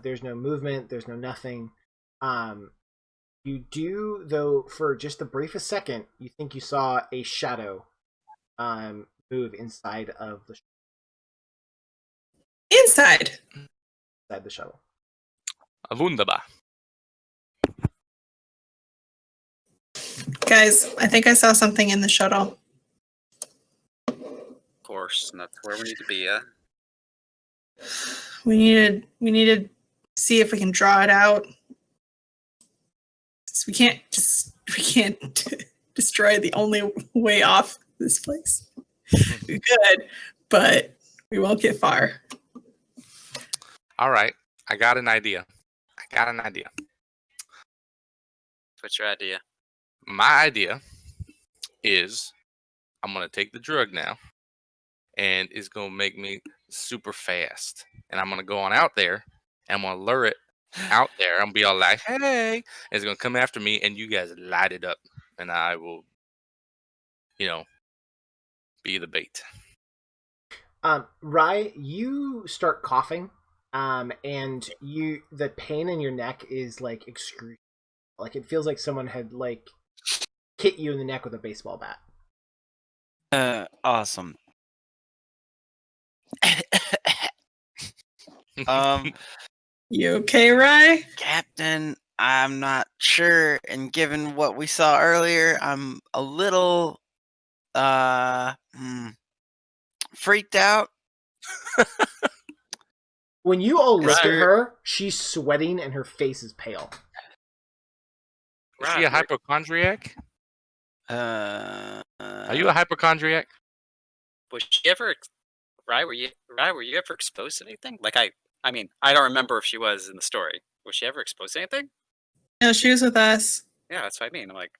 There's no movement. There's no nothing. You do, though, for just the briefest second, you think you saw a shadow move inside of the Inside. shuttle. Wunderbar. Guys, I think I saw something in the shuttle. Of course, and that's where we need to be. We need to see if we can draw it out. We can't destroy the only way off this place. We could, but we won't get far. All right, I got an idea. What's your idea? My idea is I'm gonna take the drug now, and it's gonna make me super fast. And I'm gonna go on out there, and I'm gonna lure it out there. I'm gonna be all like, "Hey!" And it's gonna come after me, and you guys light it up, and I will, be the bait. Rye, you start coughing, and the pain in your neck is like excruciating. Like it feels like someone had like hit you in the neck with a baseball bat. Awesome. You okay, Rye? Captain, I'm not sure, and given what we saw earlier, I'm a little freaked out. When you all look at her, she's sweating and her face is pale. Is she a hypochondriac? Are you a hypochondriac? Was she ever? Rye, were you ever exposed to anything? Like I mean, I don't remember if she was in the story. Was she ever exposed to anything? No, she was with us. Yeah, that's what I mean. I'm like,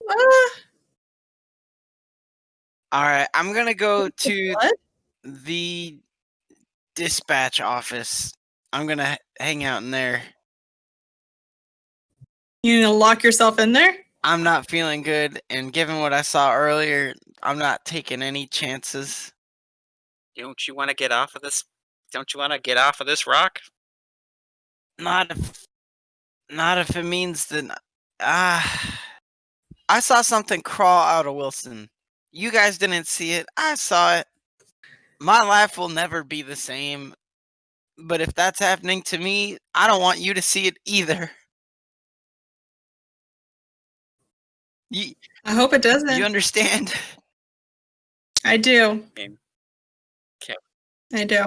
All right, I'm gonna go to What? the dispatch office. I'm gonna hang out in there. You gonna lock yourself in there? I'm not feeling good, and given what I saw earlier, I'm not taking any chances. don't you want to get off of this? Don't you want to get off of this rock? Not if it means that. I saw something crawl out of Wilson. You guys didn't see it. I saw it. My life will never be the same. But if that's happening to me, I don't want you to see it either. I hope it doesn't. You understand? I do. Okay. I do.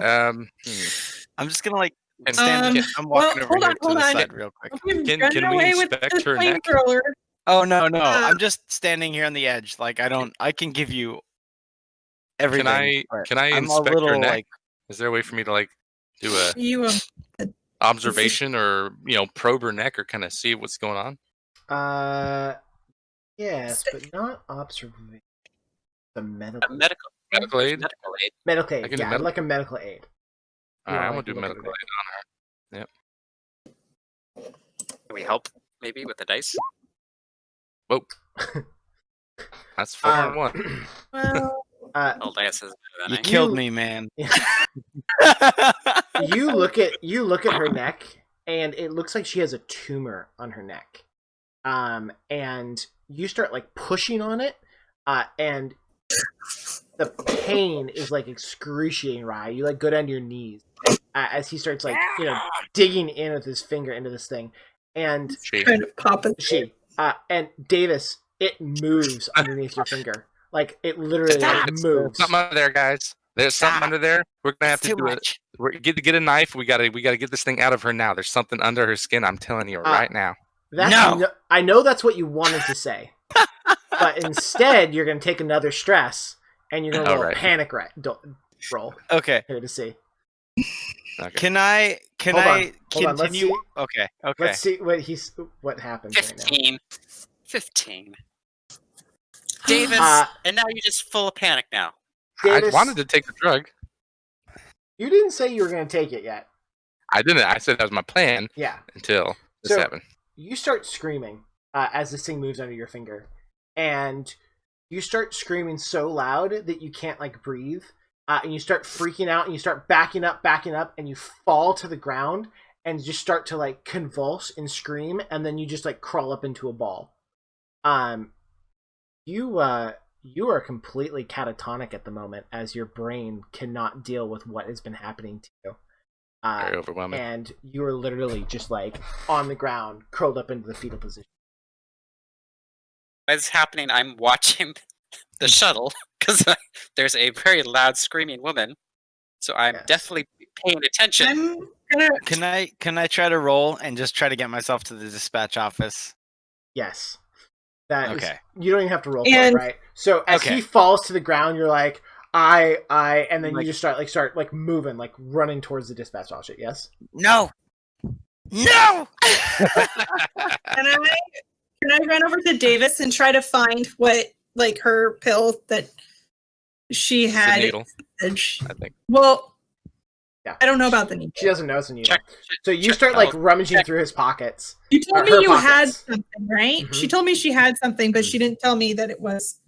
I'm just gonna And stand. I'm walking over here to the on. side real quick. Can we inspect her neck? Oh no, I'm just standing here on the edge. Like I can give you everything. Can I I'm inspect a little her neck? like. Is there a way for me to do a You observation or probe her neck or kind of see what's going on? Yes, but not observation. The medical aid. Medical aid. I can do Yeah, I'd like a medical aid. All right, I'm gonna do medical aid on her. Yep. Can we help maybe with the dice? Whoa. That's 4 and 1. Well, All dice is You killed me, man. You look at her neck, and it looks like she has a tumor on her neck. And you start pushing on it, and the pain is excruciating. Rye, you go down to your knees as he starts digging in with his finger into this thing, and trying to pop it. And Davis, it moves underneath your finger. It literally moves. Something under there, guys. There's something under there. We're gonna have to do it. We're get a knife. We gotta get this thing out of her now. There's something under her skin. I'm telling you right now. I know that's what you wanted to say, but instead you're gonna take another stress and you're gonna roll a panic roll. Okay. Here to see. Okay. Can I continue? Okay. Let's see what happens 15. right now. 15. Davis, and now you're just full of panic now. Davis, I wanted to take the drug. You didn't say you were going to take it yet. I didn't. I said that was my plan. Yeah. Until this happened. you start screaming as this thing moves under your finger, and you start screaming so loud that you can't like breathe, and you start freaking out, and you start backing up, and you fall to the ground and just start to like convulse and scream, and then you just like crawl up into a ball. You are completely catatonic at the moment as your brain cannot deal with what has been happening to you. Very overwhelming. And you are literally just like on the ground, curled up into the fetal position. As happening, I'm watching the shuttle because there's a very loud screaming woman. So I'm definitely paying attention. Can I try to roll and just try to get myself to the dispatch office? Yes. That is, Okay. you don't even have to roll for it, right? So as he falls to the ground, you're like, and then you just start moving, like running towards the dispatch office. Yes. No. Can I run over to Davis and try to find what like her pill that she had? The needle, I think. Well, yeah. I don't know about the needle. She doesn't know it's a needle. So you start like rummaging through his pockets. You told me you had something, right? Mm-hmm. She told me she had something, but she didn't tell me that it was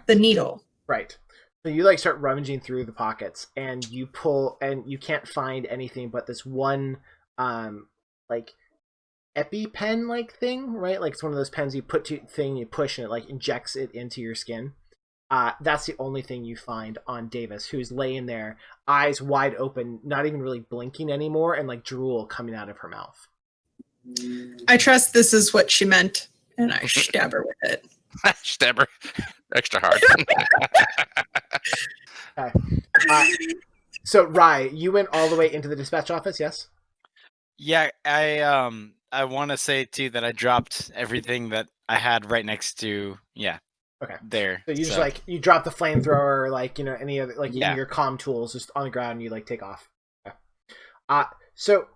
the needle. Right. So you like start rummaging through the pockets, and you pull, and you can't find anything but this one, like EpiPen like thing, right? Like it's one of those pens you put to thing, you push, and it like injects it into your skin. That's the only thing you find on Davis, who's laying there, eyes wide open, not even really blinking anymore, and like drool coming out of her mouth. I trust this is what she meant, and I stab her with it. Stab her extra hard. Okay. So Rye, you went all the way into the dispatch office, yes? Yeah, I want to say too that I dropped everything that I had right next to Okay. there. So you just like you drop the flamethrower, like any other like your comm tools just on the ground, and you like take off. Okay. So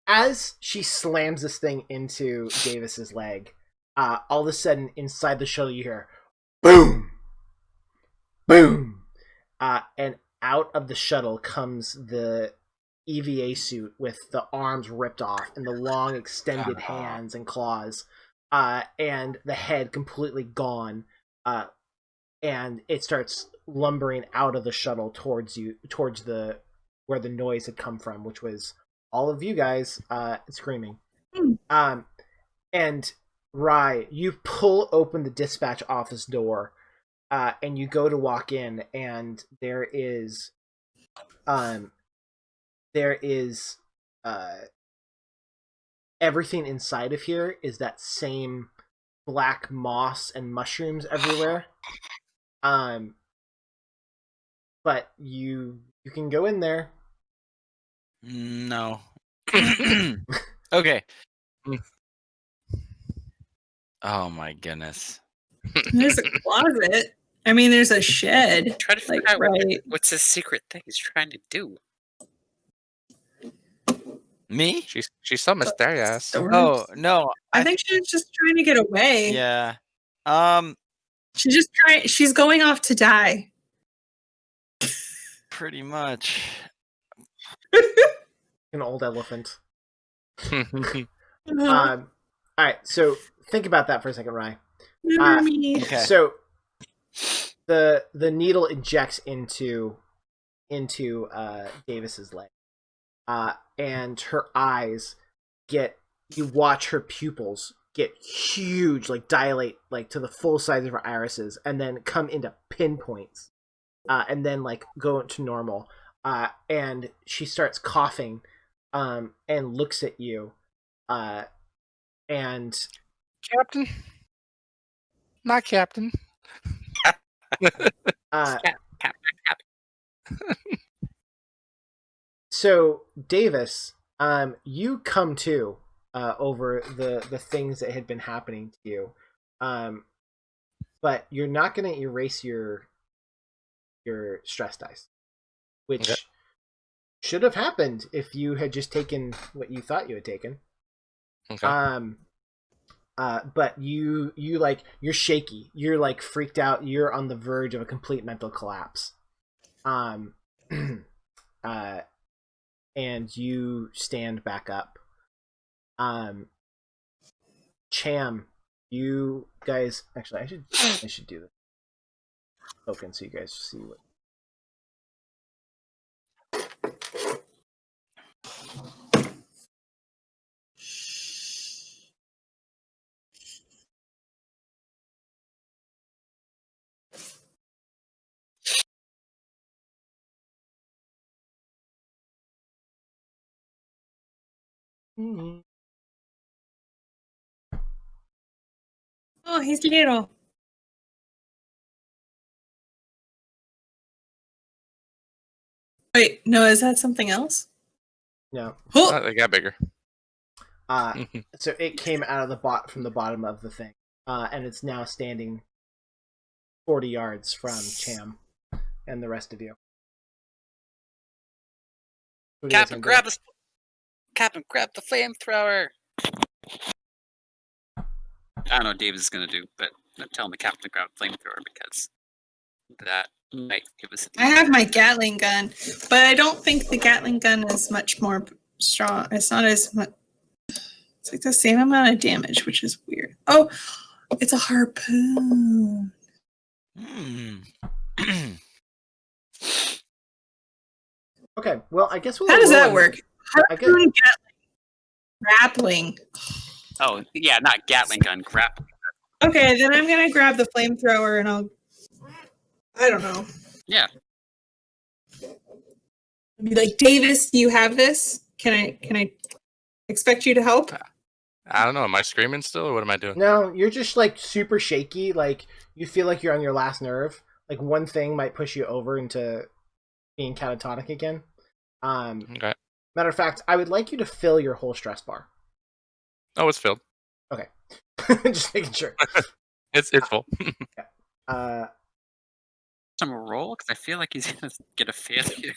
as she slams this thing into Davis's leg, all of a sudden inside the shuttle you hear boom, boom, and out of the shuttle comes the EVA suit with the arms ripped off and the long extended hands and claws, and the head completely gone, and it starts lumbering out of the shuttle towards the where the noise had come from, which was all of you guys screaming. And Rye, you pull open the dispatch office door, and you go to walk in, and there is everything inside of here is that same black moss and mushrooms everywhere. But you can go in there. No. Okay. Oh my goodness. There's a closet. I mean, there's a shed. Try to figure out what's this secret thing he's trying to do. Me? She's so mysterious. Oh no! I think she's just trying to get away. Yeah. She's going off to die. Pretty much. An old elephant. All right, so think about that for a second, Rye. Okay. So the needle injects into Davis's leg, and her eyes you watch her pupils get huge, like dilate, like to the full size of her irises, and then come into pinpoints, and then like go to normal, and she starts coughing, and looks at you, and Captain, not Captain. So Davis, you come to over the things that had been happening to you, but you're not going to erase your stress dice, which should have happened if you had just taken what you thought you had taken. Okay. But you're shaky. You're like freaked out. You're on the verge of a complete mental collapse. And you stand back up. Cham, you guys. Actually, I should do this token so you guys see what. Oh, he's little. Wait, no, is that something else? No. Oh, They got bigger. So it came out of from the bottom of the thing, and it's now standing 40 yards from Cham and the rest of you. What do you guys Captain, wanna do? Captain, grab the flamethrower. I don't know what Davis is gonna do, but tell him the captain to grab the flamethrower because that might give us. I have my Gatling gun, but I don't think the Gatling gun is much more strong. It's not as much. It's like the same amount of damage, which is weird. Oh, it's a harpoon. Okay, well, I guess we'll. How does that roll work? Harpoon, Gatling, grappling. Oh yeah, not Gatling gun, grappling. Okay, then I'm gonna grab the flamethrower and I don't know. Yeah. I'll be like, Davis, do you have this? Can I expect you to help? I don't know. Am I screaming still, or what am I doing? No, you're just like super shaky. Like you feel like you're on your last nerve. Like one thing might push you over into being catatonic again. Okay. Matter of fact, I would like you to fill your whole stress bar. Oh, it's filled. Okay, just making sure. It's full. Some roll because I feel like he's gonna get a failure.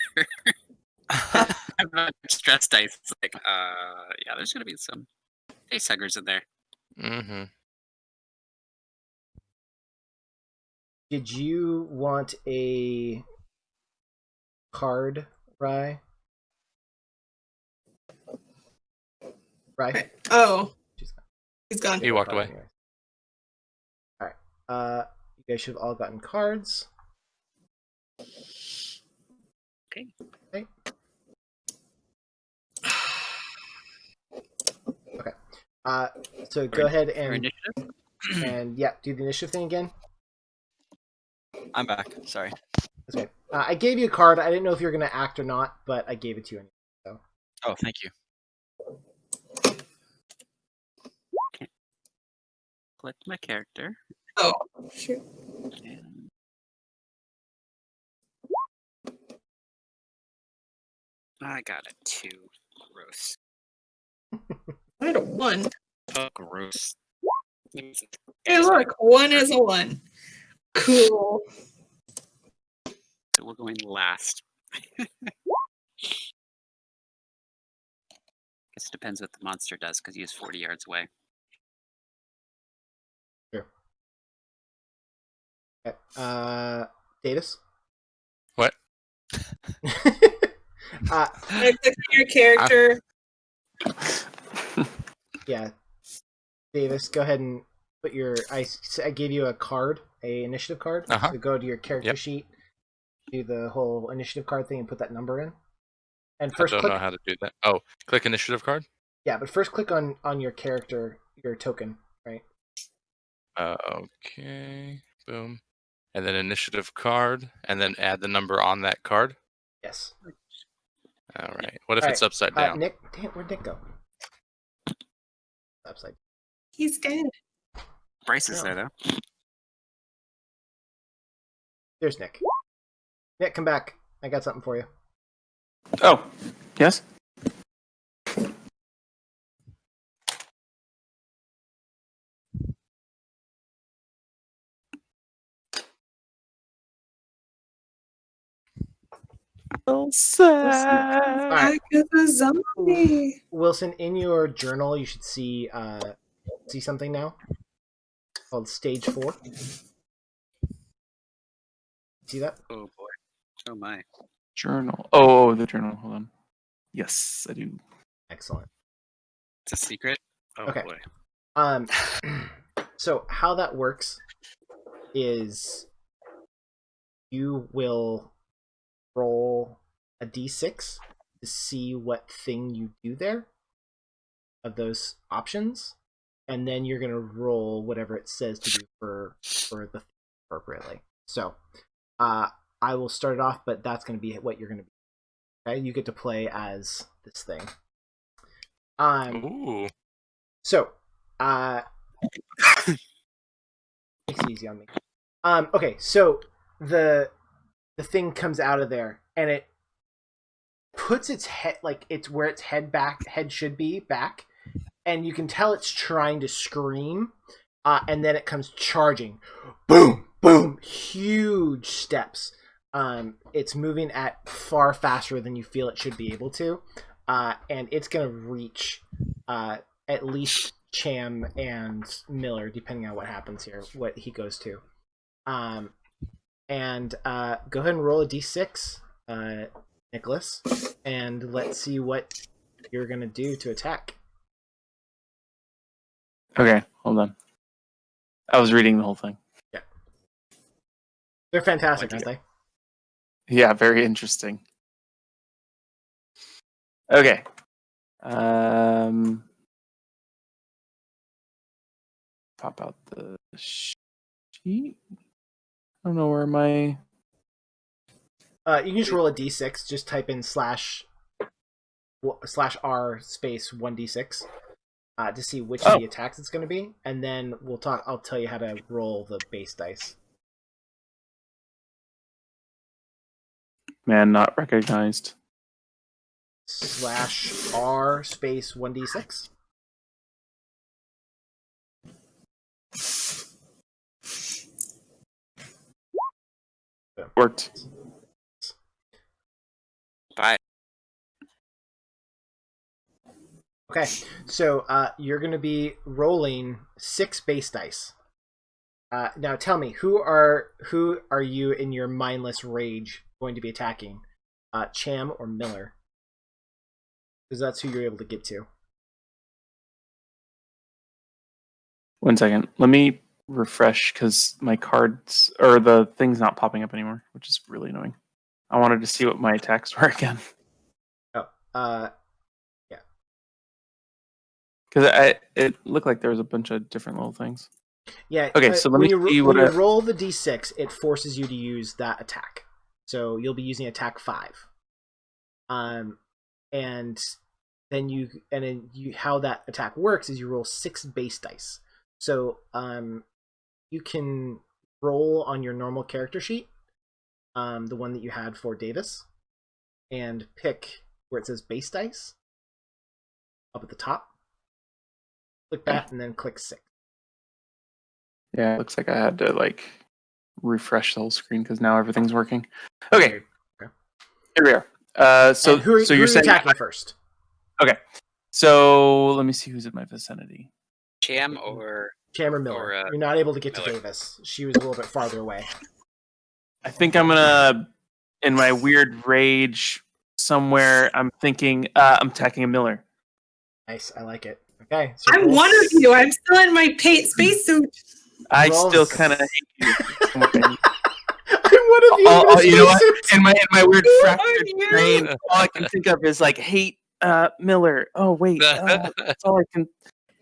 I'm not stress dice. It's like, yeah, there's gonna be some face huggers in there. Mm-hmm. Did you want a card, Rye? Rye? Oh, She's gone. he's gone. He walked away. Anyways. All right. You guys should have all gotten cards. Okay. Okay. So go ahead and initiative. yeah, do the initiative thing again. I'm back. Sorry. That's okay. I gave you a card. I didn't know if you were going to act or not, but I gave it to you anyway. So. Oh, thank you. Click my character. Oh, shoot. And I got a 2. Gross. I had a 1. Oh, gross. Hey, look, 1 is a 1. Cool. So we're going last. Guess it depends what the monster does because he is 40 yards away. Sure. Okay. Davis? What? I click your character. Yeah. Davis, go ahead and put your... I gave you a card, a initiative card. Uh-huh. So go to your character Yep. sheet, do the whole initiative card thing, and put that number in. And I first don't click... know how to do that. Oh, click initiative card? Yeah, but first click on your character, your token, right? Okay. Boom. And then initiative card, and then add the number on that card. Yes. All right. What if All it's right. upside down? Nick, damn, where'd Nick go? Upside. He's dead. Bryce is No. there, though. There's Nick. Nick, come back. I got something for you. Oh, yes? So sad. Back as a zombie. Wilson, in your journal, you should see something now called Stage 4. See that? Oh boy. Oh my. Journal. Oh, the journal. Hold on. Yes, I do. Excellent. It's a secret. Oh Okay. boy. So how that works is you will roll a d6 to see what thing you do there of those options, and then you're going to roll whatever it says to do for the thing appropriately. So I will start it off, but that's going to be what you're going to be. Okay, you get to play as this thing. Ooh. So it's easy on me. Okay, so the thing comes out of there and it puts its head, like it's where its head should be back, and you can tell it's trying to scream, and then it comes charging. Boom, boom, huge steps. It's moving at far faster than you feel it should be able to, and it's gonna reach at least Cham and Miller, depending on what happens here, what he goes to. And go ahead and roll a d6, Nicholas, and let's see what you're gonna do to attack. Okay, hold on. I was reading the whole thing. Yeah, they're fantastic, aren't they? Yeah, very interesting. Okay. Pop out the sheet. I don't know where my... You can just roll a d6. Just type in /r space 1d6 to see which of the attacks it's going to be, and then I'll tell you how to roll the base dice. Man, not recognized. /r space 1d6. Worked. Bye. Okay, so you're going to be rolling 6 base dice. Now tell me, who are you in your mindless rage going to be attacking? Cham or Miller? Because that's who you're able to get to. 1 second. Let me refresh because my cards or the thing's not popping up anymore, which is really annoying. I wanted to see what my attacks were again. Oh, yeah. Because it looked like there was a bunch of different little things. Yeah. Okay, so let me see when what you roll the d6, it forces you to use that attack. So you'll be using attack 5. And then how that attack works is you roll 6 base dice. So you can roll on your normal character sheet, the one that you had for Davis, and pick where it says base dice up at the top. Click that and then click 6. Yeah, it looks like I had to refresh the whole screen because now everything's working. Okay. Here we are. So who are you're saying attacking first? Okay. So let me see who's in my vicinity. Cham or Miller. You're not able to get to Davis. She was a little bit farther away. I think I'm gonna, in my weird rage somewhere, I'm thinking I'm attacking a Miller. Nice, I like it. Okay. So I'm one of you. I'm still in my spacesuit. I still kind of hate you. I'm one of you. You know what? In my weird fractured brain, all I can think of is hate Miller. Oh wait, that's all I can.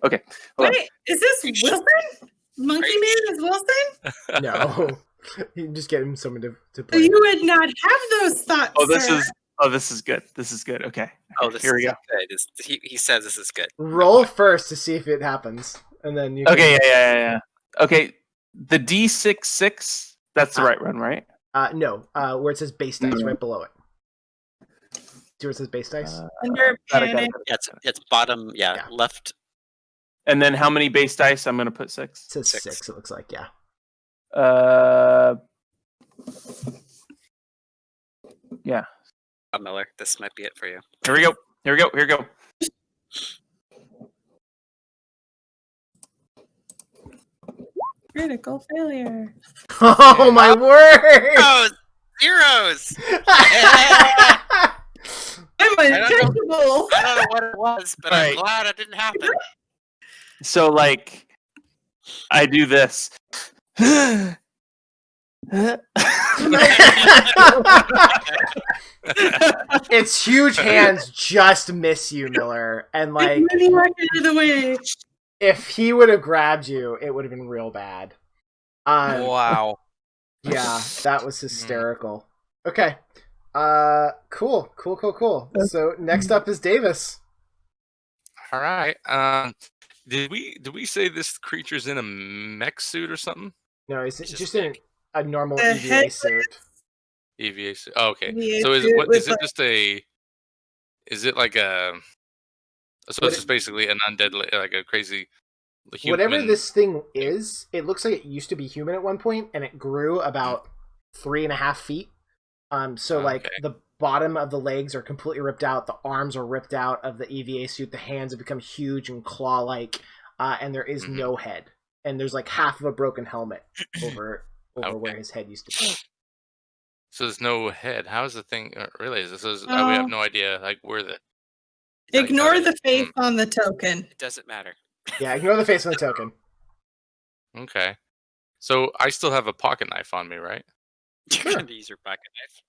Okay. Wait, is this Wilson? Monkey Man is Wilson? No, you just get him someone to play. So you would not have those thoughts. This is good. This is good. Okay. Here we go. He says this is good. Roll first to see if it happens, and then you. Okay. Yeah. Okay. The D66. That's the right one, right? No. Where it says base dice, right below it. See where it says base dice? Under panic. Yeah, it's bottom. Yeah, left. And then how many base dice? I'm gonna put 6. It says 6. It looks like Yeah. Miller, this might be it for you. Here we go. Critical failure. Oh my word! Oh, zeros! I'm untouchable. I don't know what it was, but I'm glad it didn't happen. So like, I do this. Its huge hands just miss you, Miller, and like moving right out of the way. if he would have grabbed you, it would have been real bad. Wow. Yeah, that was hysterical. Okay. Cool. So next up is Davis. All right. Did we say this creature's in a mech suit or something? No, he's It's just just in a normal The EVA head- suit. EVA suit. Oh, okay. EVA So is suit it what? with, Is it just a? Is it like a? So What it's just basically an undead, like a crazy human. Whatever this thing is, it looks like it used to be human at one point, and it grew about 3.5 feet. So like Okay. the bottom of the legs are completely ripped out, the arms are ripped out of the EVA suit, the hands have become huge and claw-like, and there is no head, and there's like half of a broken helmet over where his head used to be. So there's no head. How is the thing? Really? This is. We Oh. have no idea. Like where the. Ignore Like, the face on the token. It doesn't matter. Yeah, ignore the face on the token. Okay. So I still have a pocket knife on me, right? You're going to use your pocket knife.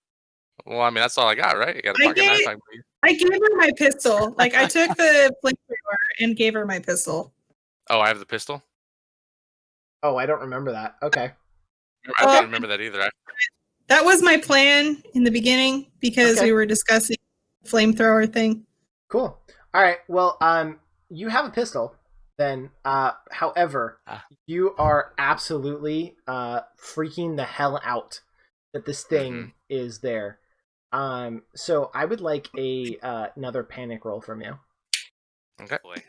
Well, I mean that's all I got, right? You got a I pocket knife. gave- I gave her my pistol. Like I took the flamethrower and gave her my pistol. Oh, I have the pistol. Oh, I don't remember that. Okay. I don't remember that either. That was my plan in the beginning because Okay. we were discussing the flamethrower thing. Cool. All right. Well, you have a pistol. Then, however, you are absolutely freaking the hell out that this thing is there. So I would like another panic roll from you. Okay. Boy.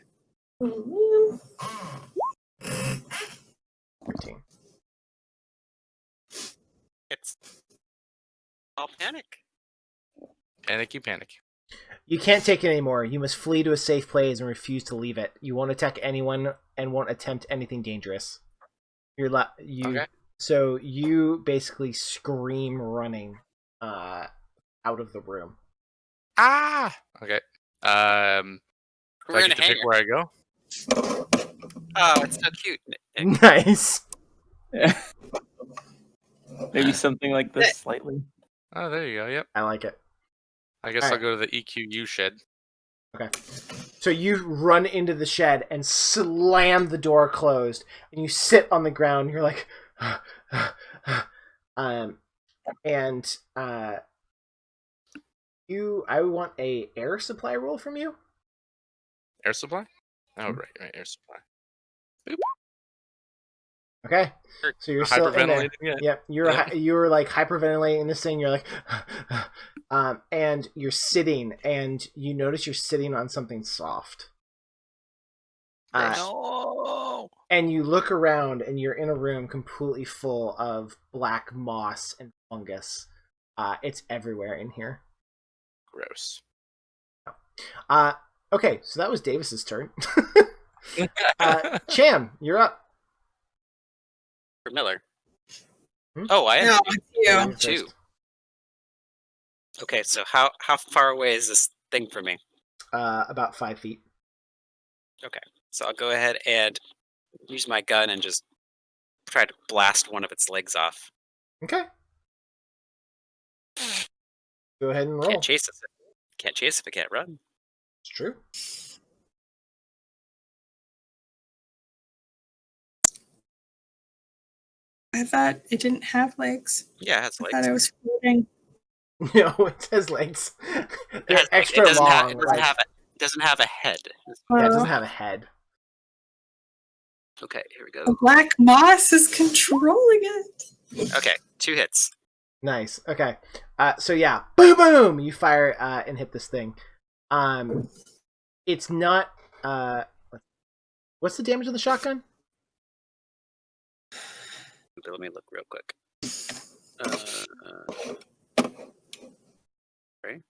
13. It's all panic. Panic. You can't take it anymore. You must flee to a safe place and refuse to leave it. You won't attack anyone and won't attempt anything dangerous. Okay. So you basically scream running out of the room. Ah. Okay. Do I We're in get a to pick hangar. where I go? Oh, it's so cute. Nice. Maybe something like this, slightly. Oh, there you go. Yep. I like it. I guess All I'll right. go to the EQU shed. Okay. So you run into the shed and slam the door closed, and you sit on the ground. You're like, I want a air supply roll from you. Air supply? Oh, right. Air supply. Okay. So you're still in there. Hyperventilating yet? Yep. You're like hyperventilating this thing. You're like, and you're sitting, and you notice you're sitting on something soft. No. And you look around, and you're in a room completely full of black moss and fungus. It's everywhere in here. Gross. Okay, so that was Davis's turn. Cham, you're up. For Miller. Hmm? Oh, I am. No, it's you. You're Two. first. Okay, so how far away is this thing from me? About 5 feet. So I'll go ahead and use my gun and just try to blast one of its legs off. Okay. Go ahead and roll. Can't chase it. Can't chase if I can't run. It's true. I thought it didn't have legs. Yeah, it has I legs. thought it was floating. No, it has legs. It They're has- extra it doesn't long. Have, it doesn't like- have it doesn't have a head. Yeah, it doesn't have a head. Okay, here we The go. black moss is controlling it. Okay, 2 hits. Nice. Okay. So yeah, boom, boom. You fire and hit this thing. It's not. What's the damage of the shotgun? Let me look real quick. Right.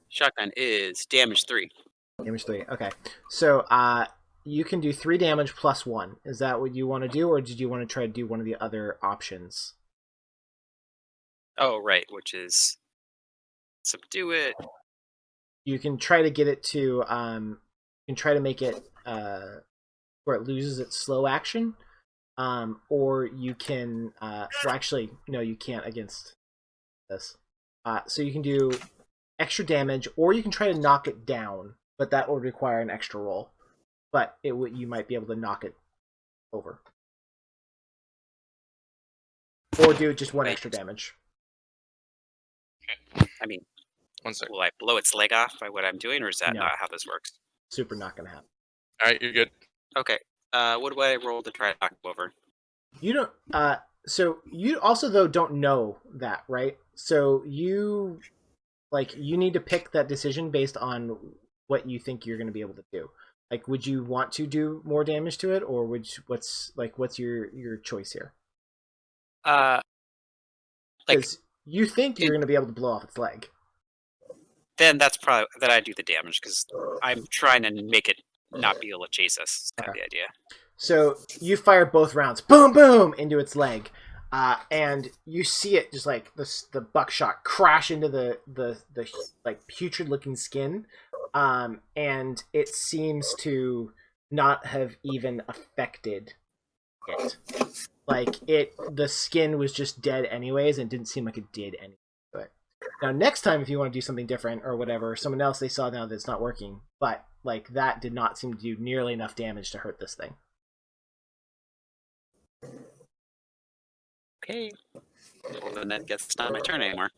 Shotgun is damage 3. Damage 3. Okay. So you can do 3 damage plus 1. Is that what you want to do, or did you want to try to do one of the other options? Oh, right, which is subdue it. You can try to get it to can try to make it where it loses its slow action, or you can. Well, actually, no, you can't against this. So you can do extra damage, or you can try to knock it down, but that would require an extra roll. But you might be able to knock it over, or do just one extra damage. I mean, One second. will I blow its leg off by what I'm doing, or is that No. not how this works? Super not gonna happen. All right, you're good. Okay. What do I roll to try to knock him over? You don't. So you also though don't know that, right? So you need to pick that decision based on what you think you're going to be able to do. Like, would you want to do more damage to it, or what's your choice here? Because you think you're going to be able to blow off its leg. Then that's probably that I do the damage because I'm trying to make it not be able to chase us. Is kind of the idea. So you fire both rounds, boom, boom, into its leg, and you see it just like the buckshot crash into the like putrid looking skin, and it seems to not have even affected it. Like the skin was just dead anyways, and didn't seem like it did anything to it. Now, next time, if you want to do something different or whatever, someone else they saw now that it's not working, but like that did not seem to do nearly enough damage to hurt this thing. Okay. Well, then that gets not my turn anymore.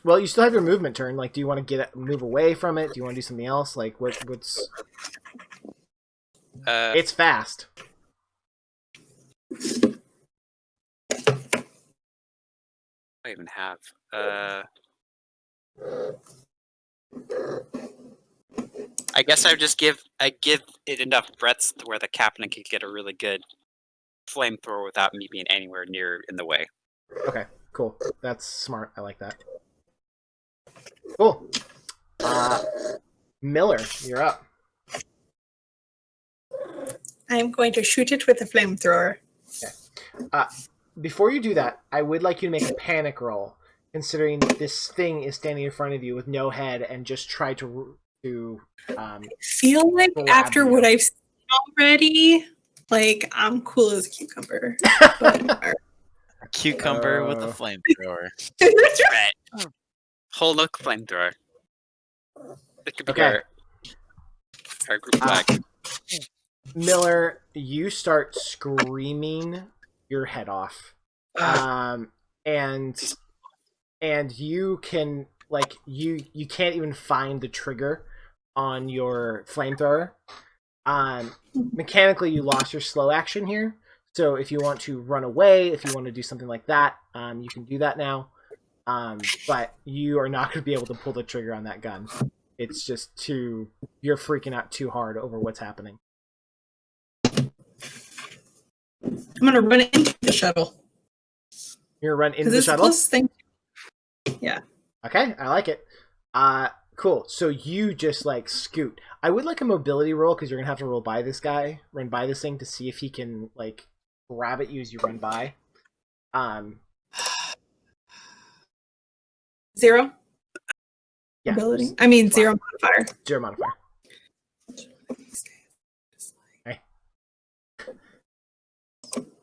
Well, you still have your movement turn. Like, do you want to move away from it? Do you want to do something else? Like, what's? It's fast. I even have. I guess I give it enough breaths to where the captain can get a really good flamethrower without me being anywhere near in the way. Okay, cool. That's smart. I like that. Cool. Miller, you're up. I'm going to shoot it with a flamethrower. Okay. Before you do that, I would like you to make a panic roll, considering this thing is standing in front of you with no head and just try to I feel like after what I've seen already, like I'm cool as a cucumber. A cucumber with a flamethrower. Right. Whole look flamethrower. It could be our group flag. Miller, you start screaming your head off, and you can you can't even find the trigger on your flamethrower. Mechanically, you lost your slow action here. So if you want to run away, if you want to do something like that, you can do that now. But you are not going to be able to pull the trigger on that gun. It's just you're freaking out too hard over what's happening. I'm going to run into the shuttle. You're going to run into the shuttle? Thing. Yeah. Okay, I like it. Cool. So you just scoot. I would like a mobility roll because you're going to have to run by this thing to see if he can grab at you as you run by. 0? Yeah. Ability? I mean, 0 modifier. 0 modifier. Okay.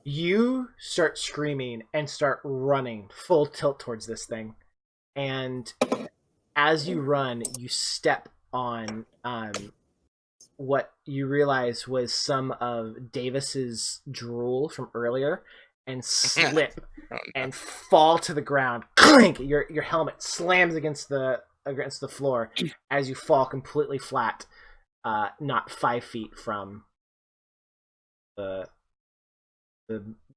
You start screaming and start running full tilt towards this thing. And as you run, you step on what you realize was some of Davis's drool from earlier and slip and fall to the ground. Clink! Your helmet slams against the floor as you fall completely flat, not 5 feet from the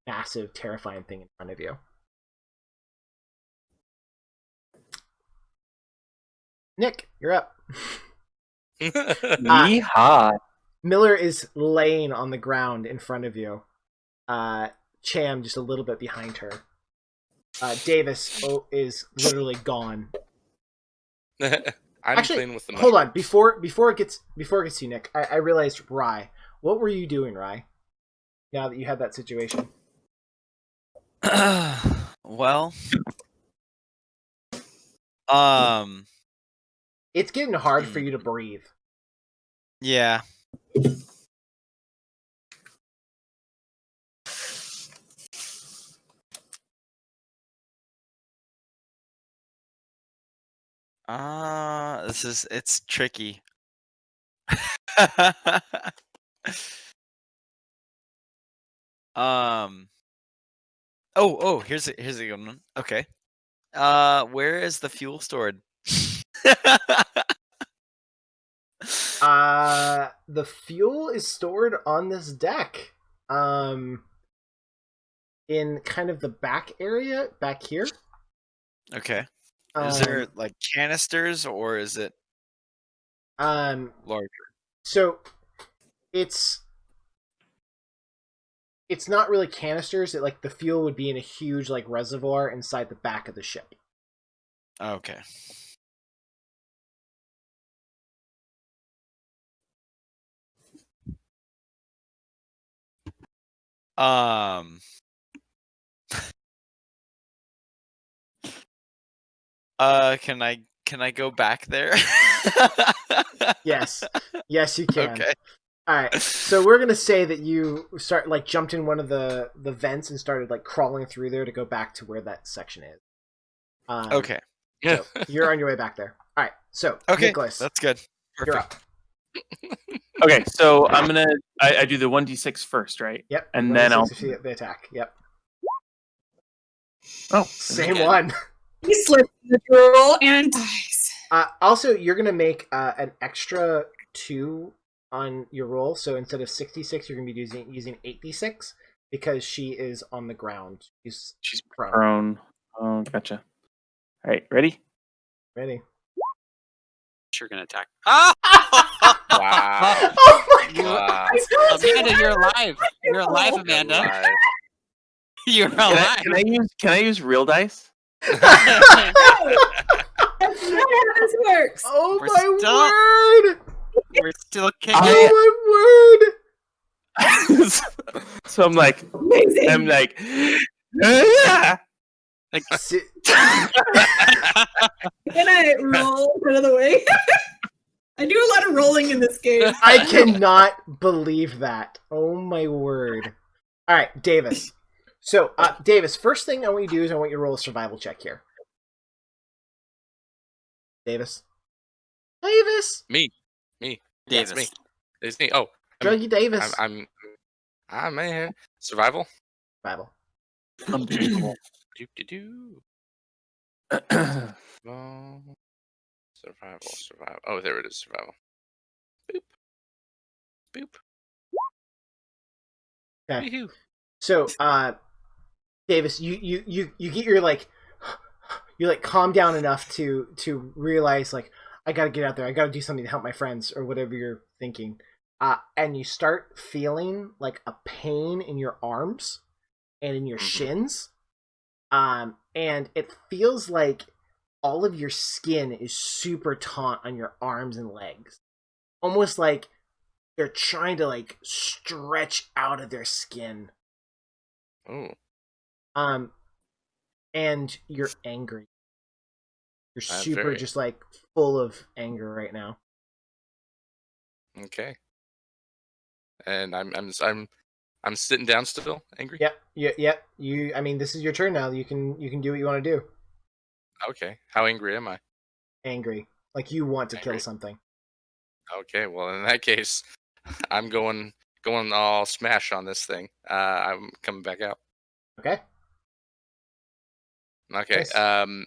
massive, terrifying thing in front of you. Nick, you're up. Yeehaw. Miller is laying on the ground in front of you. Cham just a little bit behind her. Davis is literally gone. Actually, with the hold on. Before it gets to you, Nick, I realized Rye. What were you doing, Rye? Now that you had that situation. Well, it's getting hard for you to breathe. Yeah. It's tricky. Here's a good one. Okay. Where is the fuel stored? The fuel is stored on this deck. In kind of the back area, back here. Okay. Is there like canisters or is it larger? So it's not really canisters. Like the fuel would be in a huge like reservoir inside the back of the ship. Okay. Can I go back there? Yes, you can. Okay. All right. So we're gonna say that you jumped in one of the vents and started like crawling through there to go back to where that section is. Okay. Yeah. So you're on your way back there. All right. So Okay. Nicholas, That's good. you're up. Okay, so I'm gonna I do the 1d6 first, right? Yep. And then I'll the attack. Yep. Oh, Same again. one. He slips the roll and dies. Also, you're gonna make an extra 2 on your roll. So instead of 66, you're gonna be using 8d6 because she is on the ground. She's prone. Oh, gotcha. All right, ready? Ready? You're gonna attack. Wow. Oh my Wow. Amanda, you're alive. You're alive, Amanda. Alive. You're Can alive. I use real dice? That's not how this works. Oh We're my still- word! We're still kicking. Oh my word! So I'm like, Amazing. ah! Si- Can I roll another way? I do a lot of rolling in this game. I cannot believe that. Oh my word! All right, Davis. So, Davis, first thing I want you to do is I want you to roll a survival check here. Davis. Me. Davis. That's me. It's me. Oh, Druggy Davis. I'm in here. Survival. Survival. Unbelievable. Do. Survival. Oh, there it is. Survival. Boop. Okay. Woohoo. So, Davis, you get your you calm down enough to realize I gotta get out there. I gotta do something to help my friends or whatever you're thinking. And you start feeling like a pain in your arms and in your shins. And it feels like all of your skin is super taut on your arms and legs. Almost like they're trying to stretch out of their skin. Oh. And you're angry. You're super very- just full of anger right now. Okay. And I'm sitting down still, angry. Yep. I mean, this is your turn now. You can do what you want to do. Okay. How angry am I? Angry, like you want to kill Angry. something. Okay. Well, in that case, I'm going all smash on this thing. I'm coming back out. Okay. Okay. Nice.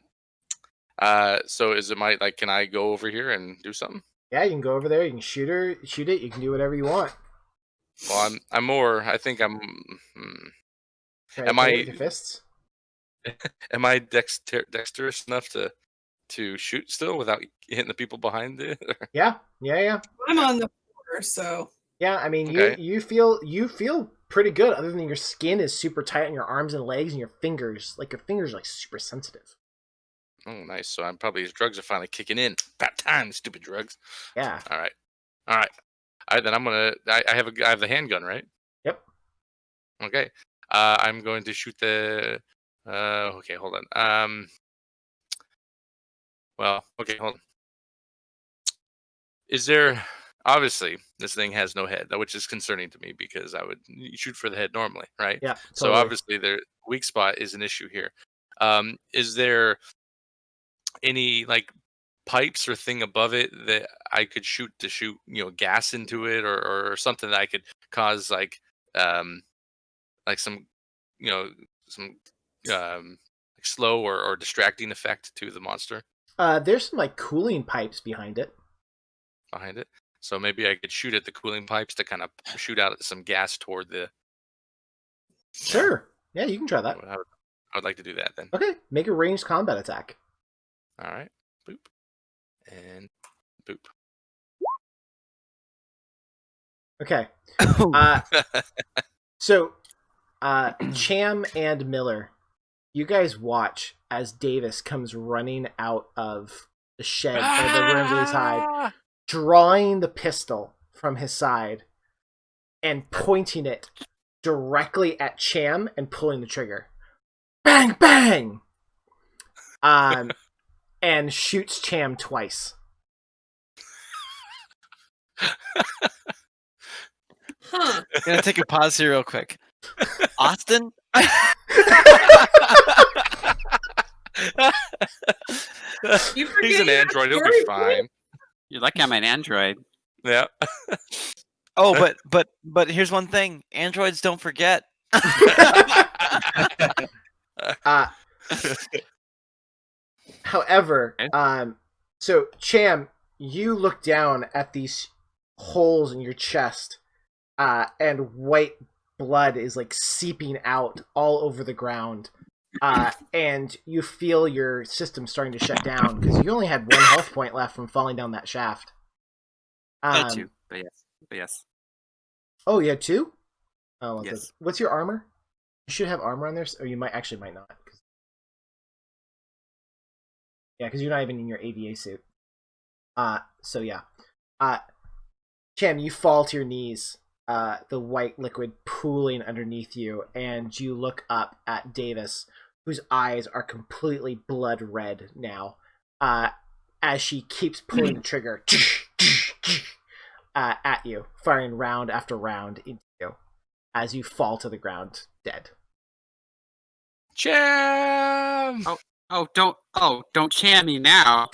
So is it can I go over here and do something? Yeah, you can go over there. You can shoot it. You can do whatever you want. Well, I'm more. I think I'm. Try Am to I- hit it with your fists? Am I dexterous enough to shoot still without hitting the people behind it? Yeah. I'm on the floor, so Yeah, I mean, Okay. you feel pretty good. Other than your skin is super tight on your arms and legs, and your fingers, are super sensitive. Oh, nice. So I'm probably these drugs are finally kicking in. About time, stupid drugs. Yeah. All right. Then I'm gonna. I have the handgun, right? Yep. Okay. I'm going to shoot the. Okay, hold on. Well, okay, hold on. Is there? obviously this thing has no head, which is concerning to me because I would shoot for the head normally, right? Yeah. So Totally. obviously their weak spot is an issue here. Is there any like pipes or thing above it that I could shoot gas into it, or something that I could cause like some some like slow or distracting effect to the monster There's some like cooling pipes behind it. So maybe I could shoot at the cooling pipes to kind of shoot out some gas toward the. Sure. Yeah, you can try that. I would like to do that then. Okay, make a ranged combat attack. All right. Boop. And boop. Okay. So, Cham and Miller, you guys watch as Davis comes running out of the shed or the room that he's hide, drawing the pistol from his side and pointing it directly at Cham and pulling the trigger. Bang, bang! And shoots Cham twice. Huh. I'm gonna take a pause here real quick. Austin? He's an android. He'll be fine. You're lucky I'm an android. Yeah. Oh, but here's one thing: androids don't forget. However, so Cham, you look down at these holes in your chest, and white blood is like seeping out all over the ground, and you feel your system starting to shut down because you only had 1 health point left from falling down that shaft. Two, but yes. Oh, you had 2? Oh, yes. What's your armor? You should have armor on there, or you might not. Yeah, because you're not even in your AVA suit. So yeah. Cham, you fall to your knees, the white liquid pooling underneath you, and you look up at Davis, whose eyes are completely blood red now, as she keeps pulling the trigger at you, firing round after round into you, as you fall to the ground dead. Cham! Don't Cham me now.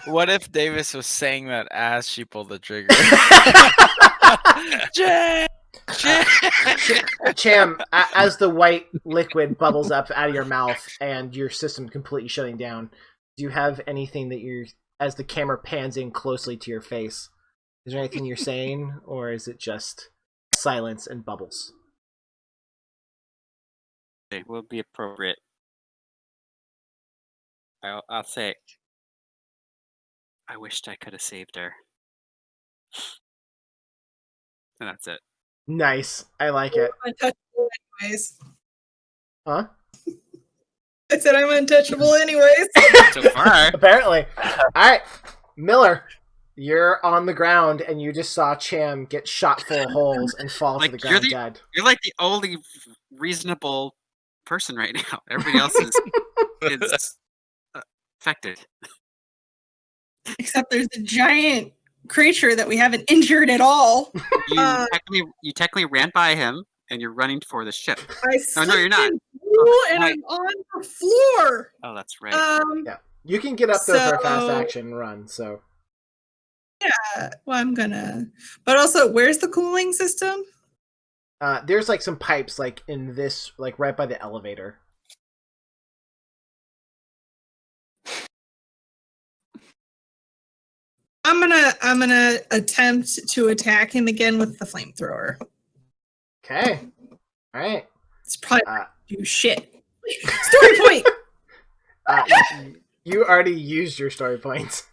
What if Davis was saying that as she pulled the trigger? Cham, as the white liquid bubbles up out of your mouth and your system completely shutting down, do you have anything that you're, as the camera pans in closely to your face, is there anything you're saying, or is it just silence and bubbles? It will be appropriate. I'll say, I wished I could have saved her. And that's it. Nice. I like it. Untouchable anyways. Huh? I said I'm untouchable anyways. So far. Apparently. Alright. Miller, you're on the ground and you just saw Cham get shot full of holes and fall to the ground dead. You're like the only reasonable person right now. Everybody else is affected. Except there's a giant creature that we haven't injured at all. You technically ran by him, and you're running for the ship. No, you're not. And I'm on the floor. Oh, that's right. Yeah, you can get up though for a fast action run. So yeah, well, I'm gonna. But also, where's the cooling system? There's like some pipes, like in this, like right by the elevator. I'm gonna attempt to attack him again with the flamethrower. Okay. All right. It's probably do shit. Story point. You already used your story points.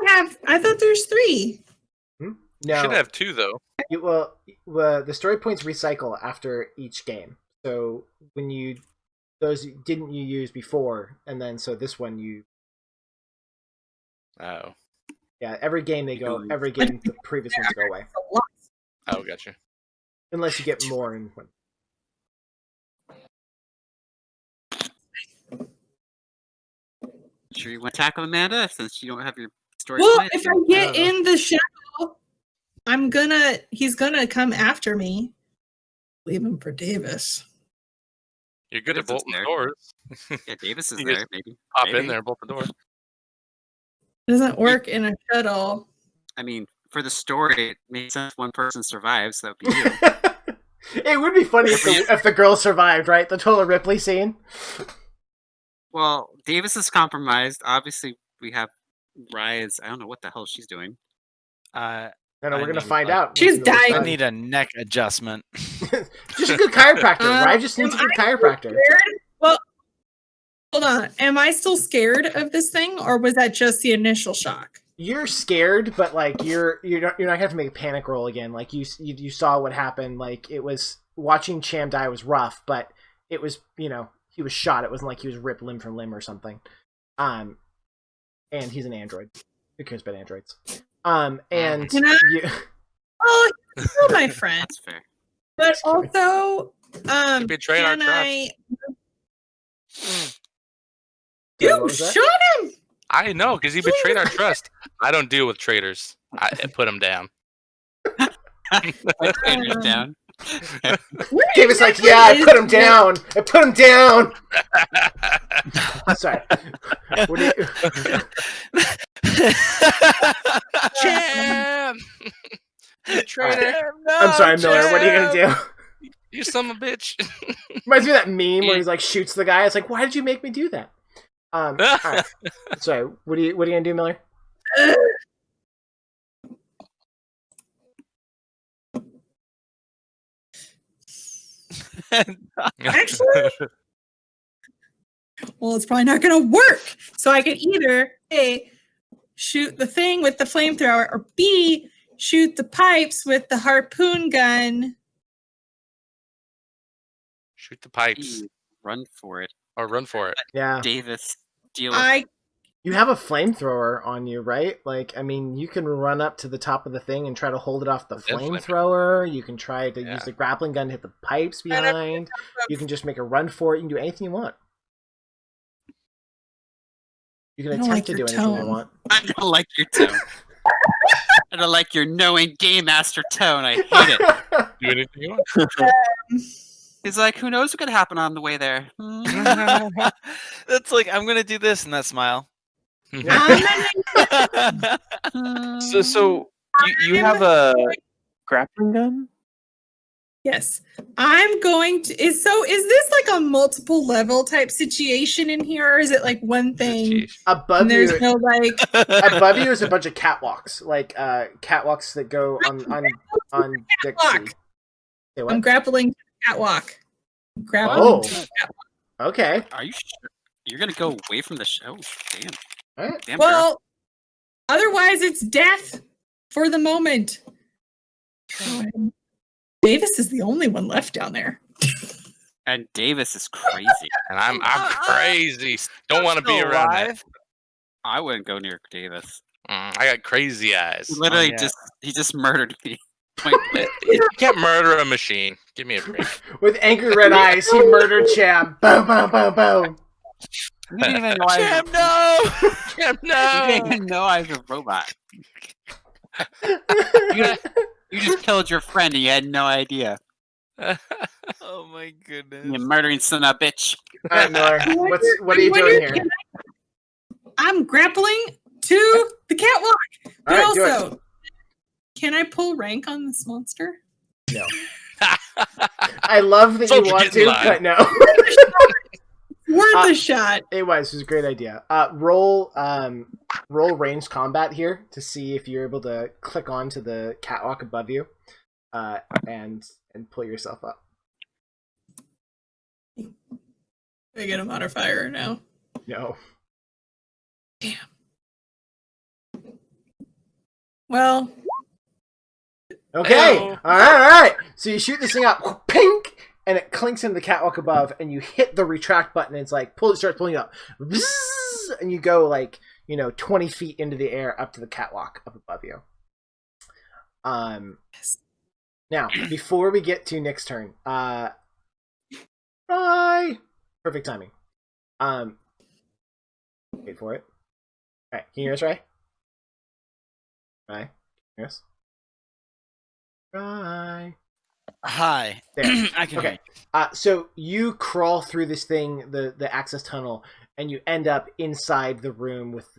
I thought there's 3. No. You should have 2 though. Well, the story points recycle after each game. So when those didn't you use before, and then so this one you. Oh. Yeah, every game they go. Every game the previous ones go away. Oh, gotcha. Unless you get more in one. Sure, you want to tackle Amanda since you don't have your story. Well, planned? if I get in the shadow, he's gonna come after me. Leave him for Davis. You're good at bolting doors. Yeah, Davis is You there. just Maybe Pop in there, bolt the door. Doesn't work in a shuttle. I mean, for the story, it makes sense. One person survives. That would be you. It would be funny if the girl survived, right? The total Ripley scene. Well, Davis is compromised. Obviously, we have Rise. I don't know what the hell she's doing. No, we're gonna find out. She's dying. I need a neck adjustment. Just a good chiropractor. Rye just needs a good chiropractor. Well, hold on. Am I still scared of this thing, or was that just the initial shock? You're scared, but like you're not gonna have to make a panic roll again. Like you saw what happened. Like it was watching Cham die was rough, but it was he was shot. It wasn't like he was ripped limb from limb or something. And he's an android. Who cares about androids? And oh, you're still my friend. That's fair. But also, You betrayed our trust. You shot him! I know, because he betrayed our trust. I don't deal with traitors. I put him down. Traitors down. David's like, yeah, I put him down. I put him down. Sorry. What do you... Cham! You traitor! No, I'm sorry, Miller. What are you gonna do? You son of a bitch! Reminds me of that meme where he's like shoots the guy. It's like, why did you make me do that? All right. Sorry. What are you gonna do, Miller? Actually, well, it's probably not going to work. So I could either A, shoot the thing with the flamethrower, or B, shoot the pipes with the harpoon gun. Shoot the pipes. Run for it. Or run for it. Yeah. Davis, deal with You have a flamethrower on you, right? Like, I mean, you can run up to the top of the thing and try to hold it off the flamethrower. You can try to use the grappling gun to hit the pipes behind. You can just make a run for it. You can do anything you want. You can attempt to do anything you want. I don't like your tone. I don't like your knowing game master tone. I hate it. Do anything you want. He's like, who knows what could happen on the way there? That's like, I'm going to do this and that smile. So you have a grappling gun? Yes. I'm going to... Is this like a multiple level type situation in here, or is it like one thing? Above there's you, no like... above you is a bunch of catwalks. Like catwalks that go on deck C. I'm grappling to the catwalk. Grappling to the catwalk. Okay. Are you sure? You're going to go away from the show? Damn. All right. Damn, Well, otherwise it's death for the moment. Davis is the only one left down there. And Davis is crazy. And I'm crazy. Don't want to be around that. I wouldn't go near Davis. I got crazy eyes. He literally he just murdered me. You can't murder a machine. Give me a break. With angry red eyes, he murdered Cham. Boom, boom, boom, boom. You didn't even know Cham, no! Cham, no! You didn't even know I was a robot. You just killed your friend and you had no idea. Oh my goodness. You murdering son of a bitch. All right, Miller. What are you doing here? I'm grappling to the catwalk. But All right, do also, can I pull rank on this monster? No. I love that you want to, but no. Worth a shot. It was a great idea. Roll ranged combat here to see if you're able to click onto the catwalk above you, and pull yourself up. I get a modifier now. No. Damn. Well. Okay. All right. So you shoot this thing up, pink, and it clinks into the catwalk above, and you hit the retract button. And it's like starts pulling you up, and you go like 20 feet into the air up to the catwalk up above you. Now before we get to Nick's turn, bye. Perfect timing. Wait for it. All right, can you hear us, Ray? Ray, can you hear us? Ray. Hi. There. I can hear Okay. So you crawl through this thing, the access tunnel, and you end up inside the room with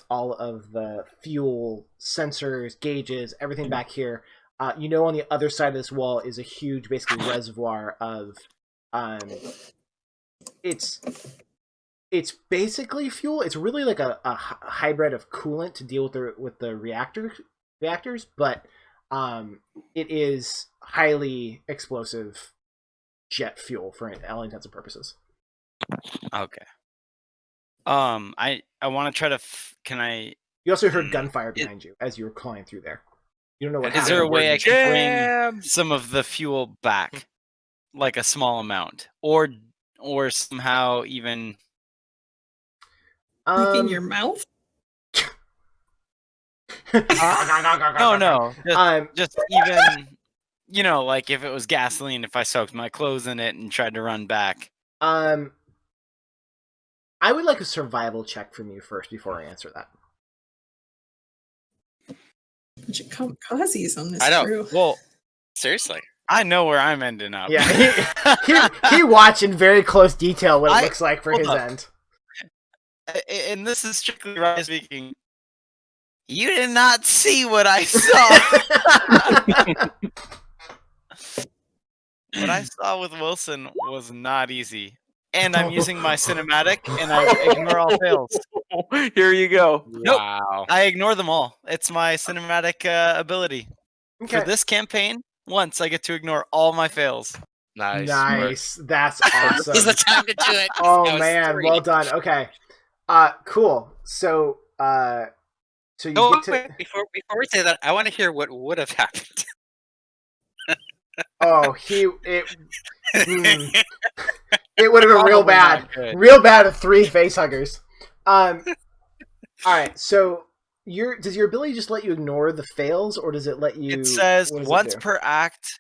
all of the fuel sensors, gauges, everything back here. You know, on the other side of this wall is a huge, basically reservoir of, it's basically fuel. It's really like a hybrid of coolant to deal with the reactors, but it is highly explosive jet fuel for all intents and purposes. Okay. I want to try to. Can I? You also heard gunfire behind you as you were climbing through there. You don't know what Is there a happened. way I can bring some of the fuel back, like a small amount, or somehow even? In your mouth? No. Just even, like if it was gasoline, if I soaked my clothes in it and tried to run back. I would like a survival check from you first before I answer that. Bunch of kamikazes on this I don't. crew. Well, Seriously. I know where I'm ending up. Yeah, he watched in very close detail what it looks like for his end. And this is strictly Ryan speaking. You did not see what I saw. What I saw with Wilson was not easy. And I'm using my cinematic, and I ignore all fails. Here you go. Wow. Nope. I ignore them all. It's my cinematic ability. Okay. For this campaign, once I get to ignore all my fails. Nice. That's awesome. This is the time to do it. Oh man, well done. Okay. Cool. So you get to... wait, before we say that, I want to hear what would have happened. Oh, it would have been real bad. Real bad with 3 face huggers. All right, so does your ability just let you ignore the fails, or does it let you... It says once per act,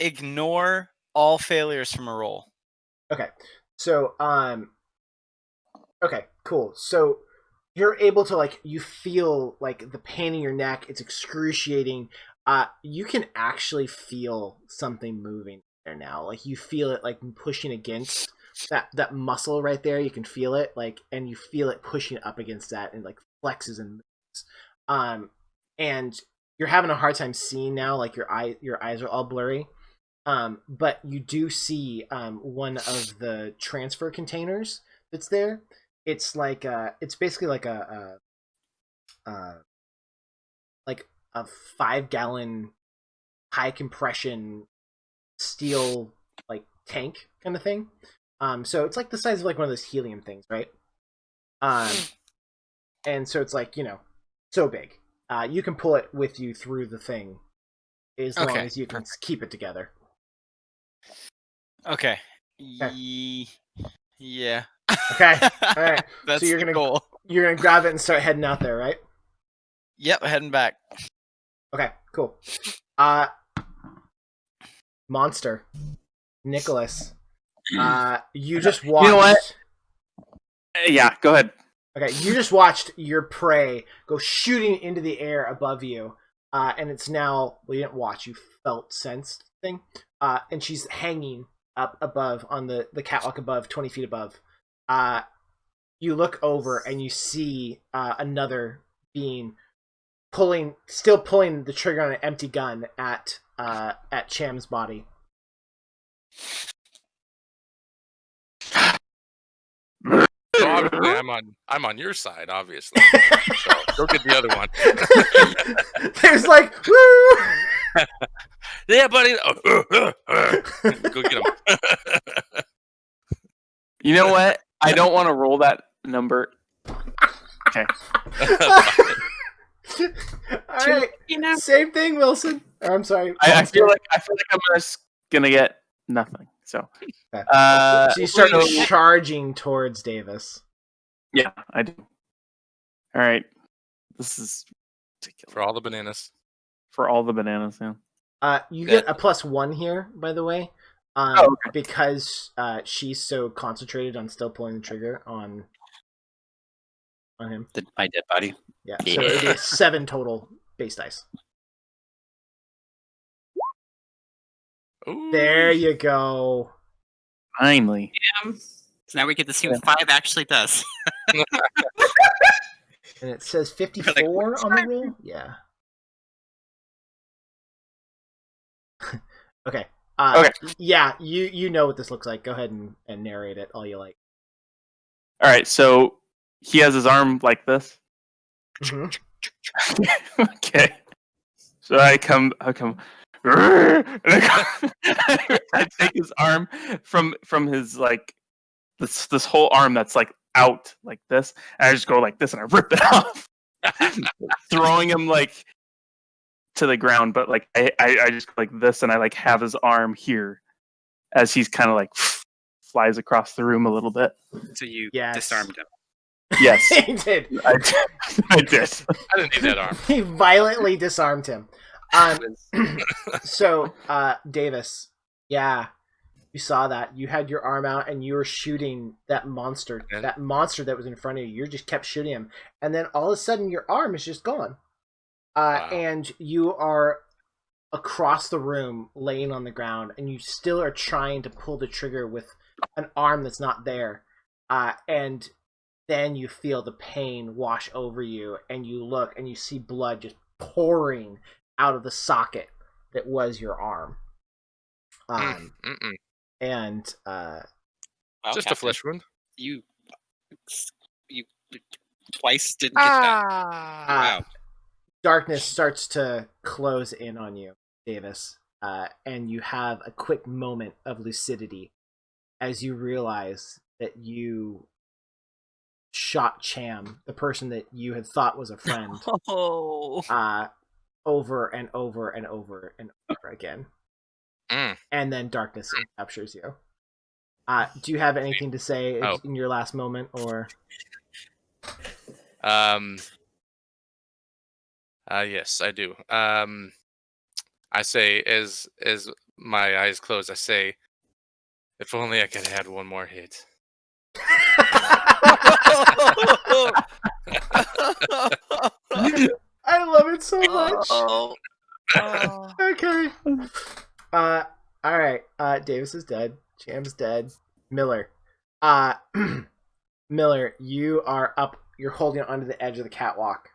ignore all failures from a roll. Okay. So okay, cool. So you're able to, you feel the pain in your neck. It's excruciating. You can actually feel something moving there now. You feel it pushing against that muscle right there. You can feel it and you feel it pushing up against that and flexes and moves. And you're having a hard time seeing now. Your eyes are all blurry. But you do see one of the transfer containers that's there. It's it's basically a 5-gallon high compression steel tank kind of thing. So it's the size of one of those helium things, right? And so it's so big. You can pull it with you through the thing as long as you can keep it together. Okay. Yeah. Okay. All right. That's so you're the gonna goal. You're gonna grab it and start heading out there, right? Yep, heading back. Okay, cool. Monster, Nicholas. You just watched. You know what? Yeah, go ahead. Okay, you just watched your prey go shooting into the air above you, and it's now. Well, you didn't watch. You felt, sensed thing. And she's hanging up above on the catwalk above, 20 feet above. You look over and you see another being still pulling the trigger on an empty gun at Cham's body. So obviously, I'm on your side, obviously. So go get the other one. There's woo! Yeah, buddy. Go get him. You know what? I don't want to roll that number. Okay. All right. Same thing, Wilson. Or, I'm sorry. I feel like I'm just gonna get nothing. So. So you start charging towards Davis. Yeah, I do. All right. This is ridiculous. For all the bananas. For all the bananas, yeah. You get a +1 here, by the way, okay. because she's so concentrated on still pulling the trigger on on him. My dead body. Yeah, so it'd be 7 total base dice. Ooh. There you go. Finally. Damn. So now we get to see what 5 actually does. And it says 54 on the roll? Yeah. Okay. Okay. Yeah, you know what this looks like. Go ahead and narrate it all you like. All right, so he has his arm like this. Mhm. Okay. So I come, and I take his arm from his like this whole arm that's like out like this, and I just go like this, and I rip it off, throwing him like to the ground. But like I just go like this, and I like have his arm here as he's kind of like flies across the room a little bit. So you Yes. disarmed him. Yes, He did. I did. I didn't need that arm. He violently disarmed him. So, Davis, yeah, you saw that. You had your arm out and you were shooting that monster. Yeah. That monster that was in front of you. You just kept shooting him. And then all of a sudden your arm is just gone. Wow. And you are across the room laying on the ground and you still are trying to pull the trigger with an arm that's not there. And then you feel the pain wash over you and you look and you see blood just pouring out of the socket that was your arm. And Wow, Just a Captain, flesh wound. You twice didn't get that. Wow. darkness starts to close in on you, Davis, and you have a quick moment of lucidity as you realize that you shot Cham, the person that you had thought was a friend, Oh. over and over and over and over again. And then darkness captures you. Do you have anything to say in your last moment, or? Yes, I do. I say, as my eyes close, I say, if only I could have had one more hit. I love it so much. Oh. Okay. All right. Davis is dead. Cham's dead. Miller. Miller, you are up. You're holding onto the edge of the catwalk.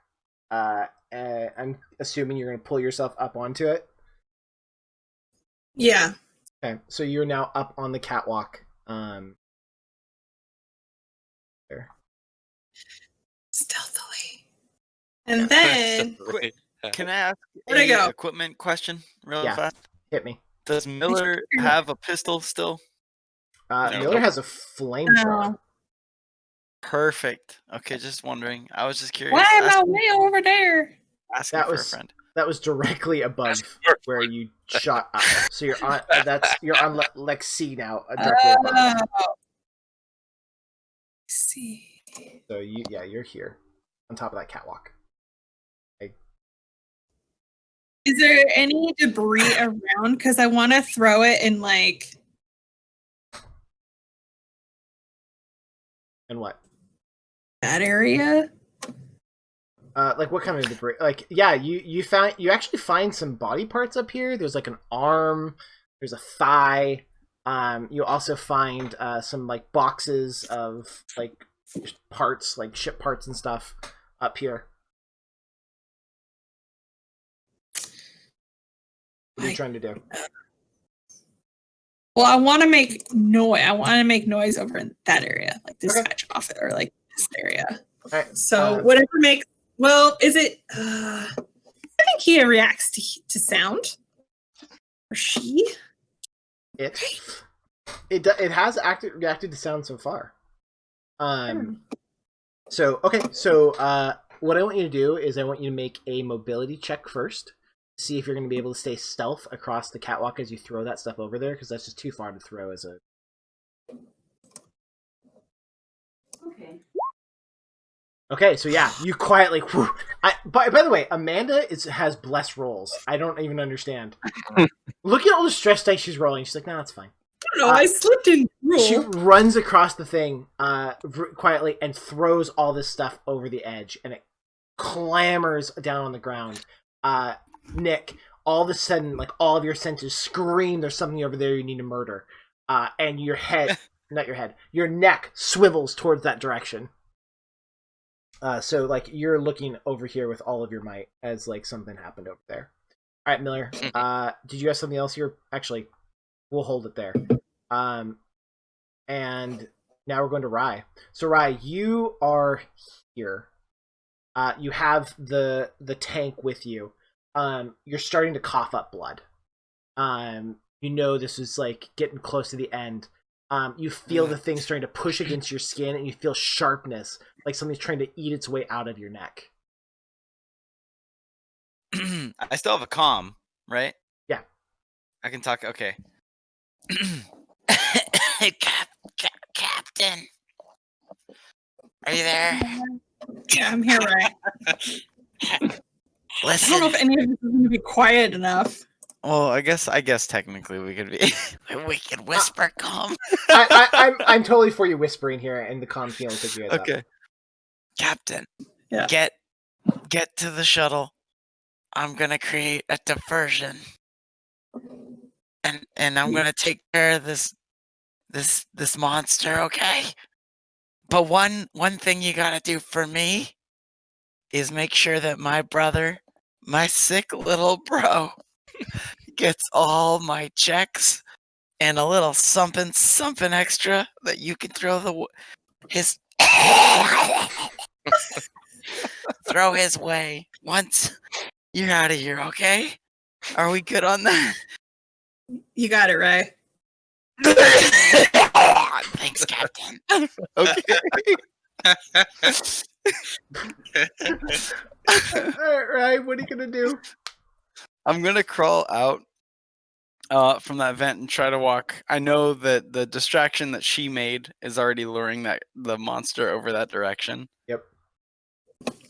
I'm assuming you're going to pull yourself up onto it. Yeah. Okay, so you're now up on the catwalk. There. Stealthily. And then Quick, can I ask Where'd I go? equipment question real Yeah. fast? Hit me. Does Miller have a pistol still? Miller has a flamethrower. Perfect. Okay, just wondering. I was just curious. Why am I way over there? Asking That for was a friend. that was directly above where you shot up. So you're on. You're on Lexi now. Directly above. See. So you're here on top of that catwalk. Okay. Is there any debris around? Because I want to throw it in like. And what? That area. Like what kind of debris? Like, yeah, you actually find some body parts up here. There's like an arm. There's a thigh. You also find some like boxes of like parts, like ship parts and stuff up here. What are you trying to do? Well, I want to make noise. I want to make noise over in that area, like dispatch off it, or like this area. All right. So whatever makes. Well, is it? I think he reacts to sound. Or she. It has reacted to sound so far. So okay. So what I want you to do is I want you to make a mobility check first. See if you're going to be able to stay stealth across the catwalk as you throw that stuff over there, because that's just too far to throw as a. Okay, so yeah, you quietly. Whew, by the way, Amanda has blessed rolls. I don't even understand. Look at all the stress dice she's rolling. She's like, "No, it's fine." don't know. I slipped in She rule. runs across the thing quietly and throws all this stuff over the edge, and it clambers down on the ground. Nick, all of a sudden, like all of your senses scream, "There's something over there you need to murder," and your head, not your head, your neck swivels towards that direction. So like you're looking over here with all of your might as like something happened over there. All right, Miller. Did you have something else? Actually, we'll hold it there. And now we're going to Rye. So Rye, you are here. You have the tank with you. You're starting to cough up blood. You know this is like getting close to the end. You feel the thing starting to push against your skin, and you feel sharpness, like something's trying to eat its way out of your neck. I still have a comm, right? Yeah. I can talk. Okay. Captain, are you there? Yeah, I'm here, right? I Listen. don't know if any of this is going to be quiet enough. Well, I guess technically we could be. We can whisper, calm. I'm totally for you whispering here, and the comms can pick you guys up. Okay. Captain, Yeah. get to the shuttle. I'm gonna create a diversion, and I'm gonna take care of this monster. Okay. But one thing you gotta do for me is make sure that my brother, my sick little bro, gets all my checks and a little something extra that you can throw his throw his way once you're out of here. Okay? Are we good on that? You got it, right? Thanks, Captain. Okay. All right, what are you gonna do? I'm gonna crawl out from that vent and try to walk. I know that the distraction that she made is already luring the monster over that direction. Yep.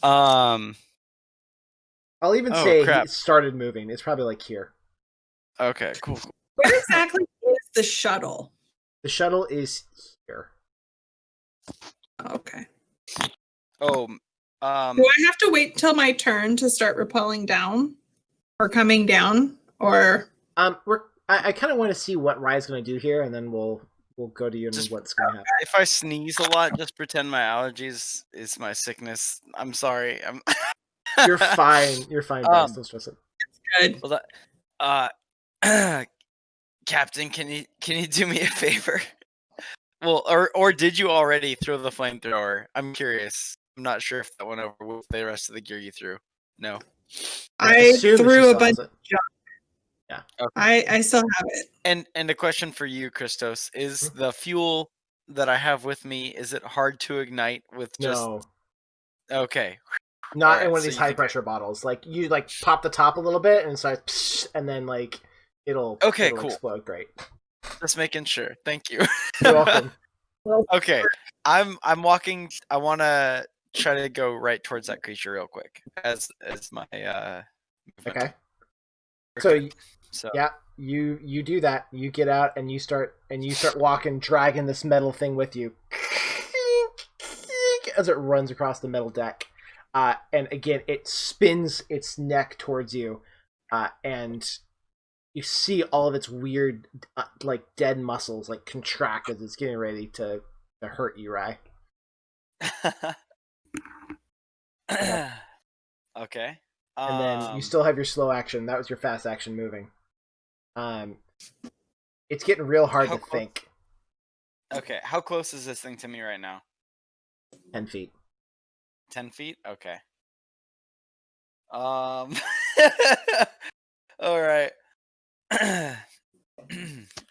Um. I'll even Oh, say crap. he started moving. It's probably like here. Okay. Cool. Where exactly is the shuttle? The shuttle is here. Okay. Oh. Do I have to wait till my turn to start rappelling down, or coming down, or? I kind of want to see what Rye's going to do here, and then we'll go to you and what's going to happen. If I sneeze a lot, just pretend my allergies is my sickness. I'm sorry. You're fine. You're fine, Bryce. Don't stress it. Good. Well, Captain, can you do me a favor? Well, or did you already throw the flamethrower? I'm curious. I'm not sure if that went over with the rest of the gear you threw. No. I threw a bunch of junk. Yeah. Okay. I still have it. And a question for you, Christos, is the fuel that I have with me, is it hard to ignite with just No. Okay. Not in one of these high pressure bottles. Like you like pop the top a little bit and start psh, and then like it'll cool. explode. Great. Just making sure. Thank you. You're welcome. Okay. I'm walking. I want to try to go right towards that creature real quick as my movement. Okay. So yeah, you do that. You get out and you start walking, dragging this metal thing with you as it runs across the metal deck. And again, it spins its neck towards you, and you see all of its weird, like dead muscles, like contract as it's getting ready to hurt you, Rye. Okay. And then you still have your slow action. That was your fast action moving. It's getting real hard to think. Okay, how close is this thing to me right now? 10 feet. 10 feet? Okay. All right. All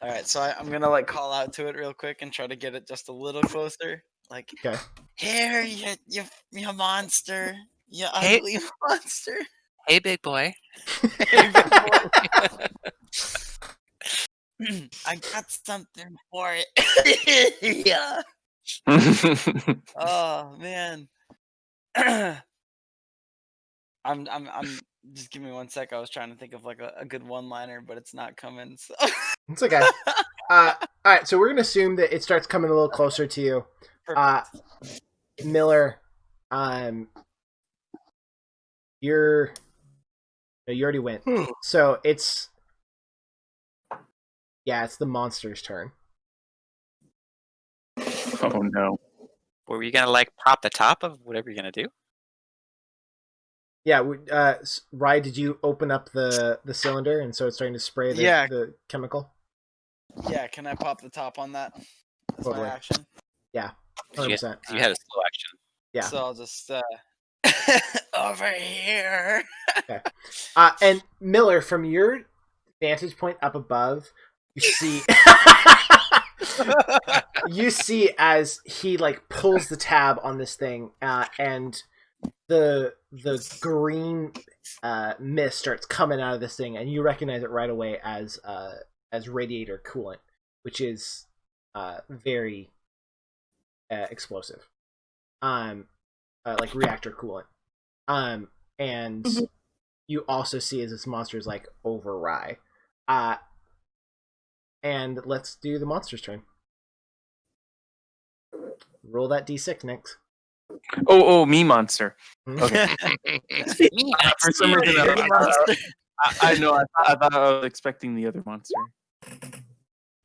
right, so I'm gonna like call out to it real quick and try to get it just a little closer. Like, okay. Here, you monster, you ugly monster. Hey, big boy. Hey, big boy. I got something for it. Yeah. Oh man. I'm just give me 1 sec. I was trying to think of like a good one-liner, but it's not coming. So. It's okay. All right, so we're gonna assume that it starts coming a little closer to you. Miller, you already went. So it's the monster's turn. Oh no. Were you gonna like pop the top of whatever you're gonna do? Yeah, Rye, did you open up the cylinder and so it's starting to spray the chemical? Yeah, can I pop the top on that? That's Totally. my action. Yeah, 100%. 100%. You had a slow action. Yeah. So I'll just over here. Okay. And Miller, from your vantage point up above, you see you see as he like pulls the tab on this thing, and the green mist starts coming out of this thing, and you recognize it right away as radiator coolant, which is very explosive, like reactor coolant. And you also see as this monster is like over Rye. And let's do the monster's turn. Roll that d6, Nix. Oh, me monster. Okay. For some reason, I know. I thought I was expecting the other monster.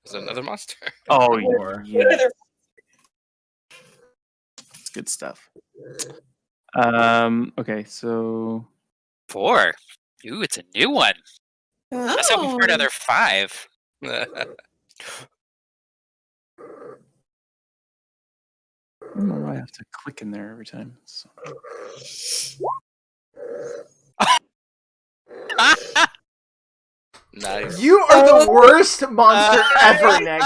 Is it another monster? Oh, yeah. It's good stuff. Okay, so 4. Ooh, it's a new one. I was hoping for another 5. I don't know why I have to click in there every time. So. Nice. You are the worst monster ever, Nick.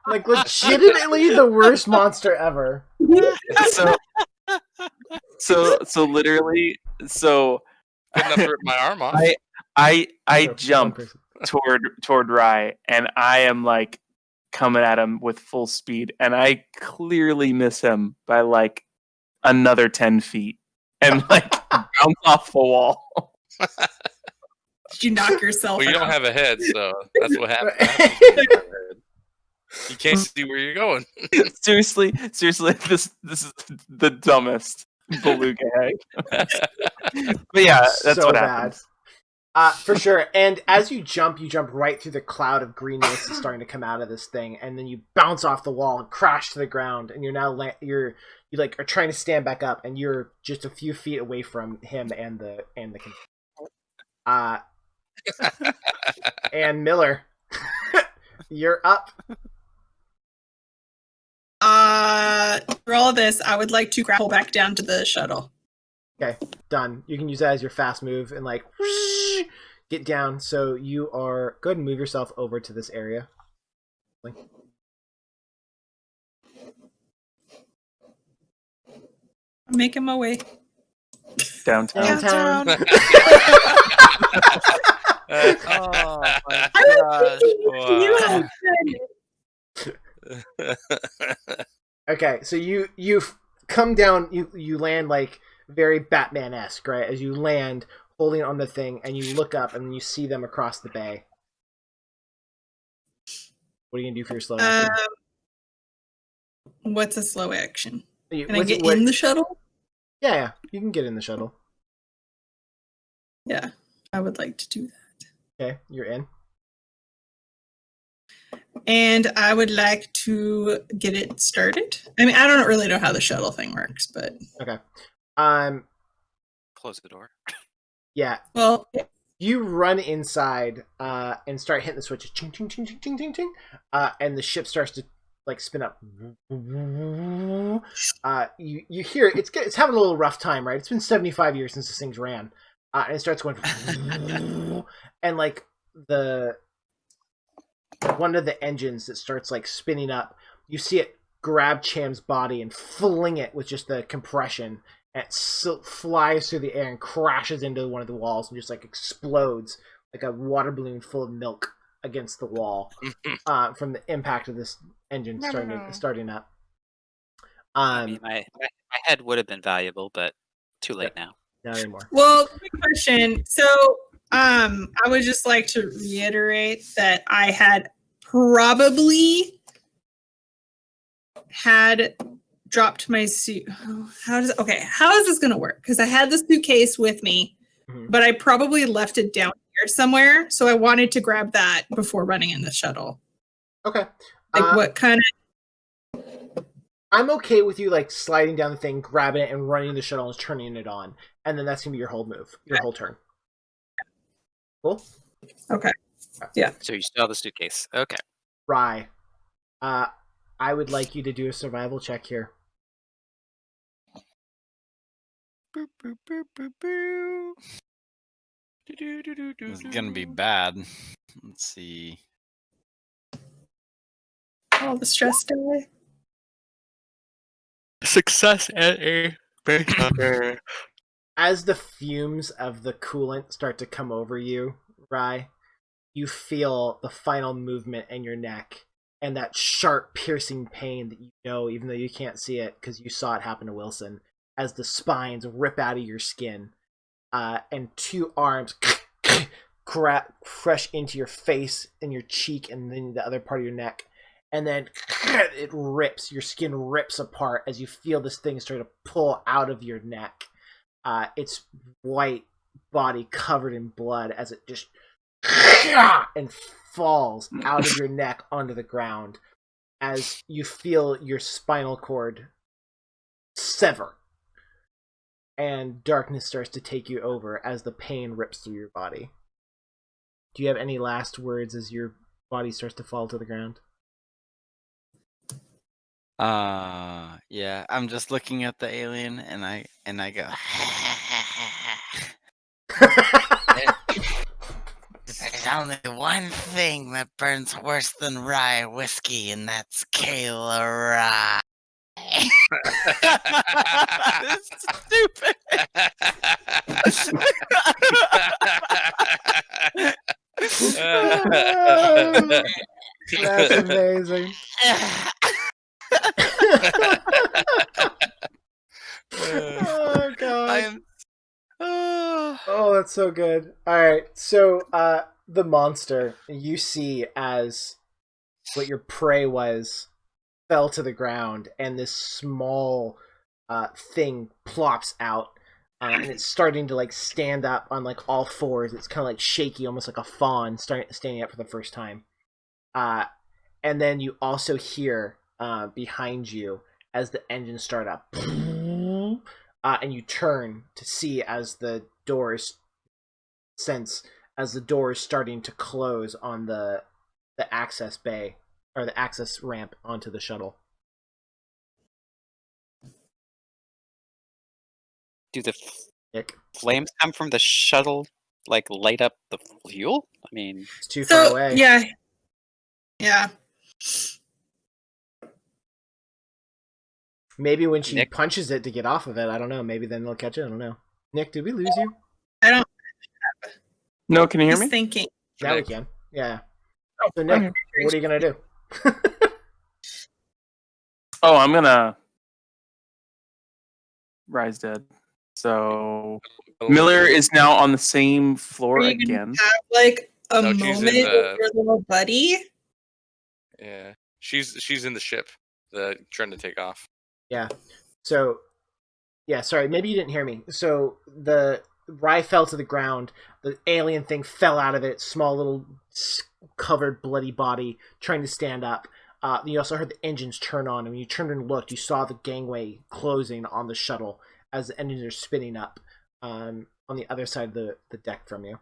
Like, legitimately the worst monster ever. So literally, so Good enough to rip my arm off. I jump toward Rye, and I am like coming at him with full speed, and I clearly miss him by like another 10 feet, and like bounce off the wall. Did you knock yourself Well, you out? don't have a head, so that's what happened. You can't see where you're going. seriously, this is the dumbest beluga egg. But yeah, that's so what bad. happens. For sure. And as you jump right through the cloud of green mist that's starting to come out of this thing, and then you bounce off the wall and crash to the ground, and you're now you like are trying to stand back up, and you're just a few feet away from him and the and Miller, you're up. For all of this, I would like to grapple back down to the shuttle. Okay, done. You can use that as your fast move and like whoosh, get down. So you are go ahead and move yourself over to this area. I'm making my way. Downtown. Oh my gosh. Okay, so you come down. You land like very Batman-esque, right? As you land, holding on the thing, and you look up, and you see them across the bay. What are you gonna do for your slow action? What's a slow action? Can I What's- get what- in the shuttle? Yeah, you can get in the shuttle. Yeah, I would like to do that. Okay, you're in. And I would like to get it started. I mean, I don't really know how the shuttle thing works, but Okay. Close the door. Yeah. well, You run inside and start hitting the switches, ching, ching, ching, ching, ching, ching, ching, and the ship starts to like spin up. You hear it's having a little rough time, right? It's been 75 years since this thing's ran, and it starts going, and like one of the engines that starts like spinning up. You see it grab Cham's body and fling it with just the compression. And it flies through the air and crashes into one of the walls and just like explodes like a water balloon full of milk against the wall from the impact of this engine starting up. I mean, my head would have been valuable, but too late now. Not anymore. well, quick question. So, I would just like to reiterate that I had probably had dropped my suit. How is this going to work? Because I had the suitcase with me, but I probably left it down here somewhere. So I wanted to grab that before running in the shuttle. Okay. Like what kind of? I'm okay with you like sliding down the thing, grabbing it, and running the shuttle and turning it on, and then that's gonna be your whole move, your whole turn. Cool. Okay. Yeah. So you still have the suitcase. Okay. Rye, I would like you to do a survival check here. Boop, boop, boop, boop, boop. This is gonna be bad. Let's see. All the stress die. Success at a base hunter. As the fumes of the coolant start to come over you, Rye, you feel the final movement in your neck and that sharp, piercing pain that you know, even though you can't see it because you saw it happen to Wilson, as the spines rip out of your skin, and two arms crush into your face and your cheek and then the other part of your neck, and then it rips, your skin rips apart as you feel this thing start to pull out of your neck. Its white body covered in blood as it just and falls out of your neck onto the ground as you feel your spinal cord sever and darkness starts to take you over as the pain rips through your body. Do you have any last words as your body starts to fall to the ground? Yeah, I'm just looking at the alien and I go There's only one thing that burns worse than rye whiskey, and that's Kayla Rye. This is stupid. That's amazing. Oh god. Oh, that's so good. Alright, so the monster you see as what your prey was fell to the ground and this small thing plops out and it's starting to like stand up on like all fours. It's kind of like shaky, almost like a fawn standing up for the first time. And then you also hear behind you as the engines start up, and you turn to see as the doors starting to close on the access bay or the access ramp onto the shuttle. Do the flames come from the shuttle, like light up the fuel? I mean, it's too far away. Yeah. Maybe when she punches it to get off of it, I don't know. Maybe then they'll catch it. I don't know. Nick, did we lose you? I don't. No, can you hear me? Thinking. Now we can. Yeah. So Nick, what are you gonna do? Oh, I'm gonna Rise dead. So Miller is now on the same floor Are you again. have like a No, she's moment in with your little buddy? Yeah, she's in the ship, trying to take off. Yeah. So, yeah. Sorry, maybe you didn't hear me. So the Rye fell to the ground. The alien thing fell out of it. Small little covered bloody body trying to stand up. You also heard the engines turn on, and when you turned and looked, you saw the gangway closing on the shuttle as the engines are spinning up on the other side of the deck from you.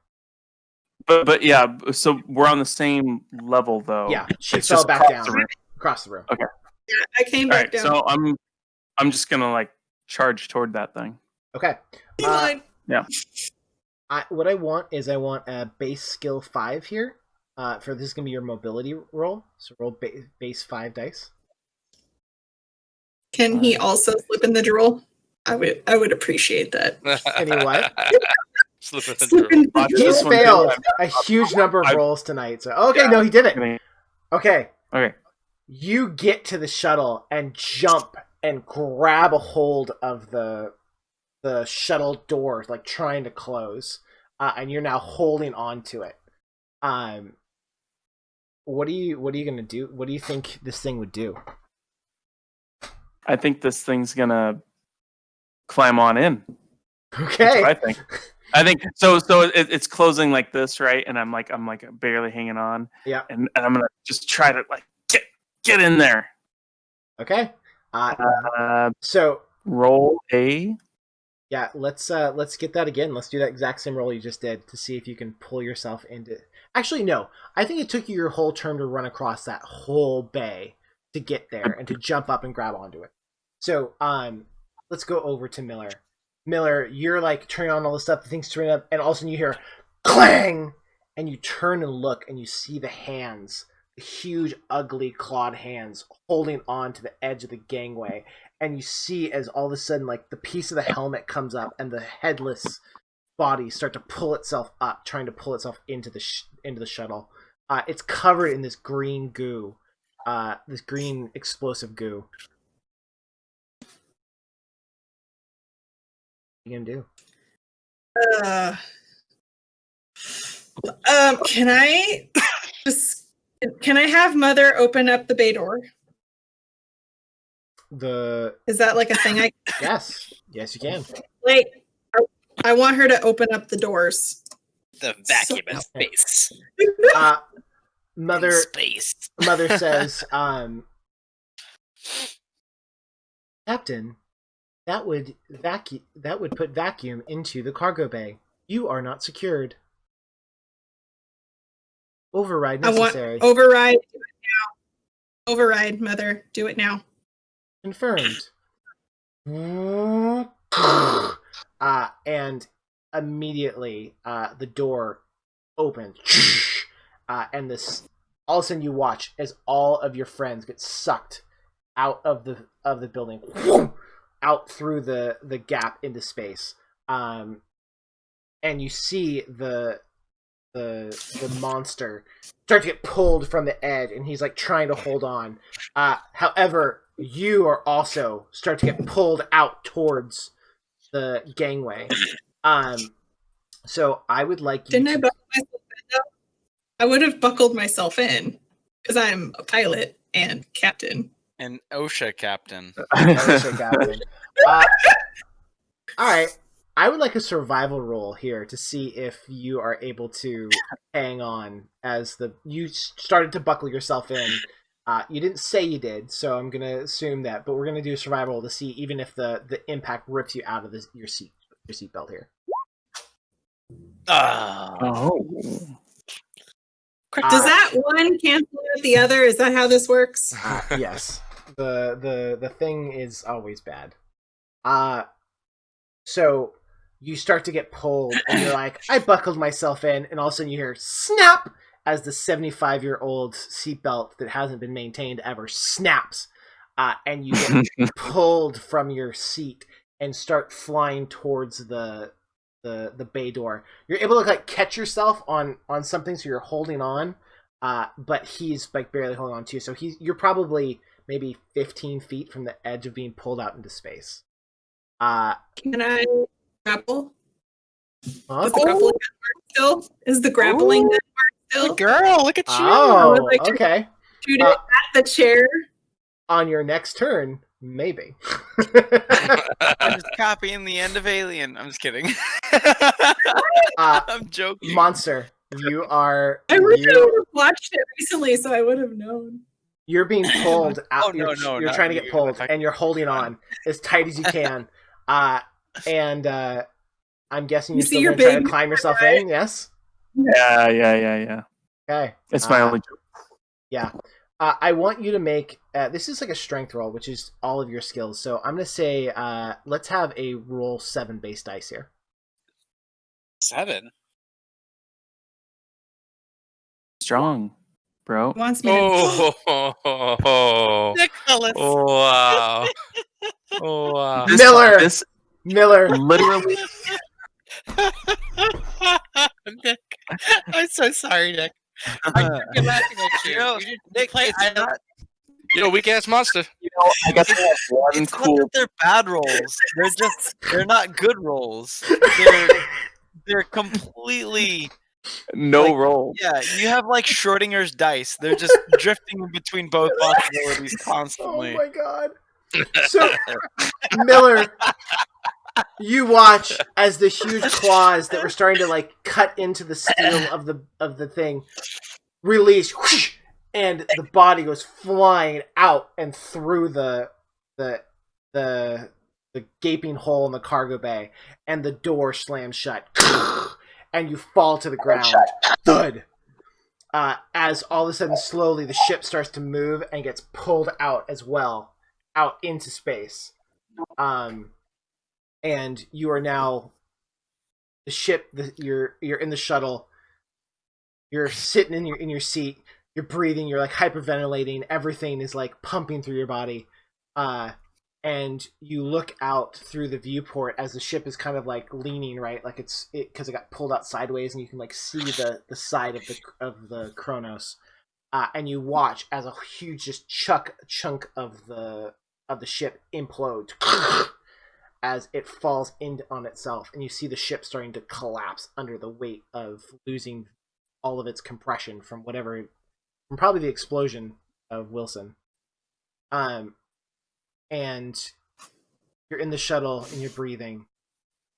But yeah, so we're on the same level though. Yeah, she It's fell just back across down the room. across the room. Okay. Yeah, I came All back right, down. so I'm just gonna like charge toward that thing. Okay. Fine. Yeah. What I want a base skill 5 here. For this is gonna be your mobility roll. So roll base 5 dice. Can he also slip in the drool? I would appreciate that. Can you what? Slip in the Slip in the He's drool. failed a huge number of rolls tonight. So okay, no, he did it. Okay. Okay. You get to the shuttle and jump and grab a hold of the shuttle door, like trying to close, and you're now holding on to it. what are you gonna do? What do you think this thing would do? I think this thing's gonna climb on in. Okay. That's what I think. I think so. It's closing like this, right? And I'm like barely hanging on. Yeah. And I'm gonna just try to like get in there. Okay. So roll a. Yeah, let's get that again. Let's do that exact same roll you just did to see if you can pull yourself into. Actually, no. I think it took you your whole turn to run across that whole bay to get there and to jump up and grab onto it. So, let's go over to Miller. Miller, you're like turning on all the stuff, the thing's turning up, and all of a sudden you hear clang, and you turn and look, and you see the hands, the huge, ugly, clawed hands holding on to the edge of the gangway, and you see as all of a sudden, like, the piece of the helmet comes up, and the headless body start to pull itself up, trying to pull itself into the shuttle. It's covered in this green goo, this green explosive goo. What are you gonna do? Can I have Mother open up the bay door? Is that like a thing? Yes, you can. Wait, I want her to open up the doors. The vacuum in space. Mother says, Captain, that would put vacuum into the cargo bay. You are not secured. Override necessary. Override. Do it now. Override, Mother. Do it now. Confirmed. And immediately the door opens. And this, all of a sudden you watch as all of your friends get sucked out of the building, out through the gap into space. And you see the monster start to get pulled from the edge, and he's like trying to hold on. However, you are also start to get pulled out towards the gangway. So I would like you. Didn't I buckle myself in though? I would have buckled myself in because I'm a pilot and captain. An OSHA captain. OSHA captain. All right. I would like a survival roll here to see if you are able to hang on as you started to buckle yourself in. You didn't say you did, so I'm gonna assume that. But we're gonna do a survival roll to see even if the impact rips you out of your seatbelt here. Oh. Does that one cancel out the other? Is that how this works? Yes. The thing is always bad. So you start to get pulled, and you're like, I buckled myself in, and all of a sudden you hear snap as the 75-year-old seatbelt that hasn't been maintained ever snaps, and you get pulled from your seat and start flying towards the bay door. You're able to like catch yourself on something, so you're holding on, but he's like barely holding on to you. So you're probably maybe 15 feet from the edge of being pulled out into space. Can I grapple? Huh? Is the grappling network still? Is the grappling network still? Good girl, look at you. Oh, okay. Shoot it at the chair. On your next turn, maybe. I'm just copying the end of Alien. I'm just kidding. I'm joking. Monster, you are. I wish I would have watched it recently, so I would have known. You're being pulled out. You're You're trying to get pulled, and you're holding on as tight as you can. And I'm guessing you're still going to try to climb yourself in. Yes. Yeah. Okay. It's my only joke. Yeah. I want you to make this is like a strength roll, which is all of your skills. So I'm going to say let's have a roll 7 base dice here. 7. Strong, bro. Wants me Nicholas. Wow. Oh wow. Miller. Literally. Nick, I'm so sorry, Nick. I keep laughing at you. Nick, weak ass monster. I got to have one it's cool. not that they're bad rolls. They're not good rolls. They're completely No roll. Yeah, you have like Schrodinger's dice. They're just drifting in between both possibilities constantly. Oh my god. So, Miller, you watch as the huge claws that were starting to like cut into the steel of the thing release, whoosh, and the body goes flying out and through the gaping hole in the cargo bay, and the door slams shut, and you fall to the ground. Thud. As all of a sudden, slowly, the ship starts to move and gets pulled out as well, out into space. And you are now the ship. You're in the shuttle. You're sitting in your seat. You're breathing. You're like hyperventilating. Everything is like pumping through your body. And you look out through the viewport as the ship is kind of like leaning, right, like because it got pulled out sideways, and you can like see the side of the Kronos, and you watch as a huge just chunk of the ship implodes as it falls in on itself, and you see the ship starting to collapse under the weight of losing all of its compression from probably the explosion of Wilson. And you're in the shuttle and you're breathing,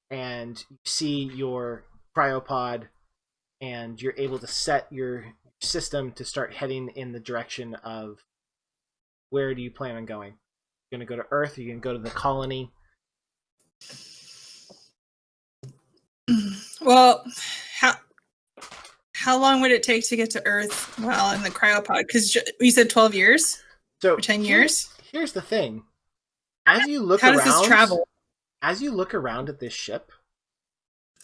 and you see your cryopod, and you're able to set your system to start heading in the direction of where do you plan on going? You're going to go to Earth, or you're going to go to the colony? Well, how long would it take to get to Earth while in the cryopod? Because you said 12 years? So or 10 years? Here's the thing. As you look How around, does this travel? As you look around at this ship,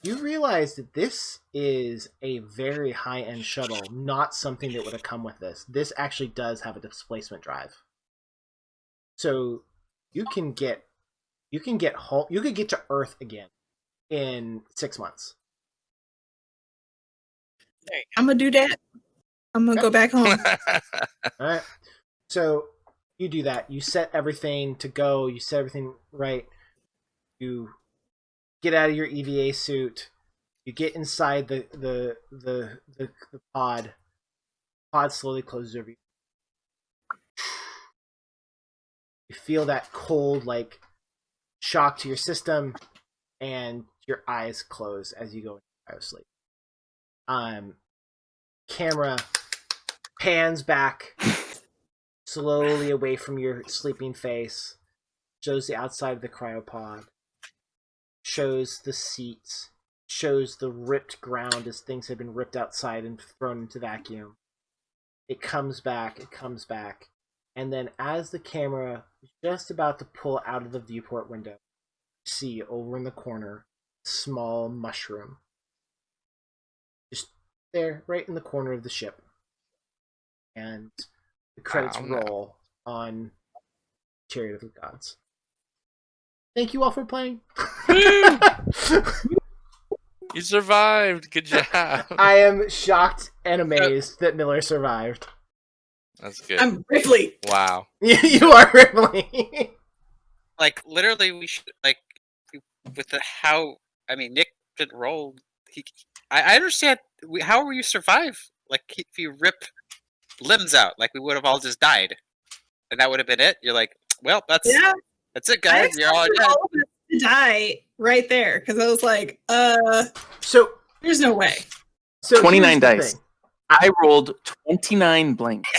you realize that this is a very high-end shuttle, not something that would have come with this. This actually does have a displacement drive. So you can get home, you could get to Earth again in 6 months. I'm gonna do that. I'm gonna go back home. All right. So you do that. You set everything to go. You set everything right. You get out of your EVA suit. You get inside the pod. Pod slowly closes over you. You feel that cold, like, shock to your system, and your eyes close as you go into sleep. Camera pans back slowly away from your sleeping face, shows the outside of the cryopod, shows the seats, shows the ripped ground as things have been ripped outside and thrown into vacuum. It comes back, and then as the camera is just about to pull out of the viewport window, you see over in the corner a small mushroom. Just there, right in the corner of the ship. And the credits roll on Chariot of the Gods. Thank you all for playing. You survived. Good job. I am shocked and amazed that Miller survived. That's good. I'm Ripley. Wow. You are Ripley. Like, literally, we should, like, with the how, I mean, Nick didn't roll. I understand. How will you survive? Like, if you rip limbs out, like, we would have all just died. And that would have been it? You're like, well, that's it, guys. You're all dead. All of us to die right there, because I was like, so there's no way. So 29 dice. I rolled 29 blanks.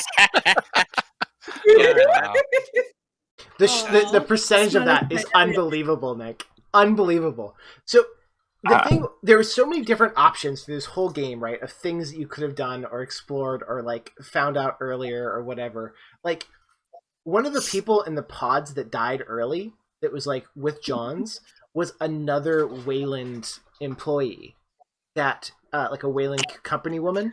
Wow. The percentage of that is unbelievable, Nick. Unbelievable. So the thing, there were so many different options through this whole game, right? Of things that you could have done or explored or like found out earlier or whatever. Like, one of the people in the pods that died early, that was like with Johns, was another Wayland employee, that like a Wayland company woman,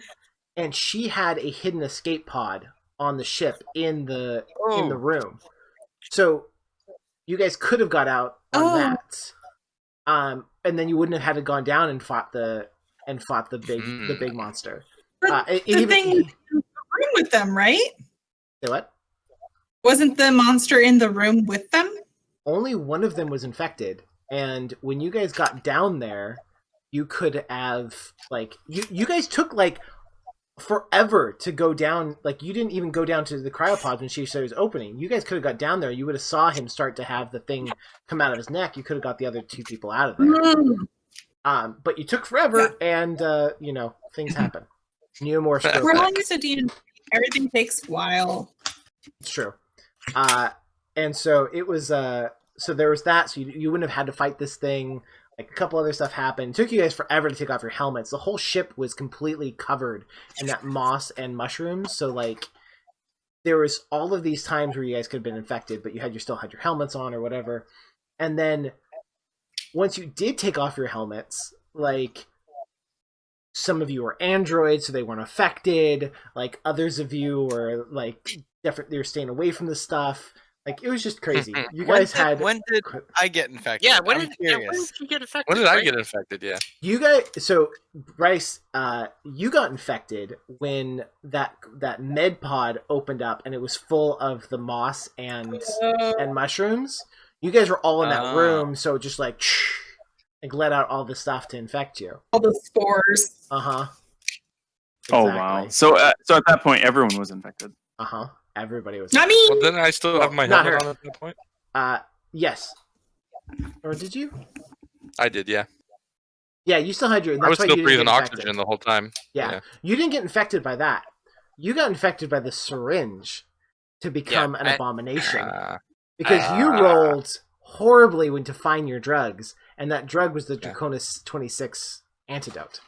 and she had a hidden escape pod on the ship in the room. So you guys could have got out on that, and then you wouldn't have had to gone down and fought the big monster. But the thing was in the room with them, right? Say what? Wasn't the monster in the room with them? Only one of them was infected, and when you guys got down there, you could have like you guys took like forever to go down. Like you didn't even go down to the cryopod when she said it was opening. You guys could have got down there. You would have saw him start to have the thing come out of his neck. You could have got the other 2 people out of there. But you took forever, and you know, things happen. Neomorphs go We're back. all used to D&D. Everything takes a while. It's true. And so it was so there was that, so you wouldn't have had to fight this thing. Like a couple other stuff happened. It took you guys forever to take off your helmets. The whole ship was completely covered in that moss and mushrooms. So like there was all of these times where you guys could have been infected, but you still had your helmets on or whatever. And then once you did take off your helmets, like some of you were androids, so they weren't affected. Like others of you were like different. They were staying away from the stuff. Like it was just crazy. You guys When did I get infected? Yeah, when did you get affected? When did I right? get infected? Yeah. You guys, so Bryce, you got infected when that med pod opened up and it was full of the moss and mushrooms. You guys were all in that room, so just like let out all the stuff to infect you. All the spores. Exactly. Oh wow! So at that point, everyone was infected. Everybody was. Not me. Well, then I still have my not helmet her. on at that point. Yes. Or did you? I did, yeah. Yeah, you still had your. That's I was why still you didn't breathing get infected. oxygen the whole time. Yeah, you didn't get infected by that. You got infected by the syringe to become an abomination because you rolled horribly when to find your drugs, and that drug was the Draconis 26 antidote.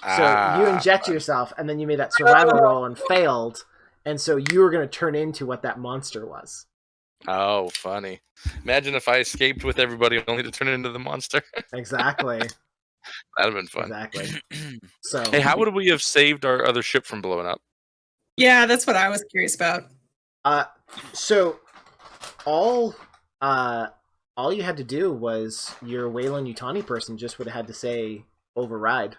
So you inject yourself, and then you made that survival roll and failed, and so you were going to turn into what that monster was. Oh, funny. Imagine if I escaped with everybody only to turn into the monster. Exactly. That'd have been fun. Exactly. So, hey, how would we have saved our other ship from blowing up? Yeah, that's what I was curious about. So all you had to do was your Wayland Utani person just would have had to say override.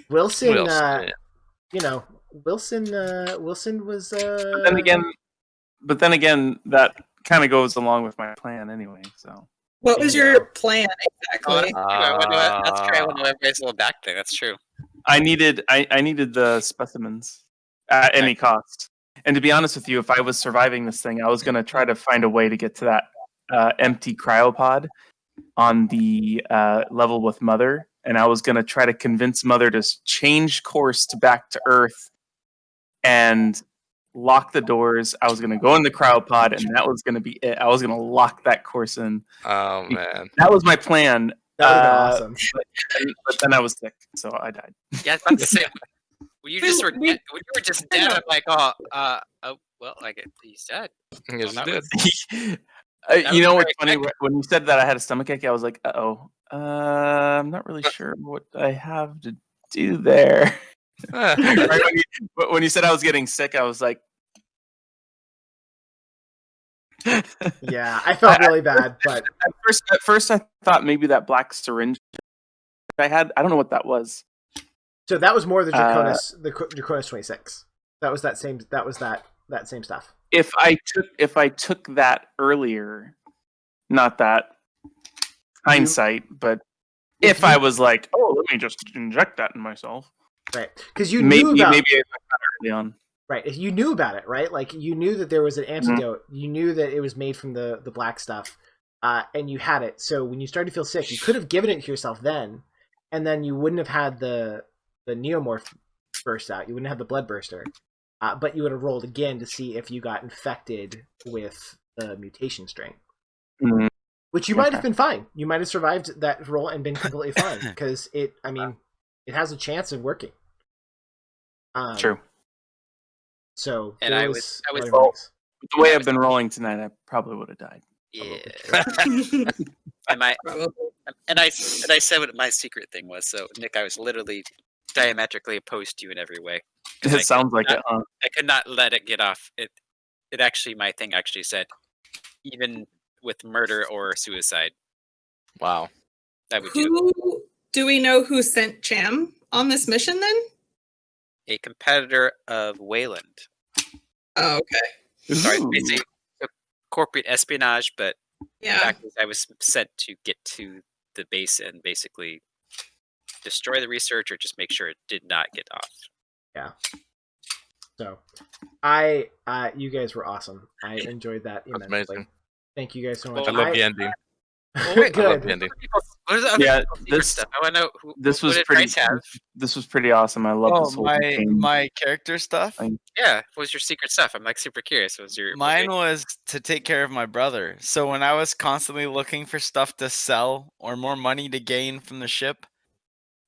Wilson. Wilson. You know, Wilson was. But then again, that kind of goes along with my plan anyway. So. What was your plan exactly? That's true. I went to everybody's little back thing. That's true. I needed the specimens at any cost. And to be honest with you, if I was surviving this thing, I was going to try to find a way to get to that empty cryopod on the level with Mother. And I was going to try to convince Mother to change course to back to Earth and lock the doors. I was going to go in the cryopod, and that was going to be it. I was going to lock that course in. Oh, man. That was my plan. That would have been awesome. But then I was sick, so I died. Yeah, I was about to say, when you just were dead, when you were just dead, I'm like, well, I get he's dead. Yes, he did. You know what's funny? When you said that I had a stomachache, I was like, I'm not really sure what I have to do there. Right, when you said I was getting sick, I was like, yeah, I felt really bad. But at first, I thought maybe that black syringe I had. I don't know what that was. So that was more the Draconis, the Draconis 26. That was that same stuff. If I took that earlier, not that hindsight, but if I was like, let me just inject that in myself. Right, because you knew about maybe I got early on. Right, if you knew about it, right? Like you knew that there was an antidote. You knew that it was made from the black stuff, and you had it. So when you started to feel sick, you could have given it to yourself then, and then you wouldn't have had the neomorph burst out. You wouldn't have the blood burster, but you would have rolled again to see if you got infected with the mutation strain. Mm-hmm. Which you might have been fine. You might have survived that roll and been completely fine because it has a chance of working. True. So and I was the way I've been rolling tonight, I probably would have died. Yeah. and I said what my secret thing was. So Nick, I was literally diametrically opposed to you in every way. It sounds like it. Huh? I could not let it get off. It actually, my thing actually said, even with murder or suicide. Wow. I would do it. Do we know who sent Cham on this mission then? A competitor of Wayland. Oh, okay. Sorry, basically, corporate espionage, but the Yeah. fact is I was sent to get to the base and basically destroy the research or just make sure it did not get off. Yeah. So, you guys were awesome. I enjoyed that That's immensely. amazing. Thank you guys so much. I love the ending. Well, wait, Good. I love the ending. What is the other Yeah, secret this- stuff? I want to know who. This what was did pretty. Bryce have? This was pretty awesome. I love this whole game. my character stuff. Yeah, what was your secret stuff? I'm like super curious. What was your Mine was to take care of my brother. So when I was constantly looking for stuff to sell or more money to gain from the ship,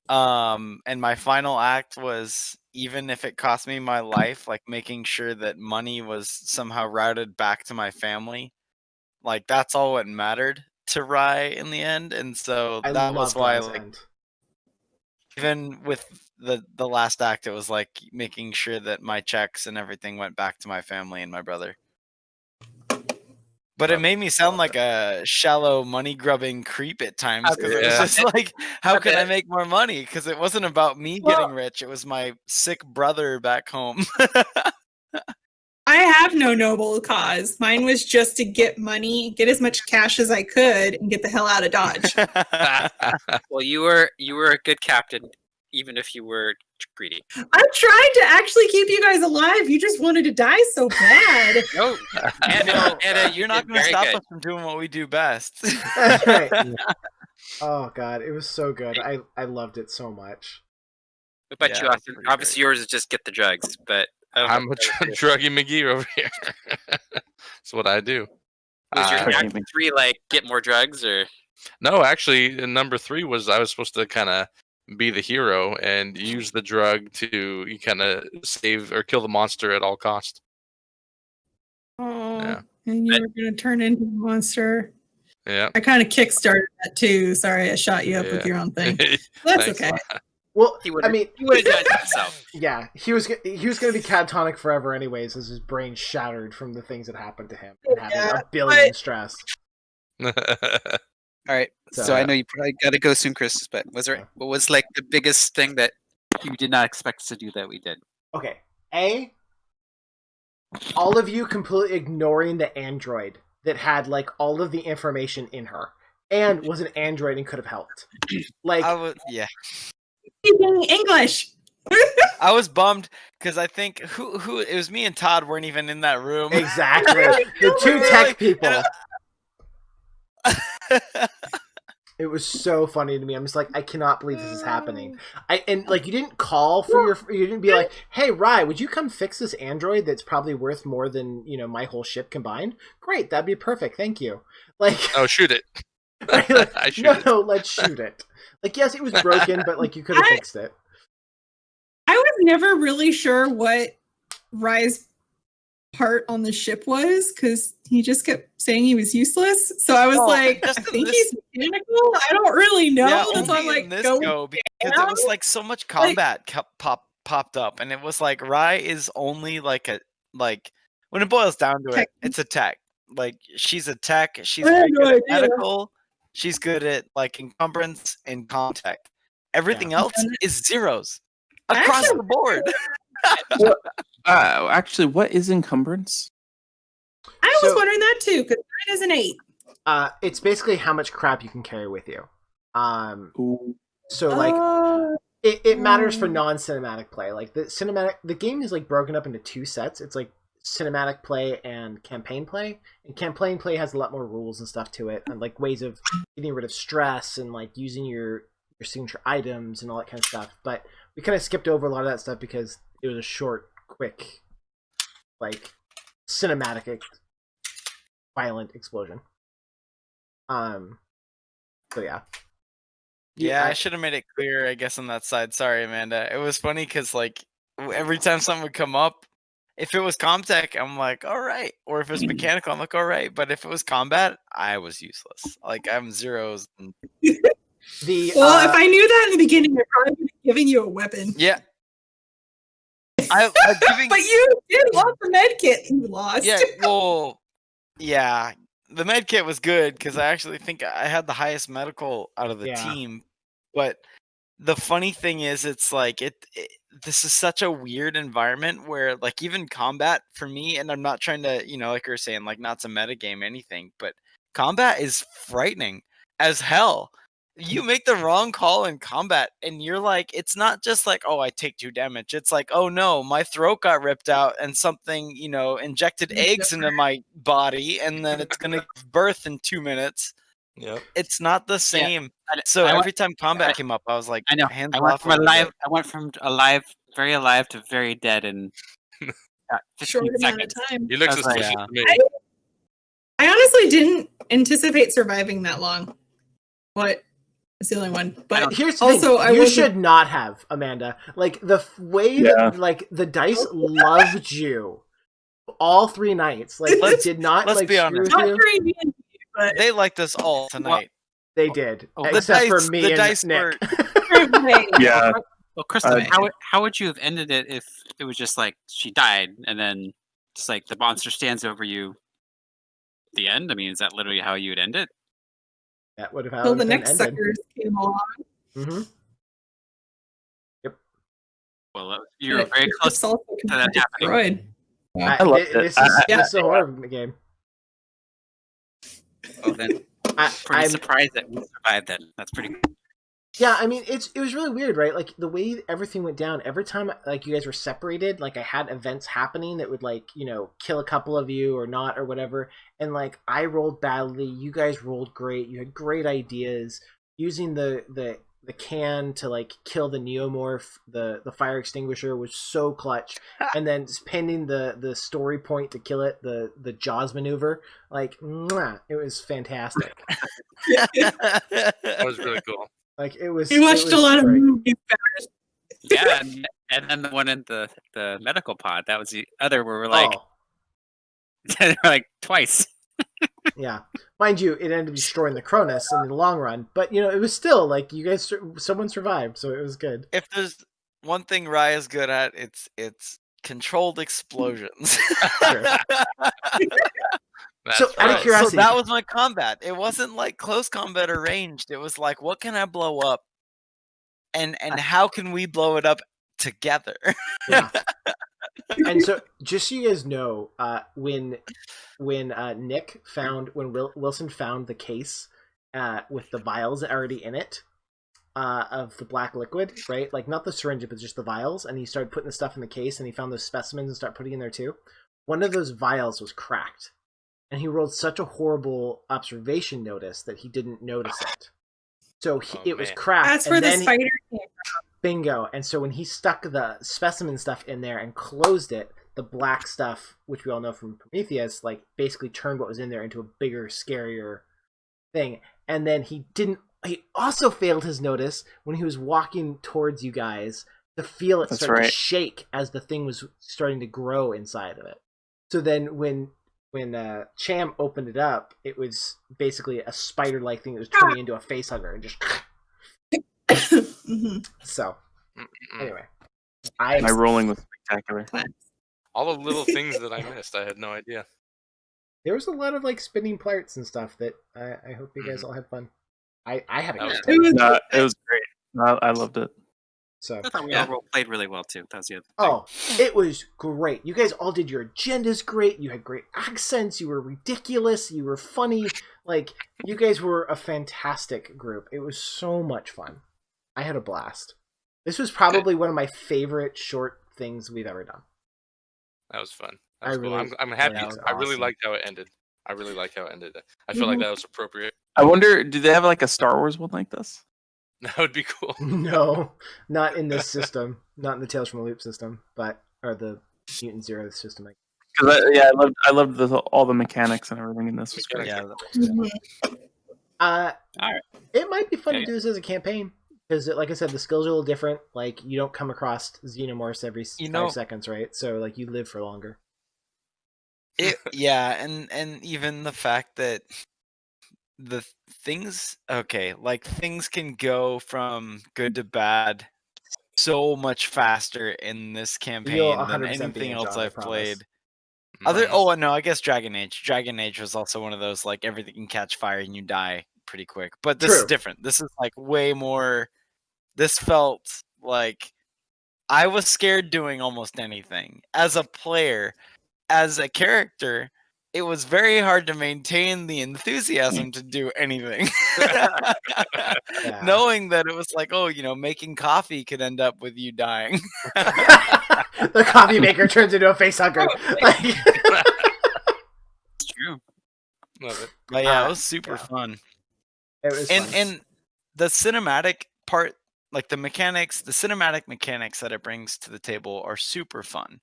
and my final act was, even if it cost me my life, like making sure that money was somehow routed back to my family. Like that's all what mattered to Rye in the end, and so I that was loved why, Rise like, End. even with the last act, it was like making sure that my checks and everything went back to my family and my brother. But it made me sound like a shallow money grubbing creep at times, because it was Yeah. just like, how can I bet. make more money? Because it wasn't about me getting rich; it was my sick brother back home. I have no noble cause. Mine was just to get money, get as much cash as I could, and get the hell out of Dodge. Well, you were a good captain, even if you were greedy. I tried to actually keep you guys alive. You just wanted to die so bad. No, Anna, you're not did going to very stop good. us from doing what we do best. That's right. Oh god, it was so good. I loved it so much. What about Yeah, you, Austin? pretty Obviously, yours is just get the drugs, but I don't know I'm a druggy McGee over here. That's what I do. was your Druggy act 3 like get more drugs or? No, actually, number 3 was I was supposed to kind of be the hero and use the drug to kind of save or kill the monster at all cost. Oh, Yeah. and you were going to turn into a monster. Yeah. I kind of kickstarted that too. Sorry, I shot you up with Yeah. your own thing. That's Thanks. okay. Well, He would I mean, have done it himself. yeah, he was going to be catatonic forever anyways, as his brain shattered from the things that happened to him and having Yeah, a billion stress. All right. So- So I know you probably got to go soon, Chris. But what was like the biggest thing that you did not expect us to do that we did? Okay, all of you completely ignoring the android that had like all of the information in her and was an android and could have helped. Like, Yeah. Speaking English. I was bummed because I think who it was, me and Todd weren't even in that room. exactly. The two tech people. It was so funny to me. I'm just like, I cannot believe this is happening. And like, you didn't call for you didn't be like, hey, Rye, would you come fix this android that's probably worth more than, my whole ship combined? Great, that'd be perfect. Thank you. Like, Oh, shoot it. like, I shoot it. no, let's shoot it. Like, yes, it was broken, but like, you could have fixed it. I was never really sure what Rye's part on the ship was because he just kept saying he was useless. So I was like, I think he's mechanical. I don't really know. Yeah, That's why I'm only like, in this go go because it was like so much combat popped up, and it was like Rye is only like when it boils down to it, it's a tech. Like she's a tech. She's very good at medical. She's good at like encumbrance and contact. Everything else is zeros across the board. Actually, what is encumbrance? I was wondering that too, because mine is an 8. It's basically how much crap you can carry with you. So like, it matters for non-cinematic play. Like the game is like broken up into 2 sets. It's like cinematic play and campaign play. And campaign play has a lot more rules and stuff to it, and like ways of getting rid of stress and like using your signature items and all that kind of stuff. But we kind of skipped over a lot of that stuff because it was a short, quick, like cinematic, violent explosion. So yeah. Yeah, I should have made it clear, I guess, on that side. Sorry, Amanda. It was funny because, like, every time something would come up, if it was Comtech, I'm like, all right. Or if it was mechanical, I'm like, all right. But if it was combat, I was useless. Like, I'm zeros. And... Well, if I knew that in the beginning, I probably would have given you a weapon. Yeah. But you did want the med kit you lost. Yeah, well, yeah. The med kit was good because I actually think I had the highest medical out of the team. But the funny thing is, it's like this is such a weird environment where like even combat for me, and I'm not trying to, like you were saying, like not to metagame anything, but combat is frightening as hell. You make the wrong call in combat and you're like, it's not just like, oh, I take 2 damage. It's like, oh no, my throat got ripped out and something, injected eggs into my body and then it's going to give birth in 2 minutes. Yep. It's not the same. So every time combat came up, I was like, I know. hands I went off. from alive. I went from very alive to very dead in 15 Short amount of seconds. time. You look I was like, suspicious to me. I honestly didn't anticipate surviving that long. What? It's the only one. But Here's the also, thing. You should not have, Amanda. Like the way that like the dice loved you all 3 nights. Like it did not. Let's like, be screw honest. with not you. very mean, but They liked us all tonight. They did, Oh, except for dice- me the and dice Nick. were- Yeah. Well, Kristen, how would you have ended it if it was just like she died and then just like the monster stands over you? The end. I mean, is that literally how you would end it? That would have until how the it next ended. suckers came along. Mm-hmm. Well, you were very close to that happening. Destroyed. I loved it. This is a horror game. Oh, then pretty surprised that we survived. Then that's pretty good. Yeah, I mean, it was really weird, right? Like the way everything went down. Every time like you guys were separated, like I had events happening that would like kill a couple of you or not or whatever. And like I rolled badly, you guys rolled great. You had great ideas using the can to like kill the neomorph. The fire extinguisher was so clutch, and then just pending the story point to kill it, the Jaws maneuver, like mwah, it was fantastic. That was really cool. Like it was. We watched a lot of movies. Yeah, and then the one in the medical pod. That was the other where we're like, like twice. Yeah, mind you, it ended up destroying the Cronus in the long run, but it was still like you guys, someone survived, so it was good. If there's one thing Raya's good at, it's controlled explosions. So, out of curiosity, so that was my combat. It wasn't like close combat or ranged. It was like, what can I blow up, and how can we blow it up together? Yeah. And so, just so you guys know, when Nick found Wilson found the case with the vials already in it of the black liquid, right? Like not the syringe, but just the vials, and he started putting the stuff in the case, and he found those specimens and started putting in there too. One of those vials was cracked. And he rolled such a horrible observation notice that he didn't notice it. So it was cracked. That's where the spider came from. Bingo. And so when he stuck the specimen stuff in there and closed it, the black stuff, which we all know from Prometheus, like basically turned what was in there into a bigger, scarier thing. And then he also failed his notice when he was walking towards you guys to feel it start to shake as the thing was starting to grow inside of it. So then when Cham opened it up, it was basically a spider-like thing that was turning into a facehugger and just. So, anyway, my rolling was spectacular. All the little things that I missed, I had no idea. There was a lot of like spinning parts and stuff that I hope you guys all had fun. I had a good time. It was great. I loved it. So I thought we all played really well too. That was the other thing. Oh, it was great. You guys all did your agendas great. You had great accents. You were ridiculous. You were funny. Like, you guys were a fantastic group. It was so much fun. I had a blast. This was probably one of my favorite short things we've ever done. That was fun. That was cool. I'm happy. I really liked how it ended. I feel like that was appropriate. I wonder, do they have like a Star Wars one like this? That would be cool. No, not in this system. Not in the Tales from the Loop system, or the Mutant Zero system. I loved all the mechanics and everything in this. Was great. Yeah. All right. It might be fun to do this as a campaign because, like I said, the skills are a little different. Like you don't come across xenomorphs every 5 seconds, right? So like you live for longer. And even the fact that the things things can go from good to bad so much faster in this campaign than anything else I've played. I guess Dragon Age was also one of those like everything can catch fire and you die pretty quick, but this is different. This is like way more. This felt like I was scared doing almost anything. As a player, as a character, it was very hard to maintain the enthusiasm to do anything. Knowing that it was like, oh, making coffee could end up with you dying. The coffee maker turns into a face hugger. It's true. Love it. But yeah, it was super fun. It was fun. And the cinematic part, like the cinematic mechanics that it brings to the table are super fun.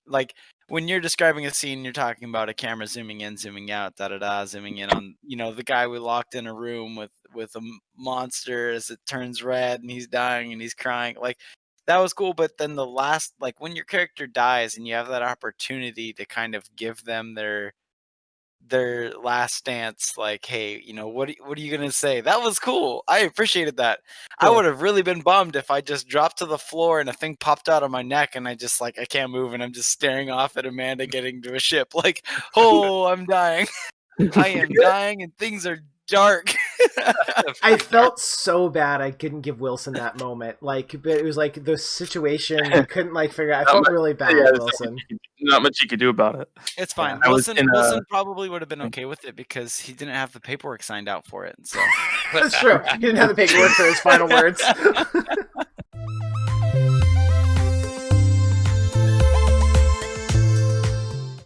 Like when you're describing a scene, you're talking about a camera zooming in, zooming out, zooming in on, the guy we locked in a room with a monster as it turns red and he's dying and he's crying. Like that was cool. But then the last, like when your character dies and you have that opportunity to kind of give them their last stance, like, hey, what are you gonna say? That was cool. I appreciated that. Cool. I would have really been bummed if I just dropped to the floor and a thing popped out of my neck and I just I can't move and I'm just staring off at Amanda getting to a ship like, oh, I'm dying. I am dying and things are dark. I felt so bad I couldn't give Wilson that moment. But it was like the situation I couldn't figure out. I felt really bad, Wilson. Not much you could do about it. It's fine. Yeah. Wilson probably would have been okay with it because he didn't have the paperwork signed out for it. So that's true. He didn't have the paperwork for his final words.